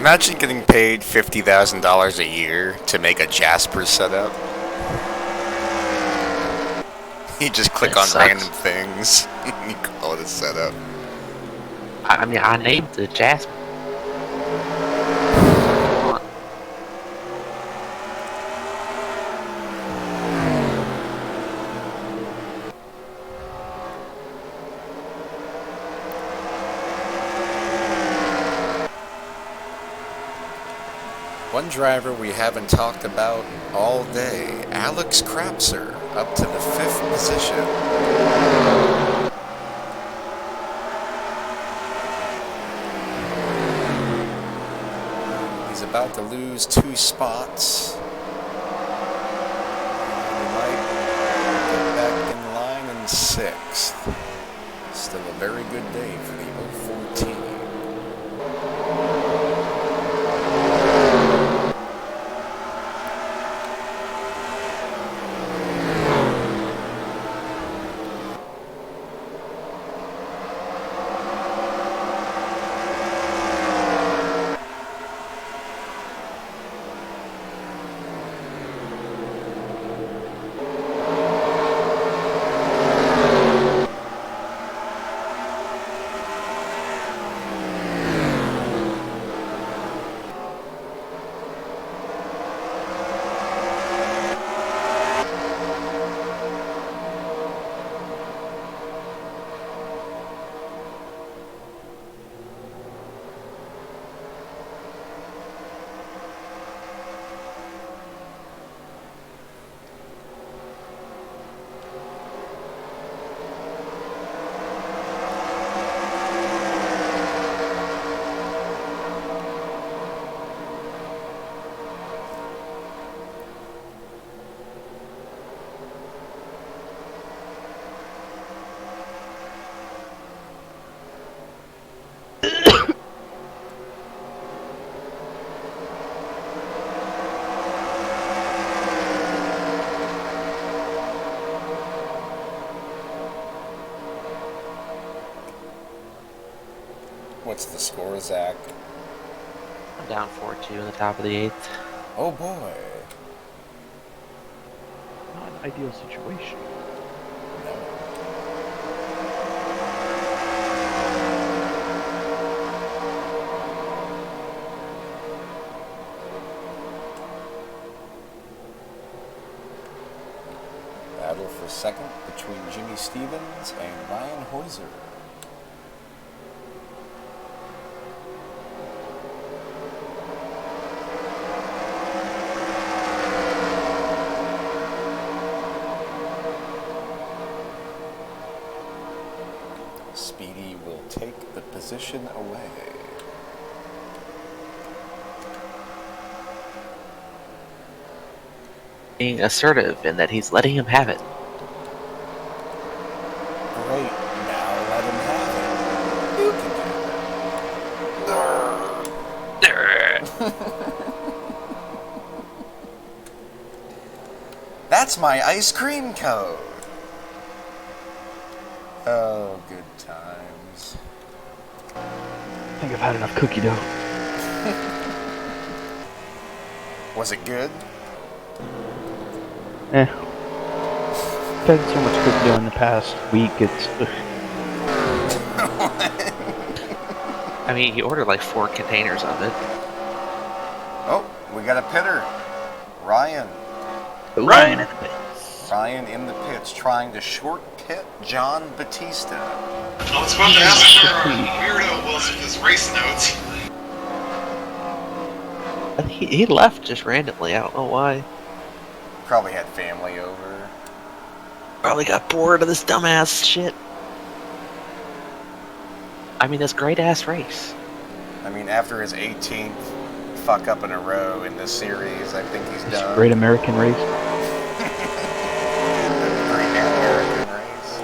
Speaker 1: Imagine getting paid $50,000 a year to make a Jasper setup. You just click
Speaker 3: That
Speaker 1: on
Speaker 3: sucks.
Speaker 1: random things. You call it a setup.
Speaker 3: I mean, I named the Jasper.
Speaker 1: One driver we haven't talked about all day, Alex Krapser, up to the 5th position. He's about to lose 2 spots. He might get back in line in 6th. Still a very good day for the 014. What's the score, Zach?
Speaker 3: I'm down 4-2 in the top of the 8th.
Speaker 1: Oh boy.
Speaker 9: Not an ideal situation.
Speaker 1: Battle for 2nd between Jimmy Stevens and Ryan Hoiser. Speedy will take the position away.
Speaker 3: Being assertive in that he's letting him have it.
Speaker 1: Great, now let him have it. You can do it. That's my ice cream code. Oh, good times.
Speaker 9: I think I've had enough cookie dough.
Speaker 1: Was it good?
Speaker 9: I've had so much cookie dough in the past week, it's...
Speaker 3: I mean, he ordered like 4 containers of it.
Speaker 1: Oh, we got a pitter. Ryan.
Speaker 9: Ryan in the pits.
Speaker 1: Ryan in the pits trying to short pit John Batista.
Speaker 5: I was about to ask where Weirdo was with his race notes.
Speaker 3: I think he left just randomly. I don't know why.
Speaker 1: Probably had family over.
Speaker 3: Probably got bored of this dumbass shit. I mean, this great ass race.
Speaker 1: I mean, after his 18th fuck up in a row in this series, I think he's
Speaker 9: It's a
Speaker 1: done.
Speaker 9: great American race.
Speaker 1: Great American race.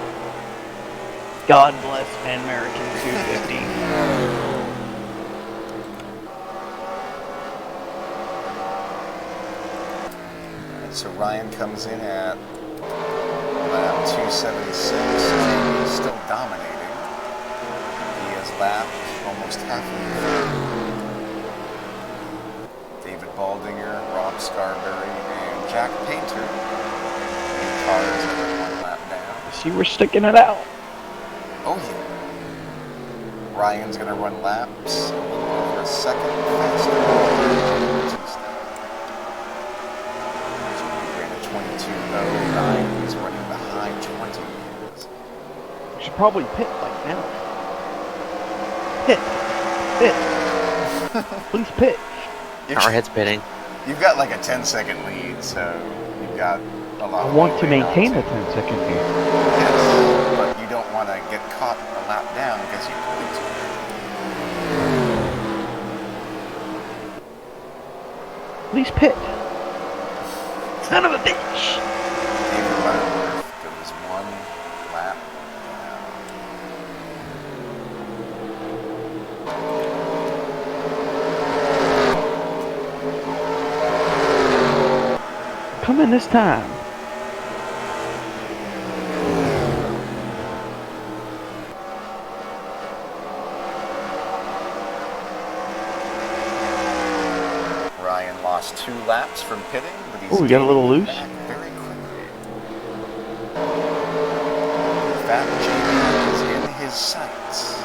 Speaker 6: God bless Pan American 250.
Speaker 1: So Ryan comes in at lap 276. Jamie's still dominating. He has lapped almost halfway through. David Baldinger, Rob Scarberry, and Jack Painter. The cars that are 1 lap down.
Speaker 9: See, we're sticking it out.
Speaker 1: Oh yeah. Ryan's gonna run laps a little over a second faster. He ran a 22.09. He's running the high 20s.
Speaker 9: We should probably pit like now. Pit. Pit. Please pit.
Speaker 3: Our head's pitting.
Speaker 1: You've got like a 10-second lead, so you've got a lot.
Speaker 9: I want to maintain the 10-second lead.
Speaker 1: Yes, but you don't want to get caught a lap down because you pulled too early.
Speaker 9: Please pit. Son of a bitch.
Speaker 1: David Butterworth goes 1 lap down.
Speaker 9: Come in this time.
Speaker 1: Ryan lost 2 laps from pitting, but he's
Speaker 9: Oh, we got a little
Speaker 1: gaining
Speaker 9: loose.
Speaker 1: back very quickly. Fat Jamie is in his sights.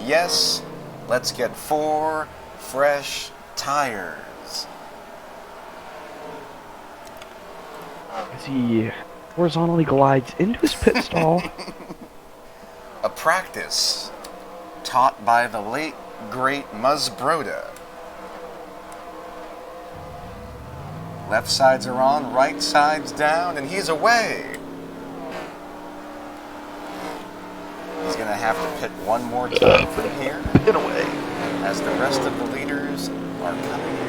Speaker 1: Yes, let's get 4 fresh tires.
Speaker 9: As he horizontally glides into his pit stall.
Speaker 1: A practice taught by the late, great Muzbroda. Left sides are on, right sides down, and he's away. He's going to have to pit one more time from here.
Speaker 9: Get away.
Speaker 1: As the rest of the leaders are coming in.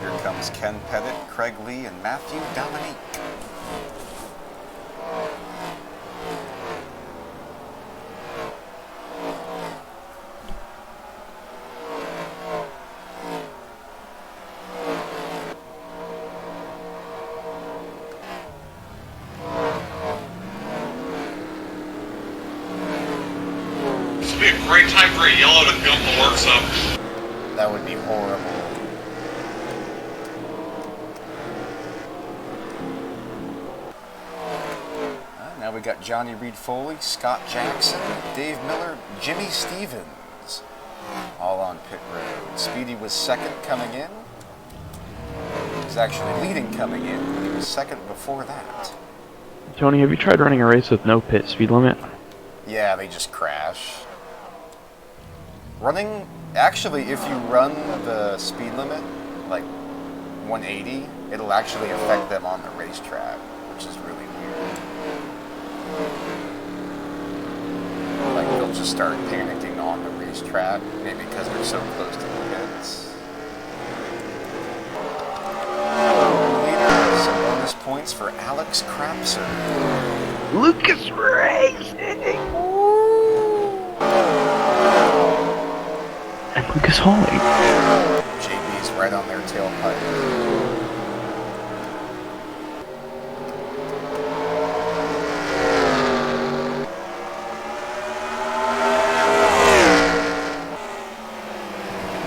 Speaker 1: Here comes Ken Pettit, Craig Lee, and Matthew Dominique.
Speaker 5: Be a great time for a yellow to gum the works up.
Speaker 1: That would be horrible. Now we got Johnny Reed Foley, Scott Jackson, Dave Miller, Jimmy Stevens, all on pit road. Speedy was second coming in. He was actually leading coming in, but he was second before that.
Speaker 9: Tony, have you tried running a race with no pit speed limit?
Speaker 1: Yeah, they just crash. Running, actually, if you run the speed limit, like 180, it'll actually affect them on the racetrack, which is really weird. just start panicking on the racetrack, maybe because they're so close to the pits. Leader, some bonus points for Alex Crapser.
Speaker 9: Lucas Racing! And Lucas Hawley.
Speaker 1: JB's right on their tailpipe.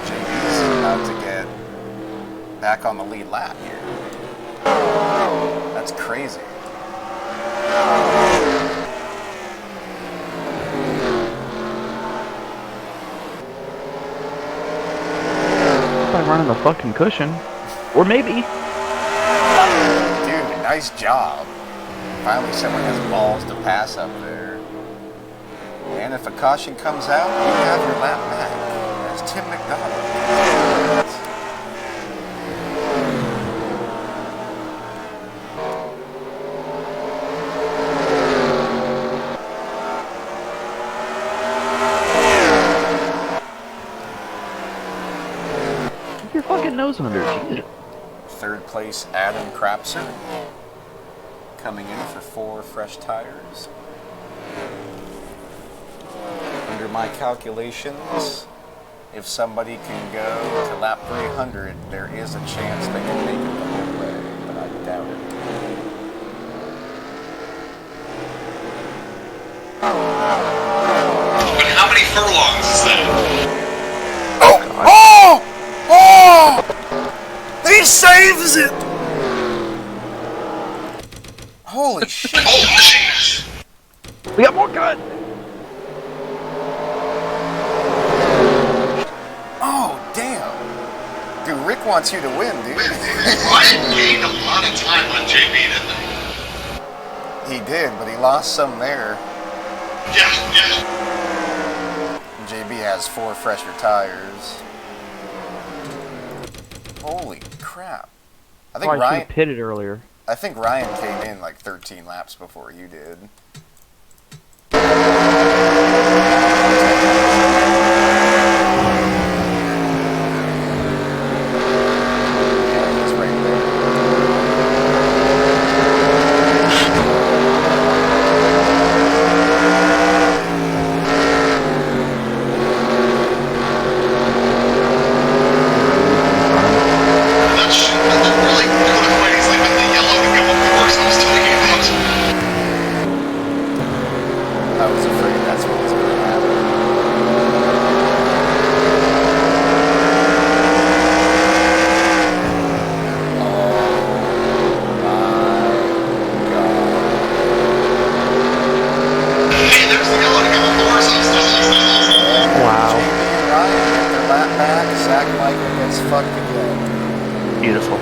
Speaker 1: JB's about to get back on the lead lap here. That's crazy.
Speaker 9: By running the fucking cushion. Or maybe.
Speaker 1: Dude, nice job. Finally someone has balls to pass up there. And if a caution comes out, you have your lap back. There's Tim McDonald.
Speaker 9: Keep your fucking nose under, Jesus.
Speaker 1: Third place, Adam Crapser. Coming in for 4 fresh tires. Under my calculations, if somebody can go to lap 300, there is a chance they can make it the whole way, but I doubt it.
Speaker 5: But how many furlongs is that?
Speaker 1: Oh! He saves it! Holy shit.
Speaker 5: Oh, jeez!
Speaker 9: We got more gun!
Speaker 1: Oh, damn. Dude, Rick wants you to win, dude.
Speaker 5: Ryan gained a lot of time on JB, didn't
Speaker 1: He did, but he lost some there.
Speaker 5: he? Yeah.
Speaker 1: JB has 4 fresher tires. Holy crap. I think
Speaker 9: Probably should
Speaker 1: Ryan
Speaker 9: have pitted earlier.
Speaker 1: I think Ryan came in like 13 laps before you did. Yeah, he's right there.
Speaker 5: That really codified he's like in the yellow to give up the course I was telling you about.
Speaker 1: I was afraid that's what was going to happen. Oh my god.
Speaker 5: Hey, there's the yellow to give up the course I was telling you about.
Speaker 9: Wow.
Speaker 1: JB and Ryan get their lap back. Zach Michael gets fucked again.
Speaker 3: Beautiful.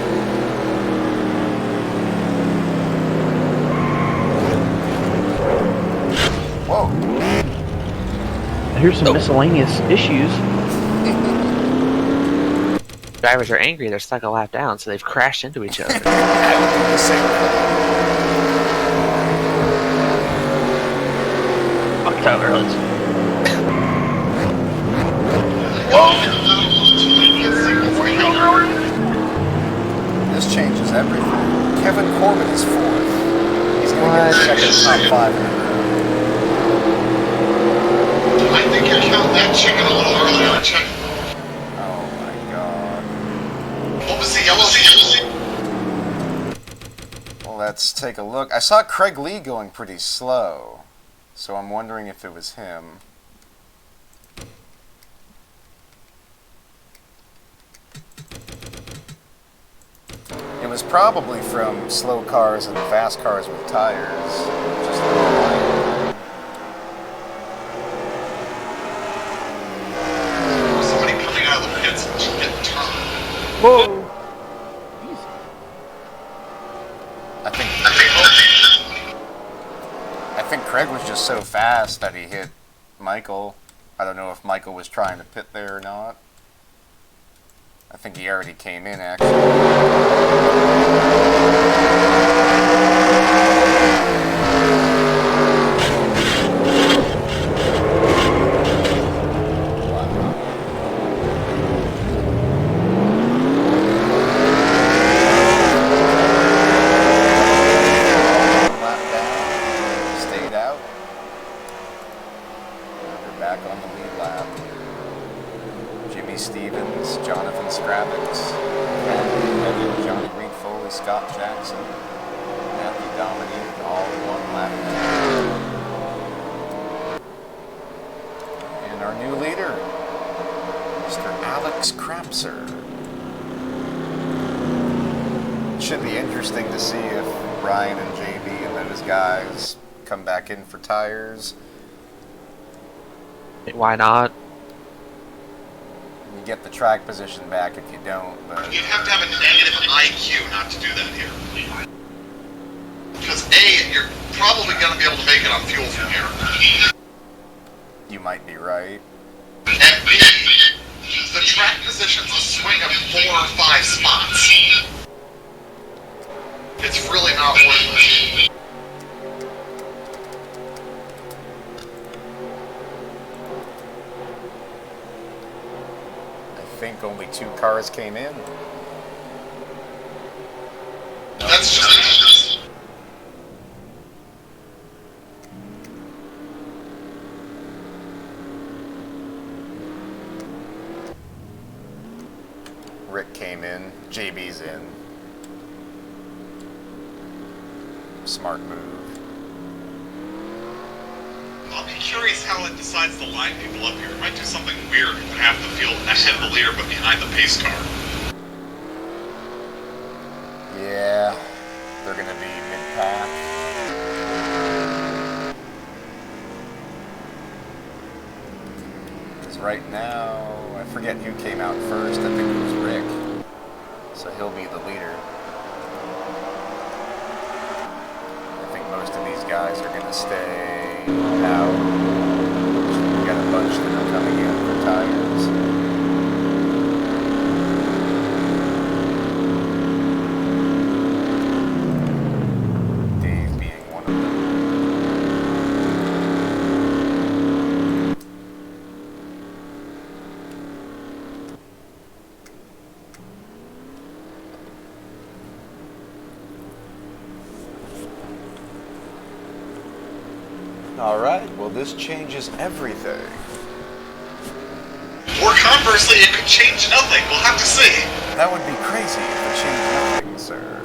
Speaker 1: Whoa.
Speaker 9: Here's some miscellaneous issues.
Speaker 3: Drivers are angry, they're stuck a lap down, so they've crashed into each other.
Speaker 1: I would do the same thing.
Speaker 2: Fuck Tyler, let's.
Speaker 1: This changes everything. Kevin Corbin is 4th. He's going to get a second top 5 in a row.
Speaker 5: I think you're counting that chicken a little early on check.
Speaker 1: Oh my god.
Speaker 5: What was the yellow?
Speaker 1: Well, let's take a look. I saw Craig Lee going pretty slow, so I'm wondering if it was him. It was probably from slow cars and fast cars with tires. Just like mine.
Speaker 5: Somebody coming out of the pits and just getting turned.
Speaker 9: Whoa!
Speaker 1: I think Craig was just so fast that he hit Michael. I don't know if Michael was trying to pit there or not. I think he already came in, actually. crap, sir. It should be interesting to see if Ryan and JB and those guys come back in for tires.
Speaker 3: Why not?
Speaker 1: You get the track position back if you don't, but...
Speaker 5: You'd have to have a negative IQ not to do that here. Because A, you're probably going to be able to make it on fuel from here.
Speaker 1: You might be right.
Speaker 5: And B, the track position's a swing of 4 or 5 spots. It's really not worth it.
Speaker 1: I think only 2 cars came in.
Speaker 5: That's just...
Speaker 1: Rick came in. JB's in. Smart move.
Speaker 5: I'll be curious how it decides to line people up here. It might do something weird with half the field ahead of the leader but behind the pace car.
Speaker 1: Yeah, they're gonna be mid-pack. Because right now, I forget who came out first. I think it was Rick. So he'll be the leader. I think most of these guys are gonna stay out. We got a bunch that are coming in for tires. Dave being one of them. Alright, well this changes everything.
Speaker 5: Or conversely, it could change nothing. We'll have to see.
Speaker 1: That would be crazy if it changed nothing, sir.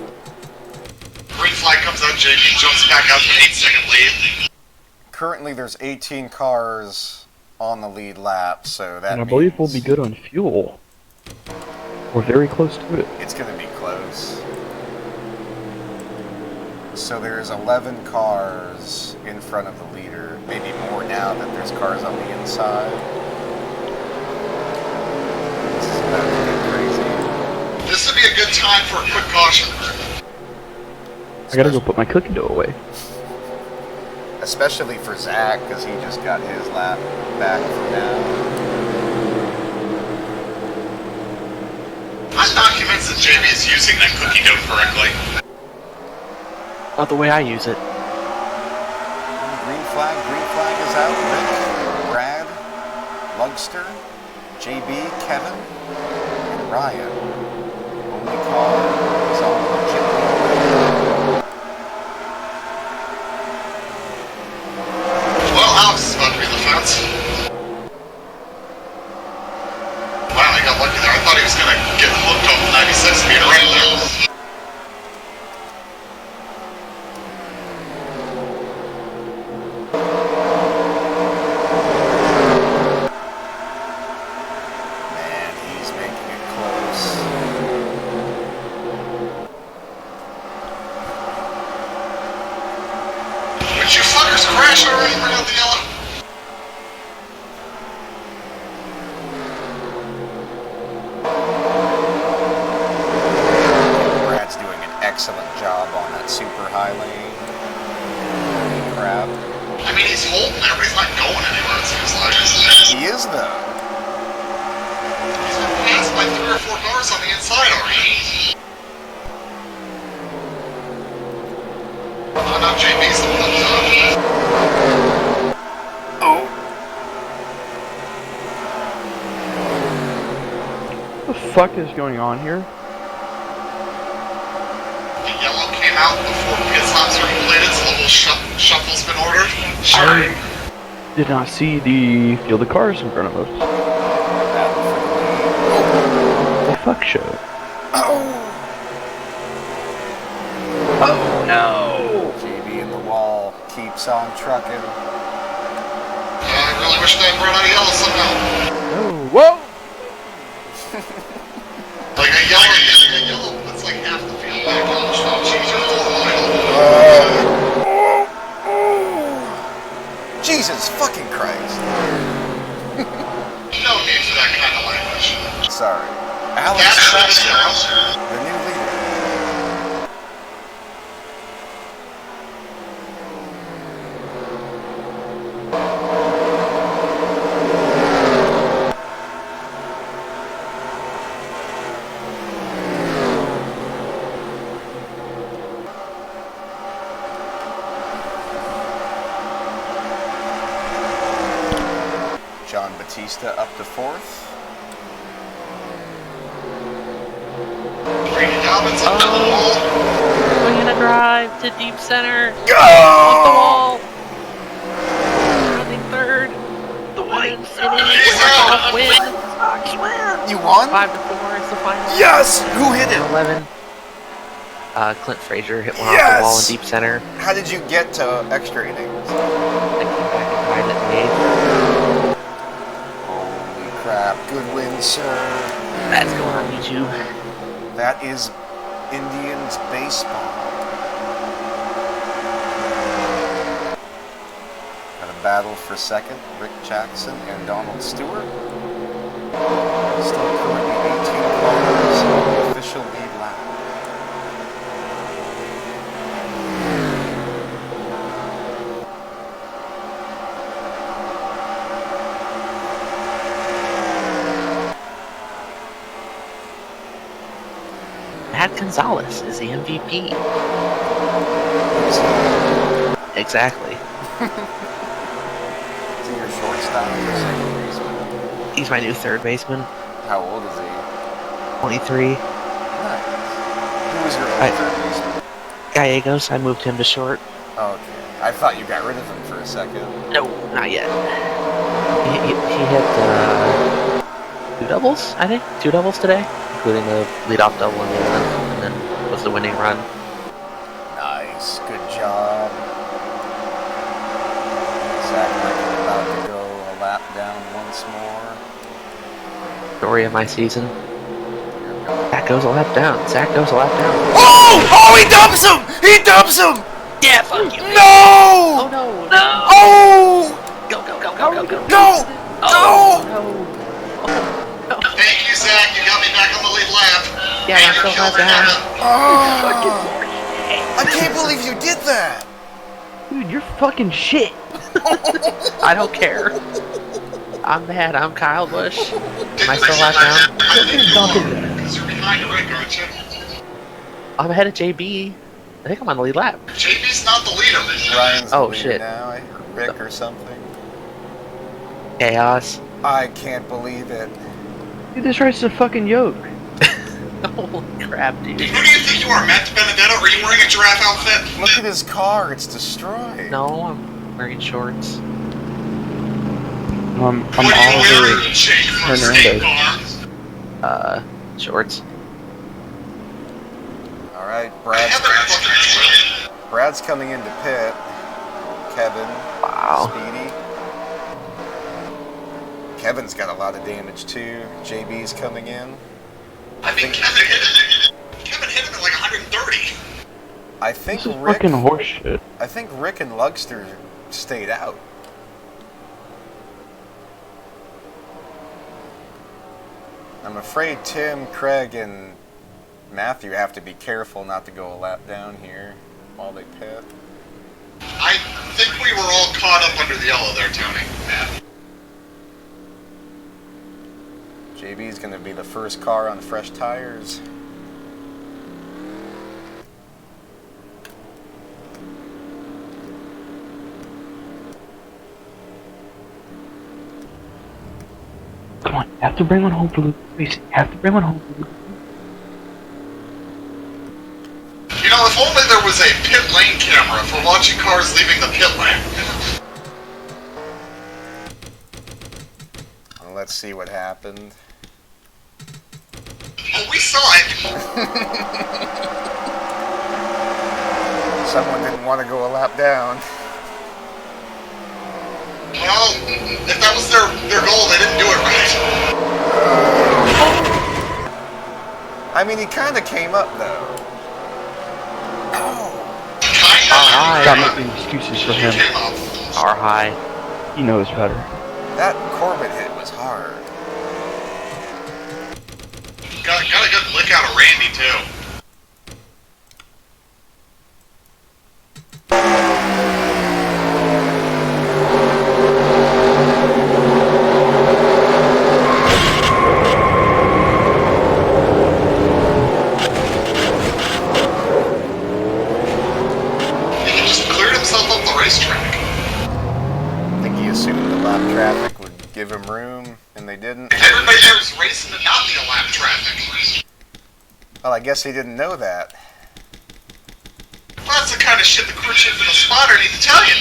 Speaker 5: Green flag comes out, JB jumps back out to an 8-second lead.
Speaker 1: Currently there's 18 cars on the lead lap, so that
Speaker 9: And I believe we'll
Speaker 1: means
Speaker 9: be good on fuel. We're very close to it.
Speaker 1: it's gonna be close. So there's 11 cars in front of the leader, maybe more now that there's cars on the inside. This is about to get crazy.
Speaker 5: This would be a good time for a quick caution.
Speaker 9: I gotta go put my cookie dough away.
Speaker 1: Especially for Zach, because he just got his lap back from now.
Speaker 5: I'm not convinced that JB is using that cookie dough correctly.
Speaker 3: Not the way I use it.
Speaker 1: Green flag is out. Rick, Brad, Lugster, JB, Kevin, and Ryan. Only car is on the chip.
Speaker 5: Well, Alex is about to be the fence. Wow, he got lucky there. I thought he was going to get hooked off the 96 meter right there.
Speaker 1: Man, he's making it close.
Speaker 5: Would you fuckers crash already and bring out the yellow?
Speaker 1: Brad's doing an excellent job on that super high lane. Holy crap.
Speaker 5: I mean, he's holding there, but he's not going anywhere, it seems like.
Speaker 1: He is, though.
Speaker 5: He's been passed by 3 or 4 cars on the inside already. Oh, no, JB's the one that's up.
Speaker 9: What the fuck is going on here?
Speaker 5: The yellow came out before pit stops are completed, so the little shuffle's been ordered. Sure.
Speaker 9: I did not see the field of cars in front of us. The fuck show.
Speaker 1: Oh no! JB in the wall keeps on trucking.
Speaker 5: I really wish that brought out a yellow somehow.
Speaker 9: Oh, whoa!
Speaker 5: Like a yellow puts like half the field back on. Jeez, you're full of oil.
Speaker 1: Jesus fucking Christ.
Speaker 5: No need for that kind of language.
Speaker 1: Sorry. Alex Traxler, the new leader. John Batista up to 4th.
Speaker 3: We're gonna drive to deep center.
Speaker 1: Go!
Speaker 3: Off the wall. Running 3rd. The white win.
Speaker 1: You won?
Speaker 3: 5-4 is the final.
Speaker 1: Yes! Who hit it?
Speaker 3: 11. Clint Frazier hit one off the wall in deep center.
Speaker 1: How did you get to extra innings?
Speaker 3: I came back and tied it in the 8th.
Speaker 1: Holy crap. Good win, sir.
Speaker 3: That's going on YouTube.
Speaker 1: That is Indians baseball. Got a battle for 2nd, Rick Jackson and Donald Stewart. Still currently 18 cars on the official lead lap.
Speaker 3: Matt Gonzalez is the MVP. Exactly.
Speaker 1: Is he your shortstop or second baseman?
Speaker 3: He's my new 3rd baseman.
Speaker 1: How old is he?
Speaker 3: 23.
Speaker 1: Nice. Who was your old third baseman?
Speaker 3: Gallegos, I moved him to short.
Speaker 1: Okay. I thought you got rid of him for a second.
Speaker 3: No, not yet. He hit 2 doubles, I think. 2 doubles today, including the leadoff double in the 11th, and then was the winning run.
Speaker 1: Nice. Good job. Zach Rickett about to go a lap down once more.
Speaker 3: Story of my season. Zach goes a lap down. Zach goes a lap down.
Speaker 1: Oh! Oh, he dumps him! He dumps him!
Speaker 3: Yeah, fuck you.
Speaker 1: No!
Speaker 3: Oh no! No!
Speaker 1: Oh!
Speaker 3: Go, go, go, go, go, go.
Speaker 1: No!
Speaker 3: Oh,
Speaker 1: No!
Speaker 3: no!
Speaker 5: Thank you, Zach. You got me back on the lead lap.
Speaker 3: Yeah, I'm still lap down.
Speaker 1: Oh! I can't believe you did that!
Speaker 9: Dude, you're fucking shit.
Speaker 3: I don't care. I'm mad. I'm Kyle Busch. Am I still lap down?
Speaker 5: Because you're behind Rick, aren't you?
Speaker 3: I'm ahead of JB. I think I'm on the lead lap.
Speaker 5: JB's not the leader.
Speaker 1: Ryan's the
Speaker 3: Oh,
Speaker 1: leader
Speaker 3: shit.
Speaker 1: now, Rick or something.
Speaker 3: Chaos.
Speaker 1: I can't believe it.
Speaker 9: Dude, this race is a fucking yoke.
Speaker 3: Holy crap, dude.
Speaker 5: Who do you think you are, Matt Benedetto? Are you wearing a giraffe outfit?
Speaker 1: Look at his car, it's destroyed.
Speaker 3: No, I'm wearing shorts.
Speaker 9: I'm
Speaker 5: What are you
Speaker 9: Oliver
Speaker 5: wearing, Jake, from State
Speaker 9: Hernandez.
Speaker 5: Car?
Speaker 3: Shorts.
Speaker 1: Alright, Brad's coming into pit. Kevin.
Speaker 3: Wow.
Speaker 1: Speedy. Kevin's got a lot of damage too. JB's coming in.
Speaker 5: I think Kevin hit him at like 130.
Speaker 1: I think
Speaker 9: This is
Speaker 1: Rick.
Speaker 9: fucking horseshit.
Speaker 1: I think Rick and Lugster stayed out. I'm afraid Tim, Craig, and Matthew have to be careful not to go a lap down here while they pit.
Speaker 5: I think we were all caught up under the yellow there, Tony. Matt.
Speaker 1: JB's gonna be the first car on fresh tires.
Speaker 9: Come on, you have to bring one home for Luke. Please, you have to bring one home for Luke.
Speaker 5: You know, if only there was a pit lane camera for watching cars leaving the pit lane.
Speaker 1: Well, let's see what happened.
Speaker 5: Oh, we saw it.
Speaker 1: Someone didn't want to go a lap down.
Speaker 5: Well, if that was their goal, they didn't do it right.
Speaker 1: I mean, he kind of came up though.
Speaker 9: Stop making excuses for him.
Speaker 3: R high.
Speaker 9: He knows better.
Speaker 1: That Corbett hit was hard.
Speaker 5: Got a good lick out of Randy too.
Speaker 1: Traffic would give him room, and they didn't.
Speaker 5: Everybody there was racing to not be a lap traffic.
Speaker 1: Well, I guess he didn't know that.
Speaker 5: Well, that's the kind of shit the crew chief and the spotter need to tell you.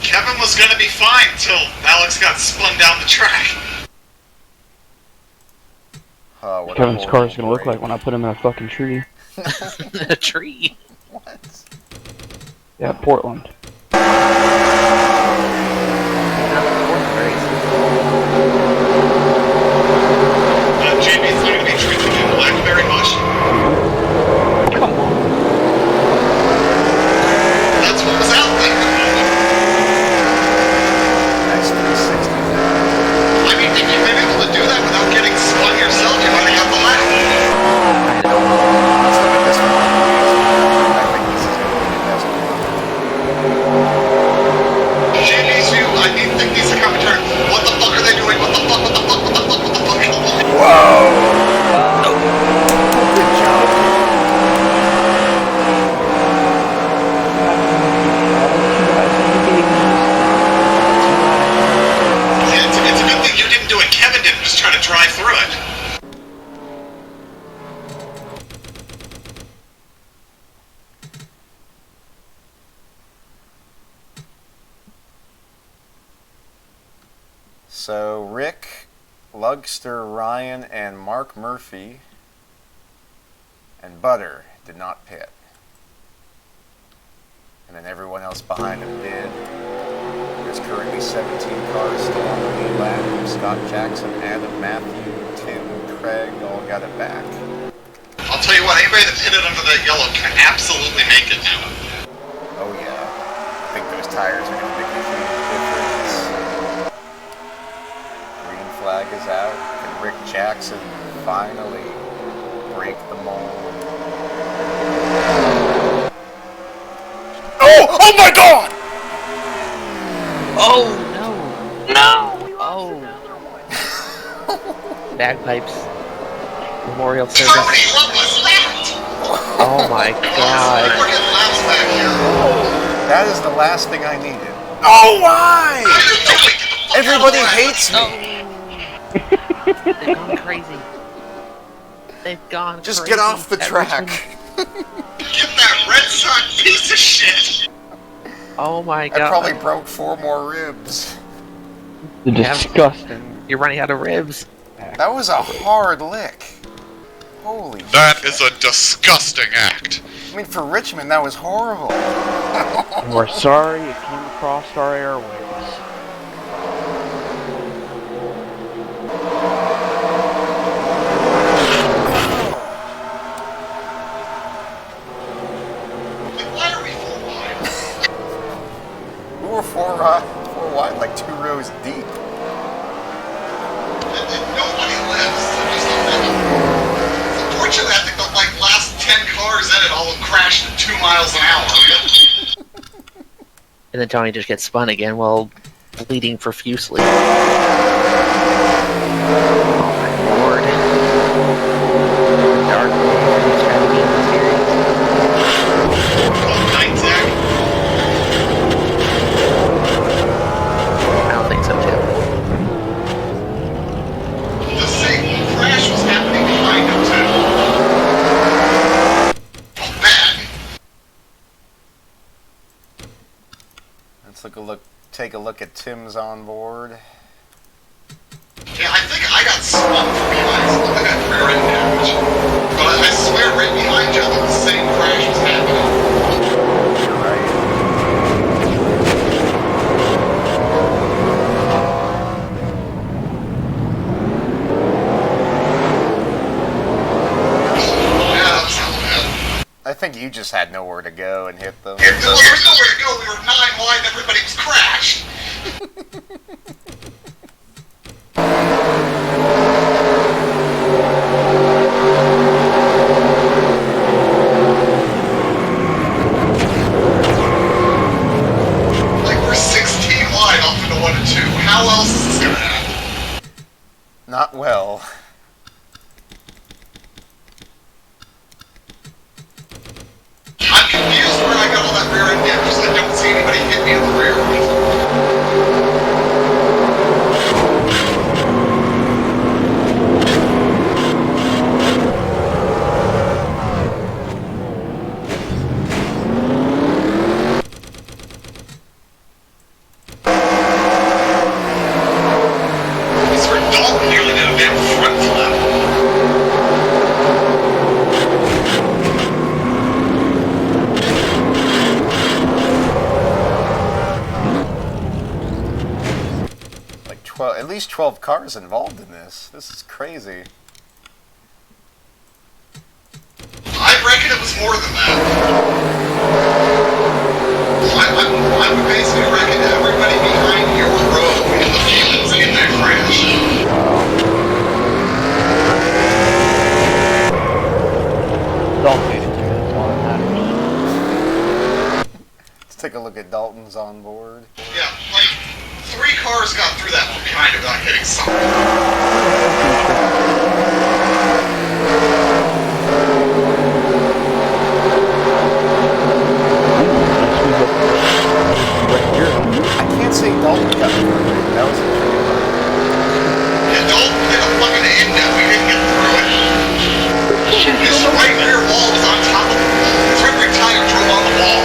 Speaker 5: Kevin was gonna be fine till Alex got spun down the track.
Speaker 9: Kevin's car is gonna look like when I put him in a fucking tree.
Speaker 3: A tree?
Speaker 1: What?
Speaker 9: Yeah, Portland.
Speaker 5: JB's not gonna be drinking in blackberry mush.
Speaker 9: Come on.
Speaker 5: That's what was out there.
Speaker 1: Nice 360.
Speaker 5: I mean, if you've been able to do that without getting spun yourself, you might have got the lap.
Speaker 1: Let's look at this one. I think this is going to be the best one.
Speaker 5: JB's view, I think these are commentary. What the fuck are they doing? What the fuck? What the fuck? What the fuck? What the fuck?
Speaker 1: Whoa! Good job.
Speaker 5: Yeah, it's a good thing you didn't do it. Kevin didn't just try to drive through it.
Speaker 1: So Rick, Lugster, Ryan, and Mark Murphy and Butter did not pit. And then everyone else behind them did. There's currently 17 cars still on the lead lap. Scott Jackson, Adam, Matthew, Tim, Craig all got it back.
Speaker 5: I'll tell you what, anybody that pitted under that yellow can absolutely make it now.
Speaker 1: Oh yeah. I think those tires are going to make a huge difference. Green flag is out. Can Rick Jackson finally break the mold? Oh! Oh my god!
Speaker 3: Oh no! No! Oh! Bagpipes. Memorial service.
Speaker 5: Tony, what was that?
Speaker 3: Oh my god.
Speaker 5: We're getting laps back here.
Speaker 1: That is the last thing I needed. Oh, why? Everybody hates me.
Speaker 3: They've gone crazy. They've gone
Speaker 1: Just
Speaker 3: crazy.
Speaker 1: get off the
Speaker 3: at
Speaker 1: track.
Speaker 3: Richmond.
Speaker 5: Get that Red Sox piece of shit.
Speaker 3: Oh my
Speaker 1: I
Speaker 3: god.
Speaker 1: probably broke 4 more ribs.
Speaker 9: Disgusting.
Speaker 3: You're running out of ribs.
Speaker 1: That was a hard lick. Holy
Speaker 5: That
Speaker 1: shit.
Speaker 5: is a disgusting act.
Speaker 1: I mean, for Richmond, that was horrible.
Speaker 9: We're sorry it came across our airwaves.
Speaker 5: Why are we 4 wide?
Speaker 1: We were 4 wide, like 2 rows deep.
Speaker 5: And nobody lives. Unfortunately, I think the last 10 cars in it all have crashed at 2 miles an hour.
Speaker 3: And then Tony just gets spun again while bleeding profusely. Oh my lord. Dark strategy in this series.
Speaker 5: Night, Zach.
Speaker 3: I don't think so, too.
Speaker 5: The same crash was happening behind him, too. Oh, bad.
Speaker 1: Let's take a look at Tim's on board.
Speaker 5: Yeah, I think I got swamped from behind, so I got rear end damage. But I swear, right behind you, the same crash was happening.
Speaker 1: You're right.
Speaker 5: Yeah, that was not bad.
Speaker 1: I think you just had nowhere to go and hit them.
Speaker 5: Well, there was nowhere to go. We were 9 wide and everybody was crashed. Like, we're 16 wide off into 1 and 2. How else is this gonna happen?
Speaker 1: Not well.
Speaker 5: I'm confused where I got all that rear end damage, because I don't see anybody hit me in the rear. This red dog nearly did a damn front flip.
Speaker 1: Like 12, at least 12 cars involved in this. This is crazy.
Speaker 5: I reckon it was more than that. I would basically reckon everybody behind your row in the field was in that crash.
Speaker 6: Don't pay attention. That's all that matters.
Speaker 1: Let's take a look at Dalton's on board.
Speaker 5: Yeah, like 3 cars got through that one behind it without hitting something.
Speaker 1: I can't say Dalton got through it. That was a pretty hard.
Speaker 5: Yeah, Dalton did a fucking end we didn't get through it. His right rear wall was on top of the wall. His right rear tire drove on the wall.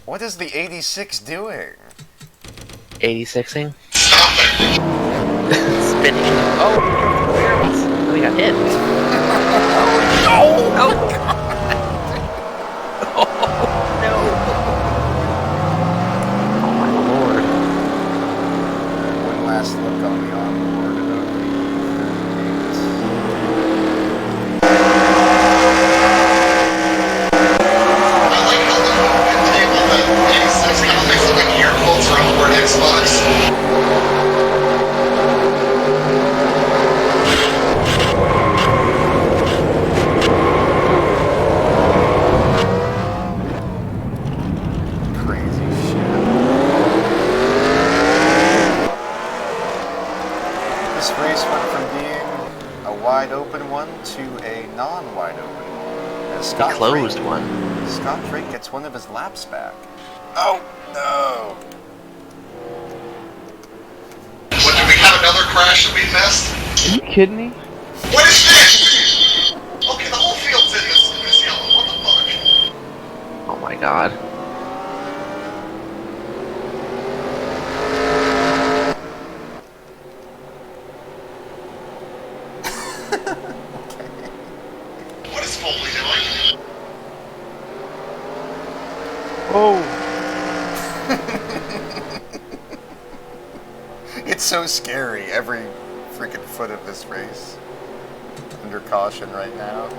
Speaker 1: What is the 86 doing?
Speaker 3: 86ing?
Speaker 5: Stop it.
Speaker 3: Spinning. Oh, we got hit. Oh my lord.
Speaker 1: One last look on the onboard of the 38.
Speaker 5: I like how the movement table that 86 kind of makes it like ear quotes around the word Xbox.
Speaker 1: Crazy shit. This race went from being a wide open one to a non-wide open one. As
Speaker 3: The closed
Speaker 1: Drake,
Speaker 3: one.
Speaker 1: Scott Drake gets one of his laps back. Oh no!
Speaker 5: What, did we have another crash that we missed?
Speaker 9: Are you kidding me?
Speaker 5: What is this? Okay, the whole field's in this yellow. What the fuck?
Speaker 3: Oh my god.
Speaker 5: What is Foley doing?
Speaker 9: Oh!
Speaker 1: It's so scary, every freaking foot of this race. Under caution right now.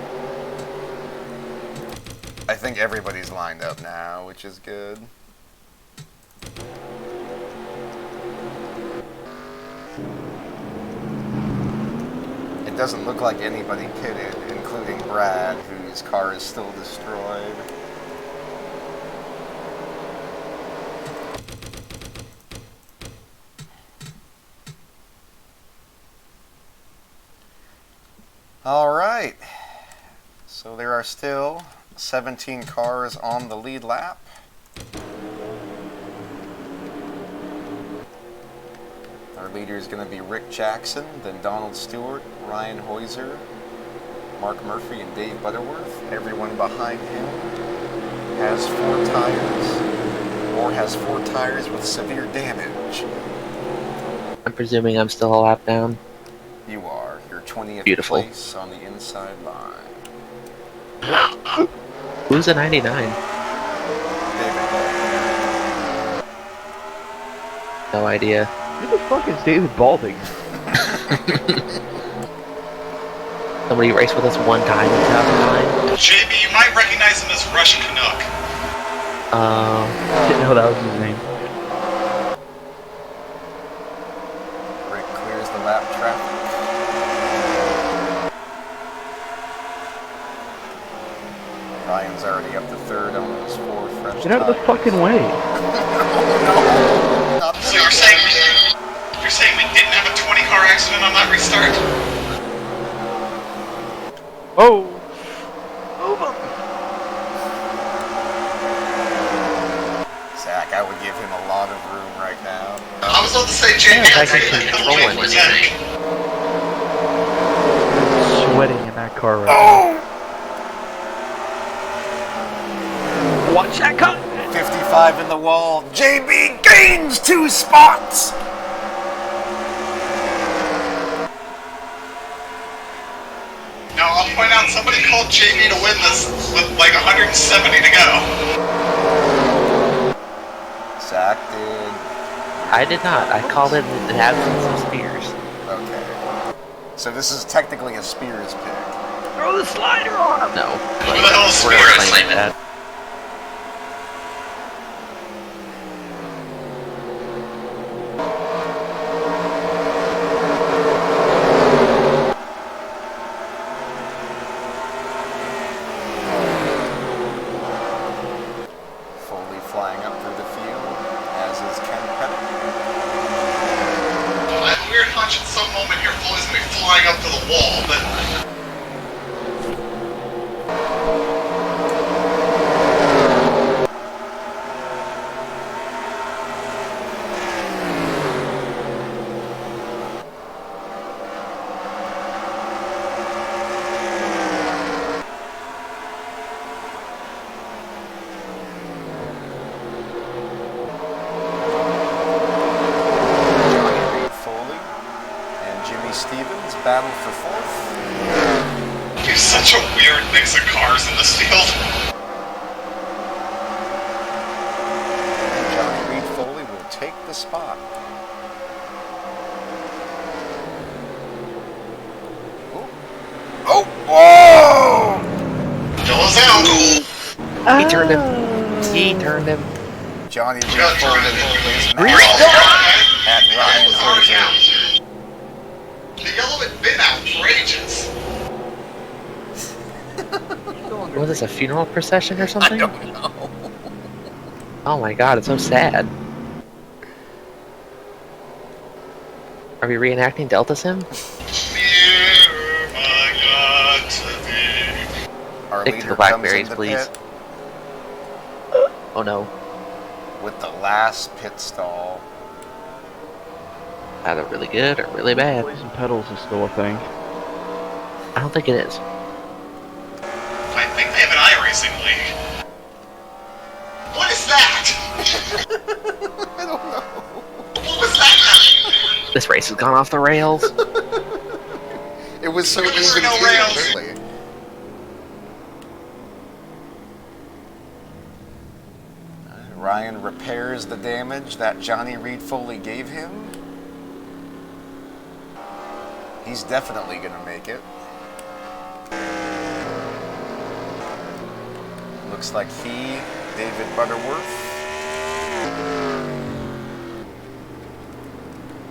Speaker 1: I think everybody's lined up now, which is good. It doesn't look like anybody pitted, including Brad, whose car is still destroyed. Alright, so there are still 17 cars on the lead lap. Our leader is going to be Rick Jackson, then Donald Stewart, Ryan Hoyser, Mark Murphy, and Dave Butterworth. Everyone behind him has 4 tires, or has 4 tires with severe damage.
Speaker 3: I'm presuming I'm still a lap down.
Speaker 1: You are. Your 20th
Speaker 3: Beautiful.
Speaker 1: place on the inside line.
Speaker 3: Who's a 99?
Speaker 1: David.
Speaker 3: No idea.
Speaker 9: Who the fuck is David Balding?
Speaker 3: Somebody raced with us one time in 2009.
Speaker 5: JB, you might recognize him as Rush Canuck.
Speaker 9: Didn't know that was his name.
Speaker 1: Rick clears the lap traffic. Ryan's already up to third on his fourth fresh
Speaker 9: Get out of the fucking way.
Speaker 5: So you're saying we didn't have a 20-car accident on that restart?
Speaker 9: Oh! Move him!
Speaker 1: Zach, I would give him a lot of room right now.
Speaker 5: I was about to say, JB,
Speaker 3: Yeah,
Speaker 5: I'd
Speaker 3: I can
Speaker 5: say
Speaker 3: control
Speaker 5: wait for
Speaker 3: it.
Speaker 5: Zach.
Speaker 9: Sweating in that car right now. Watch that cut!
Speaker 1: 55 in the wall. JB gains 2 spots.
Speaker 5: Now, I'll point out, somebody called JB to win this with like 170 to go.
Speaker 1: Zach did.
Speaker 3: I did not. I called it an absence of Spears.
Speaker 1: Okay. So this is technically a Spears pick.
Speaker 9: Throw the slider on him!
Speaker 3: No.
Speaker 5: Who the hell is
Speaker 3: We're gonna
Speaker 5: Spears?
Speaker 3: claim that.
Speaker 1: Foley flying up through the field, as is Ken Pettit.
Speaker 5: I have a weird hunch at some moment here Foley's going to be flying up to the wall, but...
Speaker 1: Foley and Jimmy Stevens battle for fourth.
Speaker 5: There's such a weird mix of cars in this field.
Speaker 1: And Johnny Reed Foley will take the spot. Oh! Whoa!
Speaker 5: Goes out.
Speaker 3: He turned him. He turned him.
Speaker 1: Johnny Reed
Speaker 5: Got
Speaker 1: Foley
Speaker 5: turned.
Speaker 1: is
Speaker 5: Green
Speaker 1: mad
Speaker 5: flag.
Speaker 1: at Ryan's
Speaker 5: Already
Speaker 1: razor.
Speaker 5: out. The yellow had been out for ages.
Speaker 3: Was this a funeral procession or
Speaker 1: I
Speaker 3: something?
Speaker 1: don't know.
Speaker 3: Oh my god, it's so sad. Are we reenacting Delta Sim?
Speaker 5: Near my God to thee.
Speaker 1: Our
Speaker 3: Stick to
Speaker 1: leader
Speaker 3: the
Speaker 1: comes
Speaker 3: blackberries,
Speaker 1: in the
Speaker 3: please.
Speaker 1: pit
Speaker 3: Oh no.
Speaker 1: with the last pit stall.
Speaker 3: Either really good or really bad.
Speaker 9: Poison pedals is still a thing.
Speaker 3: I don't think it is.
Speaker 5: I think they have an iRacing league. What is that?
Speaker 1: I don't know.
Speaker 5: What was that?
Speaker 3: This race has gone off the rails.
Speaker 1: It was so
Speaker 5: There were
Speaker 1: even
Speaker 5: no
Speaker 1: too,
Speaker 5: rails.
Speaker 1: apparently. Ryan repairs the damage that Johnny Reed Foley gave him. He's definitely going to make it. Looks like he, David Butterworth,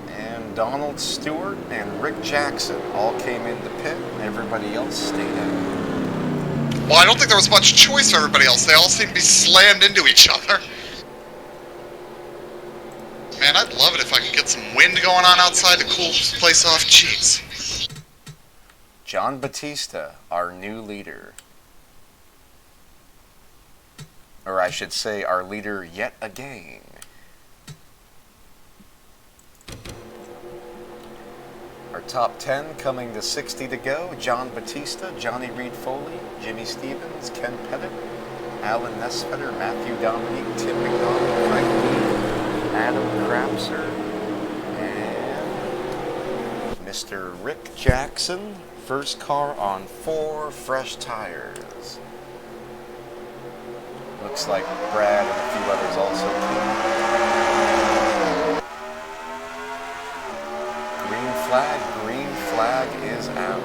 Speaker 1: and Donald Stewart and Rick Jackson all came into pit, and everybody else stayed out.
Speaker 5: Well, I don't think there was much choice for everybody else. They all seem to be slammed into each other. Man, I'd love it if I could get some wind going on outside to cool this place off. Jeez.
Speaker 1: John Batista, our new leader. Or I should say, our leader yet again. Our top 10 coming to 60 to go. John Batista, Johnny Reed Foley, Jimmy Stevens, Ken Pettit, Alan Nesfetter, Matthew Dominique, Tim McDonald, Frank Lee, Adam Crapser, and Mr. Rick Jackson, first car on 4 fresh tires. Looks like Brad and a few others also came. Green flag is out.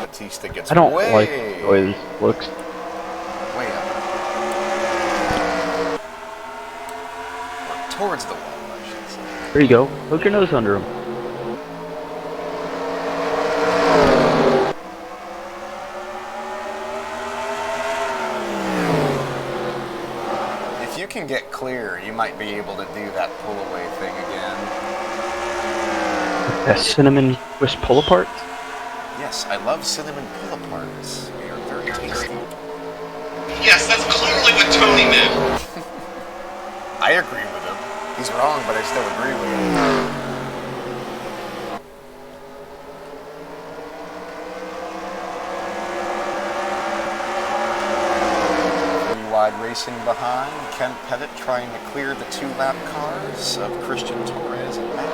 Speaker 1: Batista gets
Speaker 9: I don't
Speaker 1: way,
Speaker 9: like the way this looks.
Speaker 1: way up. Or towards the wall, I should say.
Speaker 9: There you go. Poke your nose under him.
Speaker 1: If you can get clear, you might be able to do that pull away thing again.
Speaker 9: That cinnamon twist pull apart.
Speaker 1: Yes, I love cinnamon pull aparts. They are very tasty.
Speaker 5: Yes, that's clearly what Tony meant.
Speaker 1: I agree with him. He's wrong, but I still agree with him. 3 wide racing behind. Kent Pettit trying to clear the 2-lap cars of Christian Torres and Matt.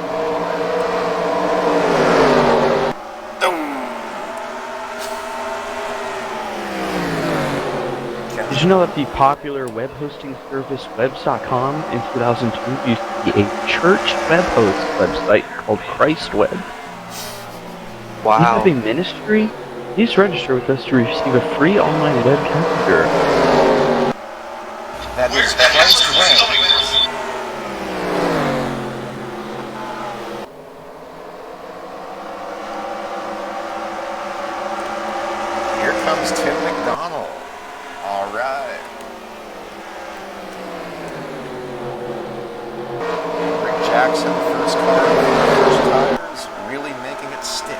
Speaker 9: Did you know that the popular web hosting service Webs.com in 2002 used to be a church web host website called Christ Web?
Speaker 3: Wow.
Speaker 9: We have a ministry. Please register with us to receive a free online web calendar.
Speaker 1: That is Christ Web. Here comes Tim McDonald. All right. Rick Jackson, first car, first tires, really making it stick.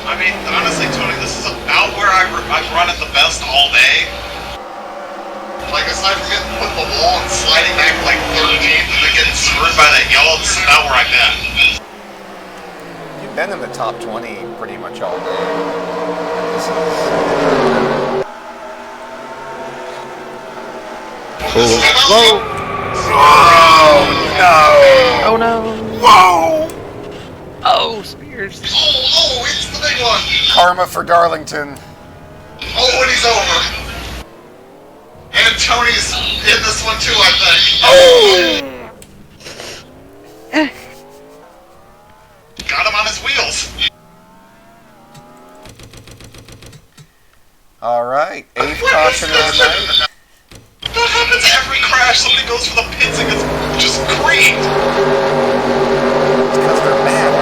Speaker 5: I mean, honestly, Tony, this is about where I've run it the best all day. Like, aside from getting put in the wall and sliding back like 13th and then getting screwed by that yellow, this is about where I've been.
Speaker 1: You've been in the top 20 pretty much all day. This is...
Speaker 3: Whoa!
Speaker 1: Oh no!
Speaker 3: Oh no!
Speaker 1: Whoa!
Speaker 3: Oh, Spears!
Speaker 5: Oh, it's the big one!
Speaker 1: Karma for Darlington.
Speaker 5: Oh, and he's over. And Tony's in this one too, I think. Got him on his wheels.
Speaker 1: All right, 8th caution of the night.
Speaker 5: That happens every crash. Somebody goes for the pits and gets just creamed.
Speaker 1: It's because they're mad.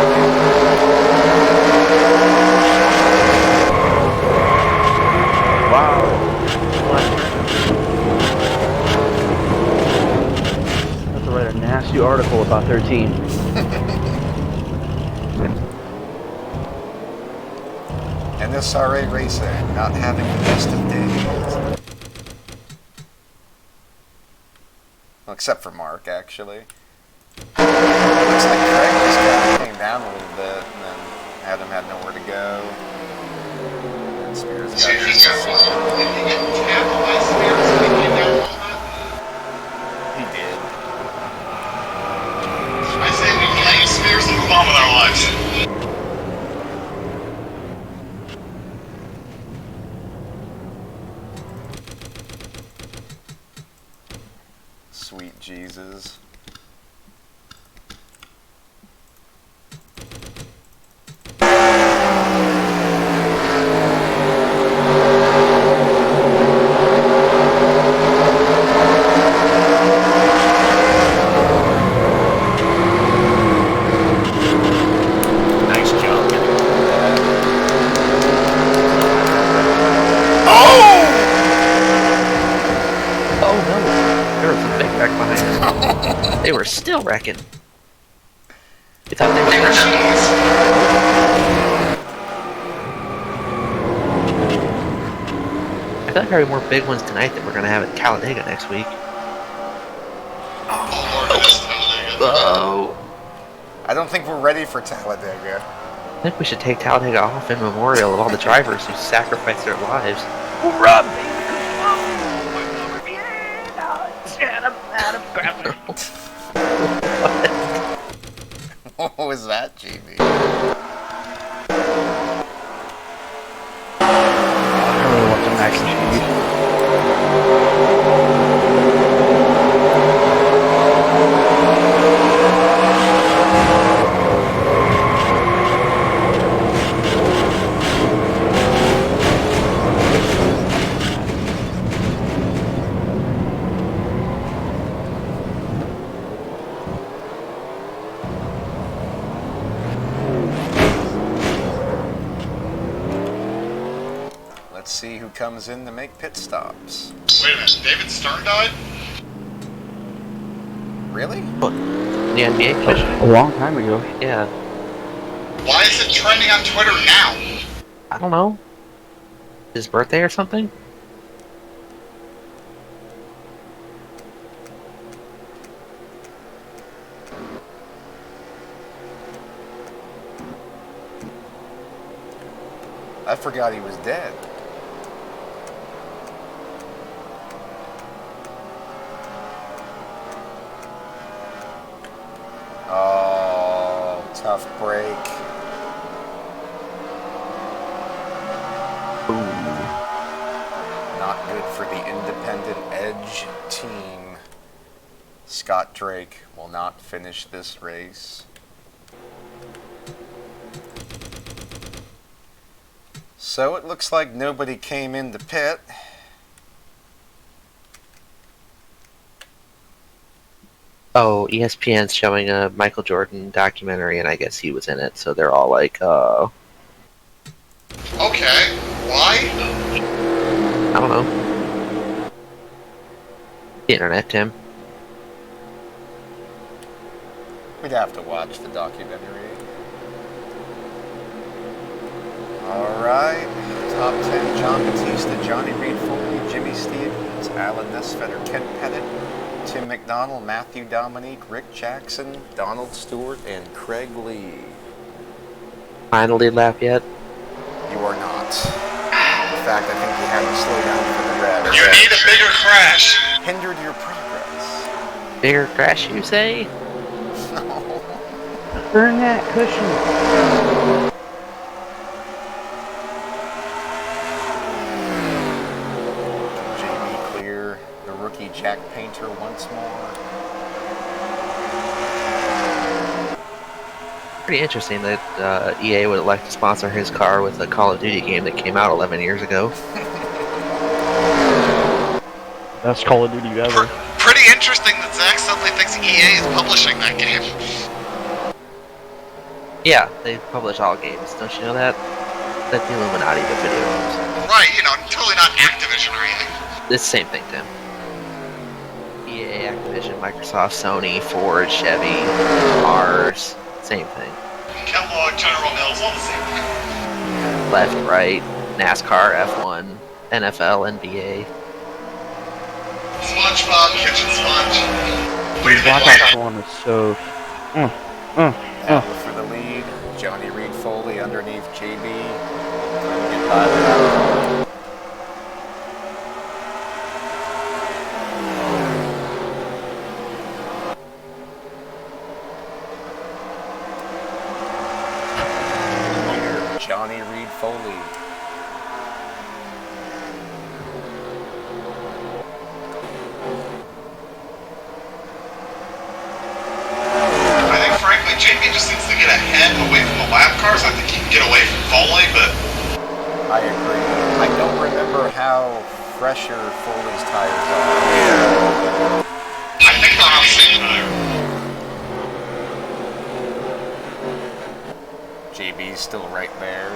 Speaker 9: Wow. I have to write a nasty article about 13.
Speaker 1: NSRA Racing not having the best of days. Well, except for Mark, actually. Looks like Craig just kind of came down a little bit, and then Adam had nowhere to go. And Spears got
Speaker 5: Did he get tackled by Spears when he came down a little bit?
Speaker 1: He did.
Speaker 5: I say we blame Spears and move on with our lives.
Speaker 1: Sweet Jesus. Nice job getting through that. Oh!
Speaker 3: Oh no! There was a big wreck behind us. They were still wrecking. You thought they were I thought there were more big ones tonight that we're gonna have at Talladega next week. Oh!
Speaker 1: I don't think we're ready for Talladega.
Speaker 3: I think we should take Talladega off in memorial of all the drivers who sacrificed their lives. Hoorah, baby! Oh, yeah!
Speaker 1: What was that, JB?
Speaker 6: I really want some mac and cheese.
Speaker 1: Let's see who comes in to make pit stops.
Speaker 5: Wait a minute, David Stern died?
Speaker 1: Really?
Speaker 3: The NBA question?
Speaker 9: A long time ago.
Speaker 3: Yeah.
Speaker 5: Why is it trending on Twitter now?
Speaker 3: I don't know. His birthday or something?
Speaker 1: I forgot he was dead. Oh, tough break. Not good for the independent edge team. Scott Drake will not finish this race. So it looks like nobody came into pit.
Speaker 3: Oh, ESPN's showing a Michael Jordan documentary, and I guess he was in it, so they're all like,
Speaker 5: Okay, why?
Speaker 3: I don't know. The internet, Tim.
Speaker 1: We'd have to watch the documentary. Alright, top 10, John Batista, Johnny Reed Foley, Jimmy Stevens, Alan Nesvetter, Ken Pettit, Tim McDonald, Matthew Dominique, Rick Jackson, Donald Stewart, and Craig Lee.
Speaker 3: Finally lap yet?
Speaker 1: You are not. In fact, I think you had to slow down for the red.
Speaker 5: You need a bigger crash.
Speaker 1: Hindered your progress.
Speaker 3: Bigger crash, you say?
Speaker 1: No.
Speaker 6: Burn that cushion.
Speaker 1: JB clear the rookie Jack Painter once more.
Speaker 3: Pretty interesting that EA would elect to sponsor his car with a Call of Duty game that came out 11 years ago.
Speaker 6: Best Call of Duty ever.
Speaker 5: Pretty interesting that Zach suddenly thinks EA is publishing that game.
Speaker 3: Yeah, they publish all games. Don't you know that? That's the Illuminati of video games.
Speaker 5: Right, you know, totally not Activision or anything.
Speaker 3: It's the same thing, Tim. EA, Activision, Microsoft, Sony, Ford, Chevy, Mars, same thing.
Speaker 5: Kellogg, General Mills, all the same thing.
Speaker 3: Left, right, NASCAR, F1, NFL, NBA.
Speaker 5: SpongeBob, Kitchen Sponge.
Speaker 6: The
Speaker 5: Wait a minute,
Speaker 6: Blackops one is so.
Speaker 1: Allen for the lead. Johnny Reed Foley underneath JB. Couldn't get by that. Leader, Johnny Reed Foley.
Speaker 5: I think, frankly, JP just needs to get ahead away from the lap cars. I think he can get away from Foley, but
Speaker 1: I agree. I don't remember how fresher Foley's tires are.
Speaker 5: I think they're on the same tire.
Speaker 1: JB's still right there.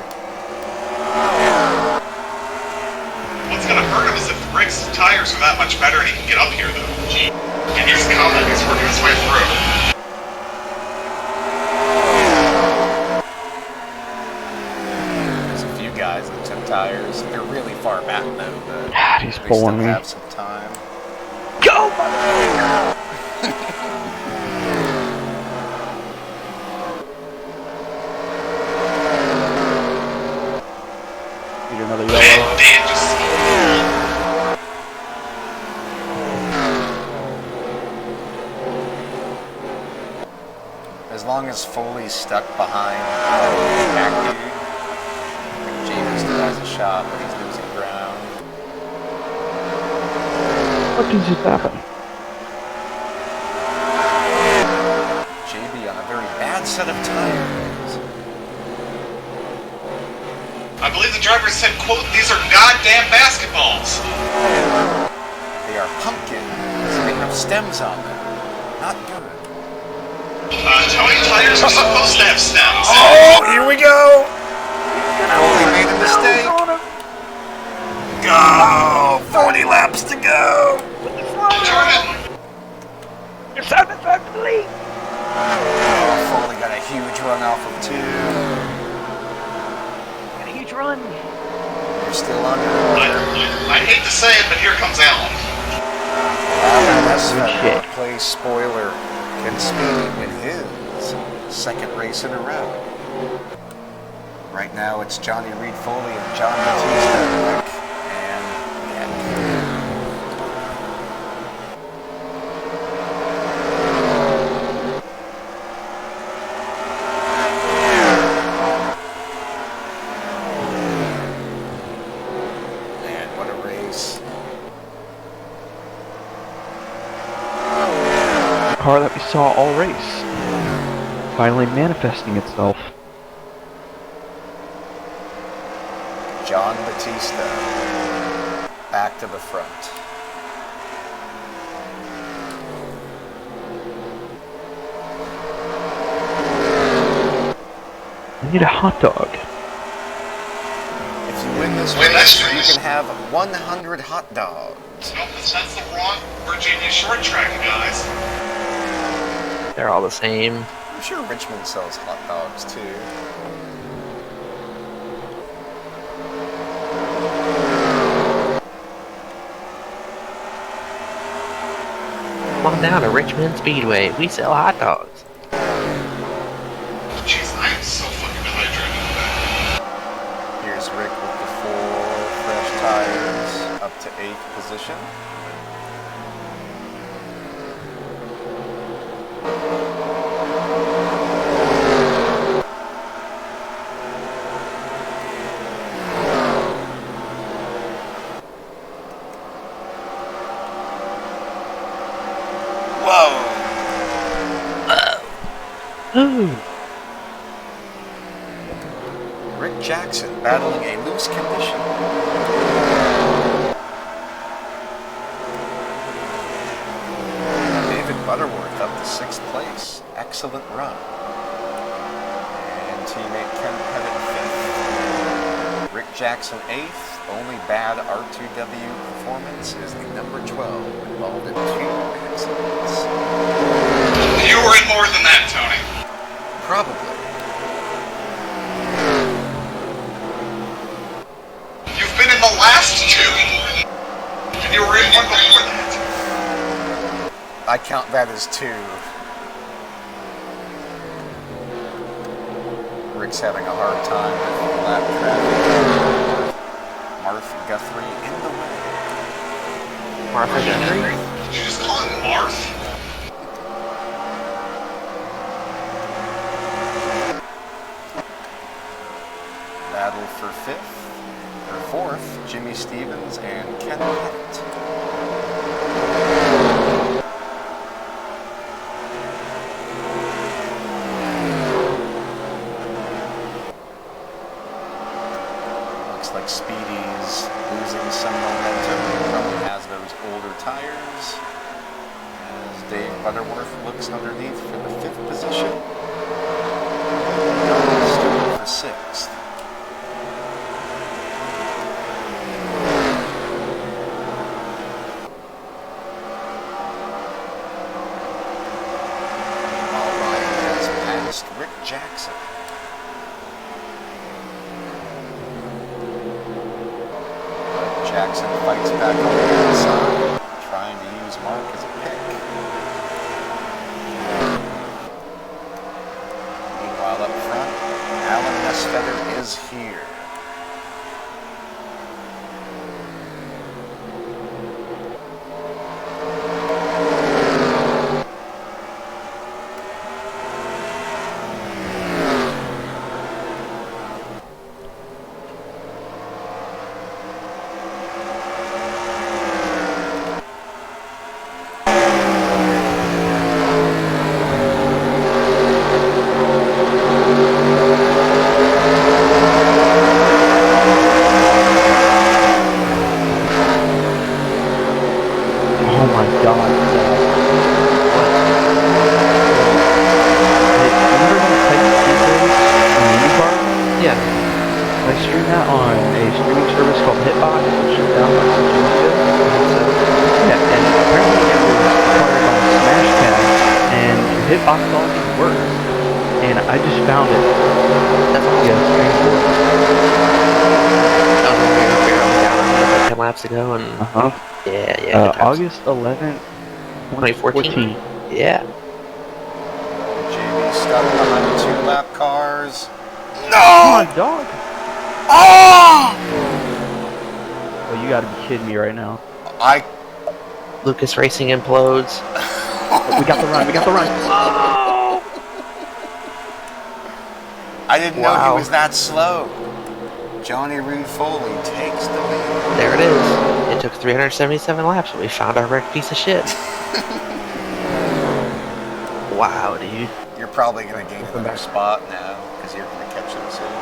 Speaker 5: What's going to hurt him is if Rick's tires are that much better and he can get up here, though. And he's coming. He's working his way through.
Speaker 1: There's a few guys that took tires. They're really far back though, but
Speaker 6: God, he's
Speaker 1: they still
Speaker 6: pulling me.
Speaker 1: have some time.
Speaker 3: Go, motherfucker!
Speaker 6: Need another
Speaker 5: Dan
Speaker 6: yellow.
Speaker 5: just
Speaker 1: As long as Foley's stuck behind the back dude, James still has a shot, but he's losing ground.
Speaker 9: What is just happening?
Speaker 1: JB on a very bad set of tires.
Speaker 5: I believe the driver said, quote, "These are goddamn basketballs."
Speaker 1: They are pumpkins. They have stems on them. Not good.
Speaker 5: Tony, tires are supposed to have stems.
Speaker 1: Oh, here we go! Foley made a mistake. Go! 40 laps to go!
Speaker 5: Turn it.
Speaker 3: You're sounding back to the lead.
Speaker 1: Oh, Foley got a huge run off of 2.
Speaker 3: Got a huge run.
Speaker 1: You're still under.
Speaker 5: I hate to say it, but here comes Alan.
Speaker 1: That's that play spoiler. Can Speedy win his second race in a row? Right now it's Johnny Reed Foley and John Batista, Rick, and Man, what a race.
Speaker 9: The car that we saw all race. Finally manifesting itself.
Speaker 1: John Batista back to the front.
Speaker 9: I need a hot dog.
Speaker 1: If you win this race, you can have 100 hot dogs.
Speaker 5: Nope, that's the wrong Virginia short track, guys.
Speaker 3: They're all the same.
Speaker 1: I'm sure Richmond sells hot dogs too.
Speaker 3: Come on down to Richmond Speedway. We sell hot dogs.
Speaker 5: Jeez, I am so fucking dehydrated.
Speaker 1: Here's Rick with the 4 fresh tires up to 8th position.
Speaker 9: Ooh.
Speaker 1: Rick Jackson battling a loose condition. David Butterworth up to 6th place. Excellent run. And teammate Ken Pettit 5th. Rick Jackson 8th. Only bad R2W performance is the number 12, involved in 2 accidents.
Speaker 5: You were in more than that, Tony.
Speaker 1: Probably.
Speaker 5: You've been in the last 2. And you were in one before that.
Speaker 1: I count that as 2. Rick's having a hard time with lap traffic. Martha Guthrie in the way.
Speaker 3: Martha Guthrie?
Speaker 5: Did you just call him Marth?
Speaker 1: Battle for 5th, or 4th, Jimmy Stevens and Ken Pettit. Looks like Speedy's losing some momentum. Probably has those older tires. As Dave Butterworth looks underneath for the 5th position. Stewart for 6th. Rick Jackson. But Jackson fights back on the inside, trying to use Mark as a pick. Meanwhile, up front, Alan Nesfetter is here.
Speaker 9: hot dog works, and I just found it.
Speaker 3: That's all.
Speaker 9: Yeah,
Speaker 3: That was when we were barely down on it like 10 laps ago, and yeah, good times.
Speaker 9: August 11th,
Speaker 3: 2014. Yeah.
Speaker 1: JB stuck behind the 2-lap cars.
Speaker 9: Come
Speaker 1: No!
Speaker 9: on, dog.
Speaker 1: Oh!
Speaker 9: Oh, you gotta be kidding me right now.
Speaker 3: Lucas Racing implodes.
Speaker 9: We got the run. We got the run.
Speaker 1: Oh! I didn't know he was that slow. Johnny Rude Foley takes the lead.
Speaker 3: There it is. It took 377 laps, but we found our wrecked piece of shit. Wow, dude.
Speaker 1: You're probably going to gain another spot now because you're going to catch him soon.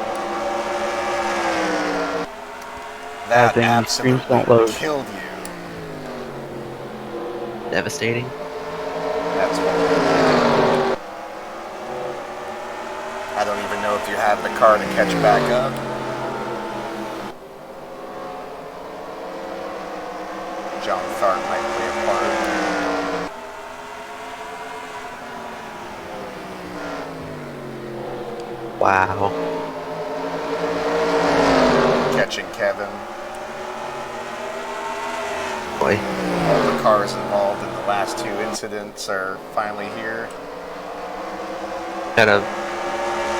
Speaker 1: That absolutely killed you.
Speaker 3: Devastating.
Speaker 1: That's what. I don't even know if you have the car to catch back up. John Tharp might play a part.
Speaker 3: Wow.
Speaker 1: Catching Kevin.
Speaker 3: Boy.
Speaker 1: All the cars involved in the last 2 incidents are finally here.
Speaker 3: Had a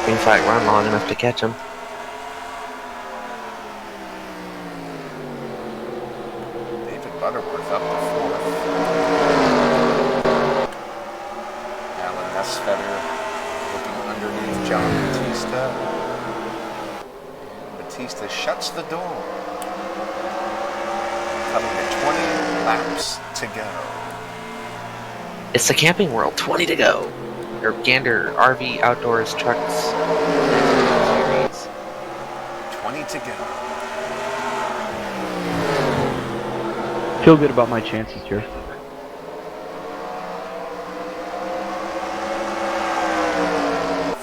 Speaker 3: green flag run long enough to catch him.
Speaker 1: David Butterworth up to 4th. Alan Nesfetter looking underneath John Batista. And Batista shuts the door. Coming to 20 laps to go.
Speaker 3: It's the Camping World, 20 to go. Or Gander RV Outdoors Trucks Series.
Speaker 1: 20 to go.
Speaker 9: Feel good about my chances here.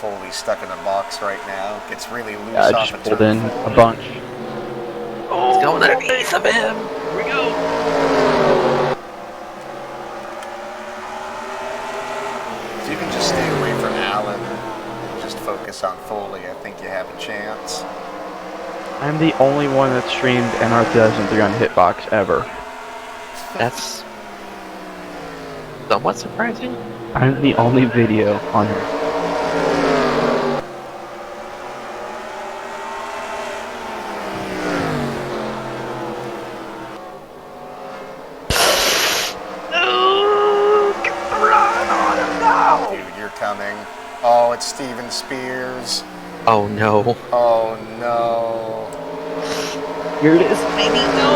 Speaker 1: Foley's stuck in a box right now. Gets really loose
Speaker 9: I
Speaker 1: off
Speaker 9: just
Speaker 1: the
Speaker 9: pulled in
Speaker 1: turn.
Speaker 9: a bunch.
Speaker 3: He's going underneath of him. Here we go.
Speaker 1: If you can just stay away from Allen and just focus on Foley, I think you have a chance.
Speaker 9: I'm the only one that streamed NR 2003 on Hitbox ever.
Speaker 3: That's somewhat surprising.
Speaker 9: I'm the only video on here.
Speaker 1: Dude, you're coming. Oh, it's Steven Spears.
Speaker 3: Oh no.
Speaker 1: Oh no.
Speaker 3: Here it is, baby. No.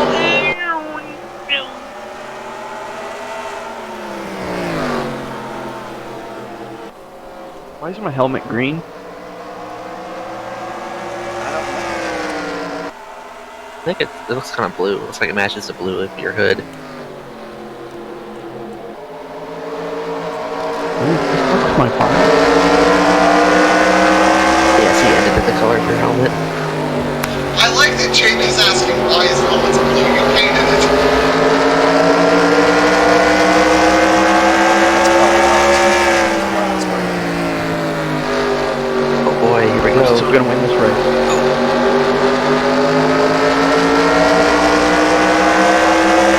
Speaker 9: Why is my helmet green?
Speaker 3: I think it looks kind of blue. It looks like it matches the blue of your hood.
Speaker 9: What's my fire?
Speaker 3: Yes, he ended at the color of your helmet.
Speaker 5: I like that JB's asking why his helmet's blue. You painted it.
Speaker 3: Oh boy, here we
Speaker 9: We're still
Speaker 3: go.
Speaker 9: gonna win this race.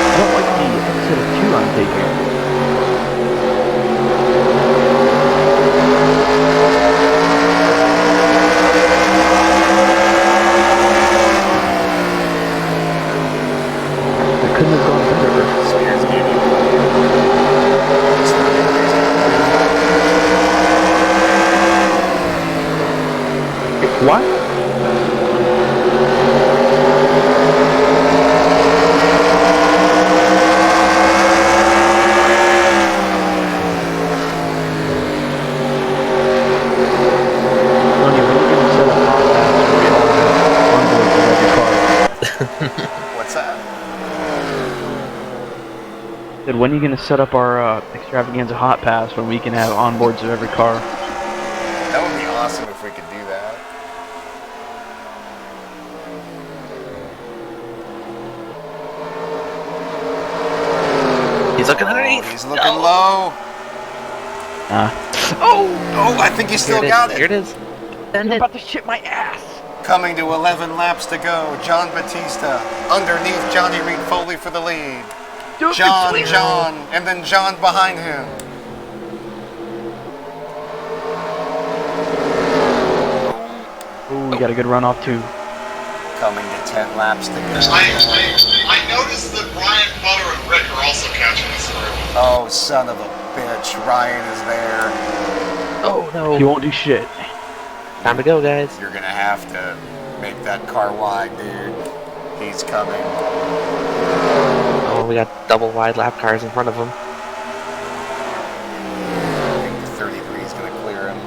Speaker 9: I don't like the exit of 2 I'm taking. I couldn't have gone better.
Speaker 1: Spears gave you
Speaker 9: What?
Speaker 1: What's that?
Speaker 9: When are you gonna set up our extravaganza hot pass when we can have onboards of every car?
Speaker 1: That would be awesome if we could do that.
Speaker 3: He's looking underneath.
Speaker 1: He's looking low.
Speaker 9: Ah.
Speaker 1: Oh, I think he still got
Speaker 3: Here
Speaker 1: it.
Speaker 3: it is.
Speaker 9: I'm about to shit my ass.
Speaker 1: Coming to 11 laps to go. John Batista underneath Johnny Reed Foley for the lead. John, and then John behind him.
Speaker 9: Ooh, we got a good run off too.
Speaker 1: Coming to 10 laps to go.
Speaker 5: I noticed that Ryan, Butter, and Rick are also catching this group.
Speaker 1: Oh, son of a bitch. Ryan is there.
Speaker 3: Oh no.
Speaker 9: He won't do shit.
Speaker 3: Time to go, guys.
Speaker 1: You're going to have to make that car wide, dude. He's coming.
Speaker 3: Oh, we got double wide lap cars in front of him.
Speaker 1: I think the 33 is going to clear him.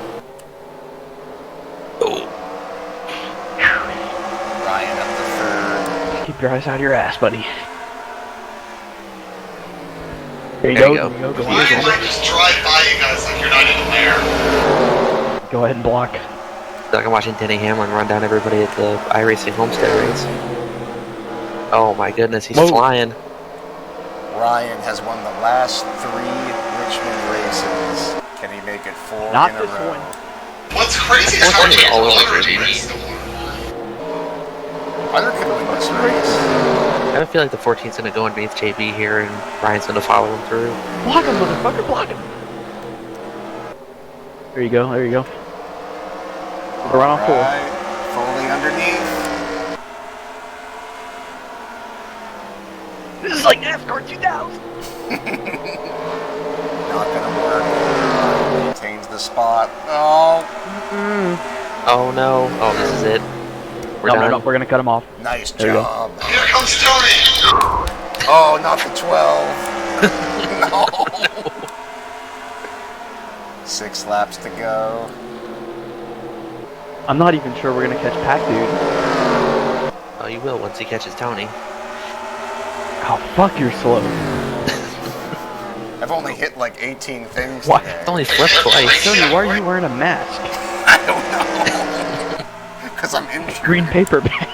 Speaker 1: Ryan up to third.
Speaker 9: Keep your eyes out of your ass, buddy. There you
Speaker 3: There
Speaker 9: go.
Speaker 3: you go.
Speaker 9: There you go.
Speaker 5: Why did I just drive by you guys like you're not even there?
Speaker 9: Go ahead and block.
Speaker 3: I feel like I'm watching Denny Hamlin run down everybody at the iRacing Homestead race. Oh my goodness, he's flying.
Speaker 1: Ryan has won the last 3 Richmond races. Can he make it 4
Speaker 9: Not
Speaker 1: in a
Speaker 9: this
Speaker 1: row?
Speaker 9: one.
Speaker 5: What's crazy is how
Speaker 3: It's
Speaker 5: much
Speaker 3: all over
Speaker 5: Butter
Speaker 3: Richmond.
Speaker 5: raced the one.
Speaker 1: Butter could win this race.
Speaker 3: I have a feel like the 14's going to go underneath JB here, and Ryan's going to follow him through.
Speaker 9: Block him, motherfucker, block him. There you go. There you go. We're on 4.
Speaker 1: Right. Foley underneath.
Speaker 9: This is like NASCAR 2000.
Speaker 1: Not gonna work. Maintains the spot. Oh.
Speaker 3: Oh no. Oh, this is it. We're done.
Speaker 9: No, we're gonna cut him off.
Speaker 1: Nice
Speaker 9: There you go.
Speaker 1: job.
Speaker 5: Here comes Tony!
Speaker 1: Oh, not the 12. No. 6 laps to go.
Speaker 9: I'm not even sure we're gonna catch Pac, dude.
Speaker 3: Oh, you will once he catches Tony.
Speaker 9: Oh, fuck, you're slow.
Speaker 1: I've only hit like 18 things
Speaker 9: What?
Speaker 1: today.
Speaker 3: It's only flipped twice.
Speaker 9: Tony, why are you wearing a mask?
Speaker 1: I don't know. Because I'm injured.
Speaker 9: Green paper bag.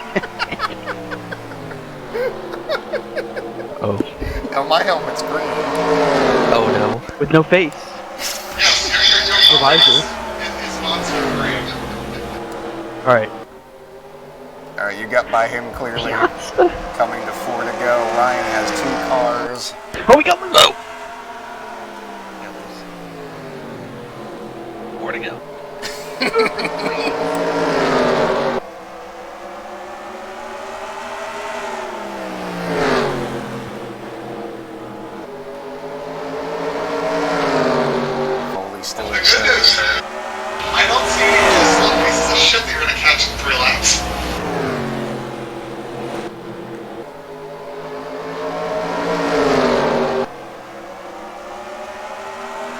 Speaker 9: Oh.
Speaker 1: No, my helmet's green.
Speaker 3: Oh no.
Speaker 9: With no face.
Speaker 5: Yes, your
Speaker 9: visor.
Speaker 5: is monster green.
Speaker 9: Alright.
Speaker 1: Alright, you got by him clearly. Coming to 4 to go. Ryan has 2 cars.
Speaker 9: Oh, we got one! Oh!
Speaker 3: 4 to go.
Speaker 1: Foley's still
Speaker 5: The
Speaker 1: in
Speaker 5: good news, I don't see any slow pieces of shit that you're gonna catch in 3 laps.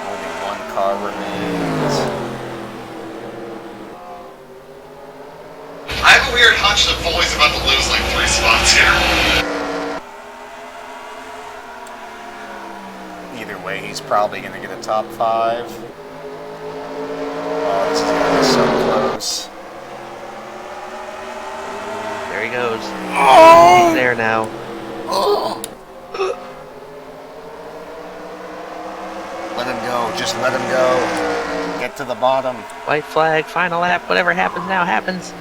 Speaker 1: Only 1 car remains.
Speaker 5: I have a weird hunch that Foley's about to lose like 3 spots here.
Speaker 1: Either way, he's probably going to get a top 5. Oh, this is going to be so close.
Speaker 3: There he goes.
Speaker 1: Oh!
Speaker 3: He's there now.
Speaker 1: Oh! Let him go. Just let him go. Get to the bottom.
Speaker 3: White flag, final lap, whatever happens now happens.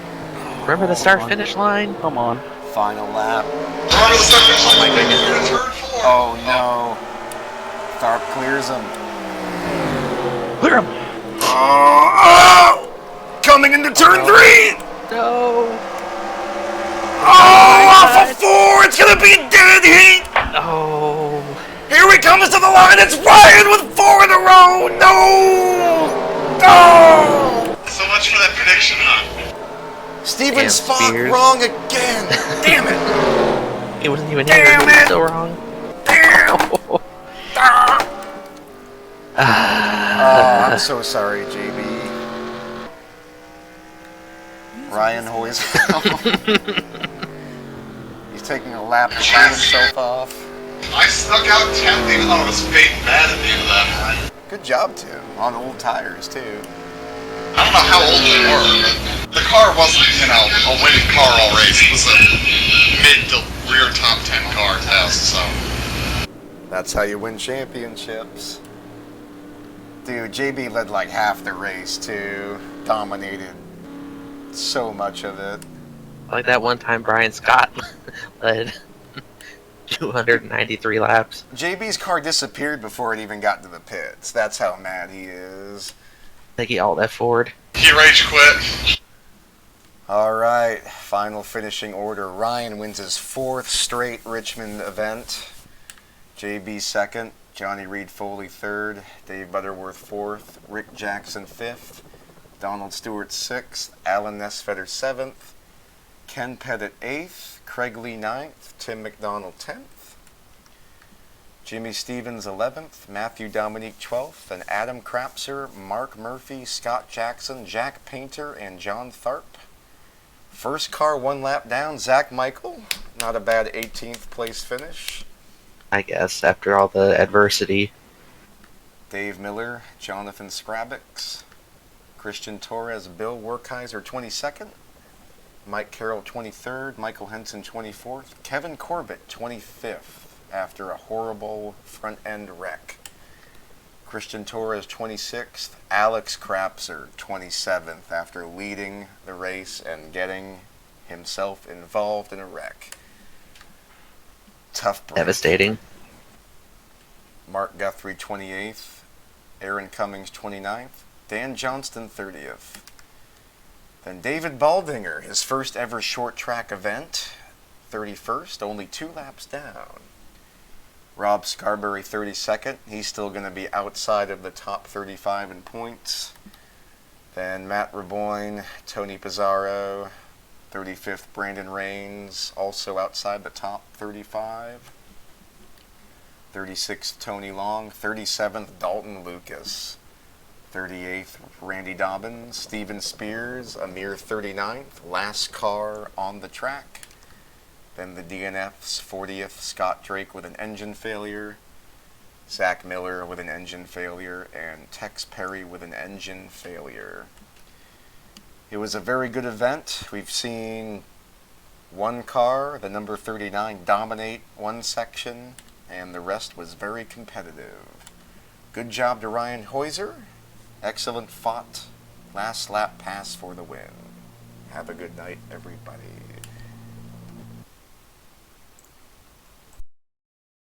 Speaker 3: Remember the start-finish line?
Speaker 9: Come on.
Speaker 1: Final lap.
Speaker 5: Remember the second line, make it through to turn 4.
Speaker 1: Oh no. Tharp clears him.
Speaker 9: Clear him!
Speaker 1: Oh! Coming into turn 3!
Speaker 3: No.
Speaker 1: Oh! Off of 4! It's gonna be dead heat!
Speaker 3: Oh.
Speaker 1: Here he comes to the line! It's Ryan with 4 in a row! No! No!
Speaker 5: So much for that prediction, huh?
Speaker 1: Steven
Speaker 3: Damn,
Speaker 1: Spock
Speaker 3: Spears.
Speaker 1: wrong again! Damn it!
Speaker 3: It wasn't even here.
Speaker 1: Damn
Speaker 3: It was
Speaker 1: it!
Speaker 3: still wrong.
Speaker 1: Damn! Oh, I'm so sorry, JB. Ryan Hoyes. He's taking a lap to clean himself off.
Speaker 5: I snuck out 10th even though it was fading bad at the end of that.
Speaker 1: Good job, Tim. On old tires, too.
Speaker 5: I don't know how old they were, but the car wasn't, you know, a winning car all race. It was a mid to rear top 10 car test, so.
Speaker 1: That's how you win championships. Dude, JB led like half the race, too. Dominated so much of it.
Speaker 3: Like that one time Brian Scott led 293 laps.
Speaker 1: JB's car disappeared before it even got to the pits. That's how mad he is.
Speaker 3: I think he alt F forward.
Speaker 5: He rage quit.
Speaker 1: Alright, final finishing order. Ryan wins his 4th straight Richmond event. JB 2nd, Johnny Reed Foley 3rd, Dave Butterworth 4th, Rick Jackson 5th, Donald Stewart 6th, Alan Nesfetter 7th, Ken Pettit 8th, Craig Lee 9th, Tim McDonald 10th, Jimmy Stevens 11th, Matthew Dominique 12th, and Adam Crapser, Mark Murphy, Scott Jackson, Jack Painter, and John Tharp. First car 1 lap down, Zach Michael. Not a bad 18th place finish.
Speaker 3: I guess, after all the adversity.
Speaker 1: Dave Miller, Jonathan Scrabix, Christian Torres, Bill Werkheiser 22nd, Mike Carroll 23rd, Michael Henson 24th, Kevin Corbett 25th after a horrible front end wreck. Christian Torres 26th, Alex Crapser 27th after leading the race and getting himself involved in a wreck. Tough break.
Speaker 3: Devastating.
Speaker 1: Mark Guthrie 28th, Aaron Cummings 29th, Dan Johnston 30th. Then David Baldinger, his first ever short track event, 31st, only 2 laps down. Rob Scarberry 32nd, he's still going to be outside of the top 35 in points. Then Matt Raboyne, Tony Pizarro, 35th Brandon Rains, also outside the top 35. 36th Tony Long, 37th Dalton Lucas, 38th Randy Dobbins, Steven Spears, a mere 39th, last car on the track. Then the DNF's 40th Scott Drake with an engine failure, Zach Miller with an engine failure, and Tex Perry with an engine failure. It was a very good event. We've seen one car, the number 39, dominate one section, and the rest was very competitive. Good job to Ryan Heuser. Excellent fought. Last lap pass for the win. Have a good night, everybody.